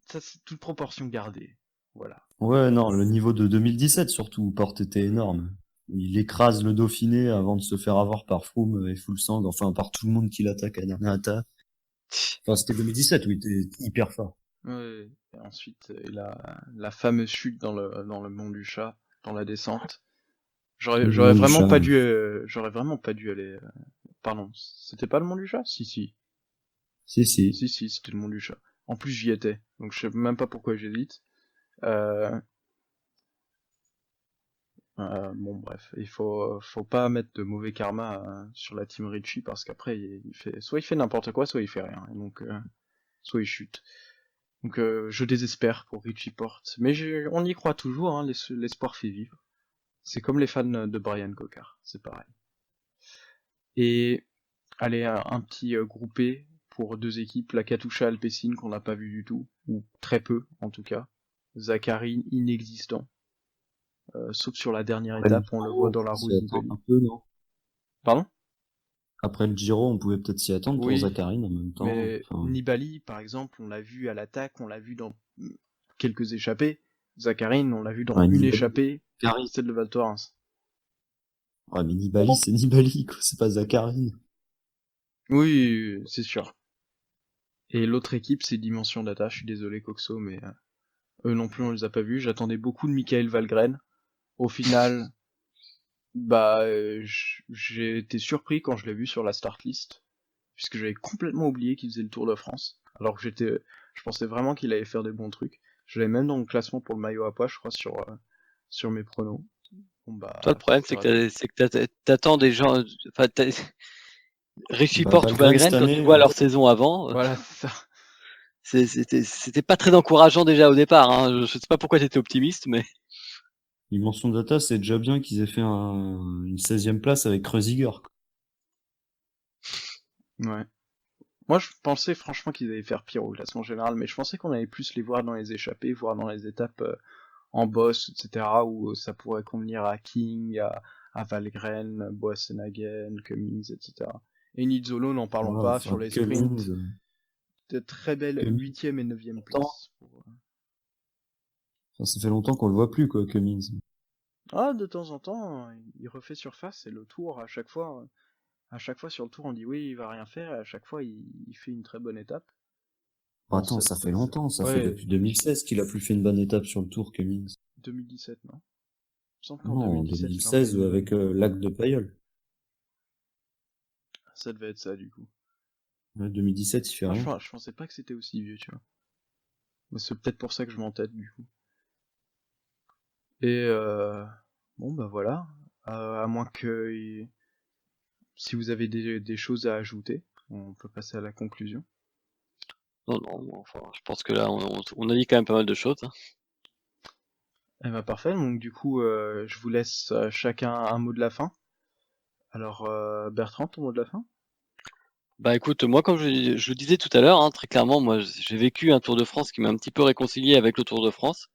S4: ça c'est toute proportion gardée. Voilà.
S6: Ouais, non, le niveau de 2017 surtout, où Porte était énorme. Il écrase le Dauphiné avant de se faire avoir par Froome et Fuglsang, enfin par tout le monde qui l'attaque à la dernière étape. Enfin, c'était 2017 où il était hyper fort.
S4: Ouais. Et ensuite, la fameuse chute dans le Mont du Chat, dans la descente.
S6: Le
S4: J'aurais
S6: Mont du
S4: vraiment
S6: Chat.
S4: pas dû aller. Pardon, c'était pas le Mont du Chat? Si,
S6: Si.
S4: c'était le Mont du Chat. En plus, j'y étais, donc je sais même pas pourquoi j'hésite. Euh, bon, bref, il faut pas mettre de mauvais karma sur la team Richie parce qu'après, soit il fait n'importe quoi, soit il fait rien. Et donc, soit il chute. Donc, je désespère pour Richie Porte. Mais on y croit toujours, hein, l'espoir fait vivre. C'est comme les fans de Brian Cocard, c'est pareil. Et allez, un petit groupé pour deux équipes, la Katusha Alpecin qu'on n'a pas vu du tout, ou très peu en tout cas. Zachary inexistant. Sauf sur la dernière
S6: Après le
S4: étape, on le voit
S6: Giro,
S4: dans
S6: on
S4: la
S6: peut
S4: roue
S6: s'y
S4: Nibali.
S6: attendre un peu, non?
S4: Pardon?
S6: Après le Giro, on pouvait peut-être s'y attendre pour
S4: Oui,
S6: Zacharine en même temps.
S4: mais
S6: Enfin,
S4: Nibali, par exemple, on l'a vu à l'attaque, on l'a vu dans quelques échappées. Zacharine, on l'a vu dans
S6: ouais,
S4: une
S6: Nibali,
S4: échappée,
S6: Zacharine.
S4: celle de Val Thorens.
S6: Ouais, mais Nibali, c'est Nibali, quoi. C'est pas Zacharine.
S4: Oui, c'est sûr. Et l'autre équipe, c'est Dimension Data. Je suis désolé, Coxo, mais eux non plus, on les a pas vus. J'attendais beaucoup de Michael Valgren. Au final, bah, j'ai été surpris quand je l'ai vu sur la start list, puisque j'avais complètement oublié qu'il faisait le Tour de France. Alors que je pensais vraiment qu'il allait faire des bons trucs. Je l'avais même dans le classement pour le maillot à pois, je crois, sur mes pronos. Bon, bah,
S5: Toi, le problème,
S4: c'est raté.
S5: c'est que t'attends des gens. Enfin, Richie
S6: Bah,
S5: Porte ou
S6: Valgren, cette
S5: Valgren, quand tu
S6: année,
S5: vois leur saison avant,
S4: Voilà, c'est ça.
S5: c'était pas très encourageant déjà au départ. Hein. Je sais pas pourquoi t'étais optimiste, mais
S6: Dimension Data, c'est déjà bien qu'ils aient fait une 16e place avec Kreuziger.
S4: Ouais. Moi, je pensais franchement qu'ils allaient faire pire au classement général, mais je pensais qu'on allait plus les voir dans les échappées, voir dans les étapes en boss, etc., où ça pourrait convenir à King, à Valgren, Boassenhagen, Cummings, etc. Et Nizzolo, n'en parlons
S6: Ouais,
S4: pas, sur
S6: enfin,
S4: les
S6: Cummings,
S4: sprints, de très belles
S6: Cummings,
S4: 8e et 9e
S6: longtemps.
S4: places.
S6: Enfin, ça fait longtemps qu'on le voit plus, quoi, Cummings.
S4: Ah, de temps en temps, il refait surface, et le tour, à chaque fois sur le tour, on dit oui, il va rien faire, et à chaque fois, il fait une très bonne étape. Bon,
S6: Attends, ça fait longtemps, ça fait
S4: ouais,
S6: depuis 2016 qu'il a plus fait une bonne étape sur le Tour, Cummings.
S4: 2017, non? Il me semble qu'en
S6: Non, en
S4: 2017, il en fait
S6: 2016
S4: une
S6: avec
S4: bonne.
S6: Lac de Pailleul.
S4: Ça devait être ça, du coup.
S6: Ouais, 2017, il fait
S4: Ah,
S6: rien.
S4: je pensais pas que c'était aussi vieux, tu vois. Mais c'est peut-être pour ça que je m'entête, du coup. Et bon, bah voilà. À moins que... Si vous avez des choses à ajouter, on peut passer à la conclusion.
S5: non, enfin, je pense que là, on a dit quand même pas mal de choses. Hein.
S4: Eh bah parfait, donc du coup, je vous laisse chacun un mot de la fin. Alors, Bertrand, ton mot de la fin?
S5: Bah écoute, moi comme je le disais tout à l'heure, hein, très clairement, moi j'ai vécu un Tour de France qui m'a un petit peu réconcilié avec le Tour de France.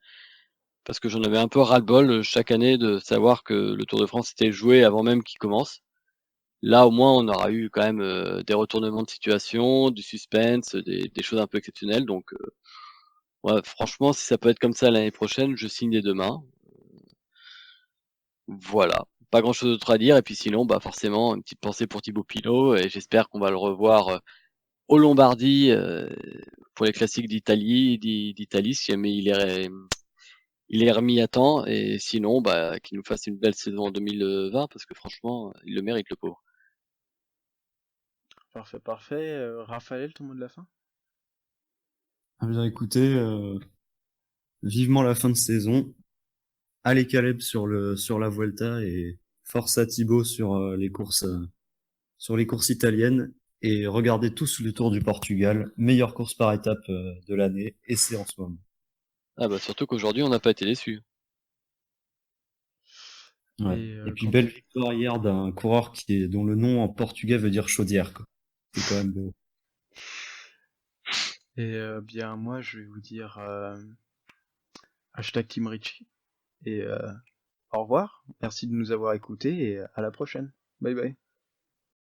S5: parce que j'en avais un peu ras-le-bol chaque année de savoir que le Tour de France était joué avant même qu'il commence. Là, au moins, on aura eu quand même des retournements de situation, du suspense, des choses un peu exceptionnelles. Donc, ouais, franchement, si ça peut être comme ça l'année prochaine, je signe des deux mains. Voilà, pas grand-chose d'autre à dire. Et puis sinon, bah forcément, une petite pensée pour Thibaut Pinot, et j'espère qu'on va le revoir au Lombardie pour les classiques d'Italie, si jamais il est remis à temps. Et sinon, bah qu'il nous fasse une belle saison en 2020, parce que franchement, il le mérite, le pauvre.
S4: Parfait, parfait. Raphaël, ton mot de la fin?
S6: Ah bien, écoutez, vivement la fin de saison. Allez Caleb sur la Vuelta et force à Thibaut sur les courses italiennes, et regardez tous le Tour du Portugal, meilleure course par étape de l'année, et c'est en ce moment.
S5: Ah bah surtout qu'aujourd'hui, on n'a pas été déçus.
S6: Ouais.
S4: Et
S6: Et puis
S4: quand
S6: belle victoire hier d'un coureur dont le nom en portugais veut dire chaudière, quoi. C'est quand même beau.
S4: Et bien moi je vais vous dire hashtag Team Richie. Et au revoir, merci de nous avoir écoutés et à la prochaine. Bye bye.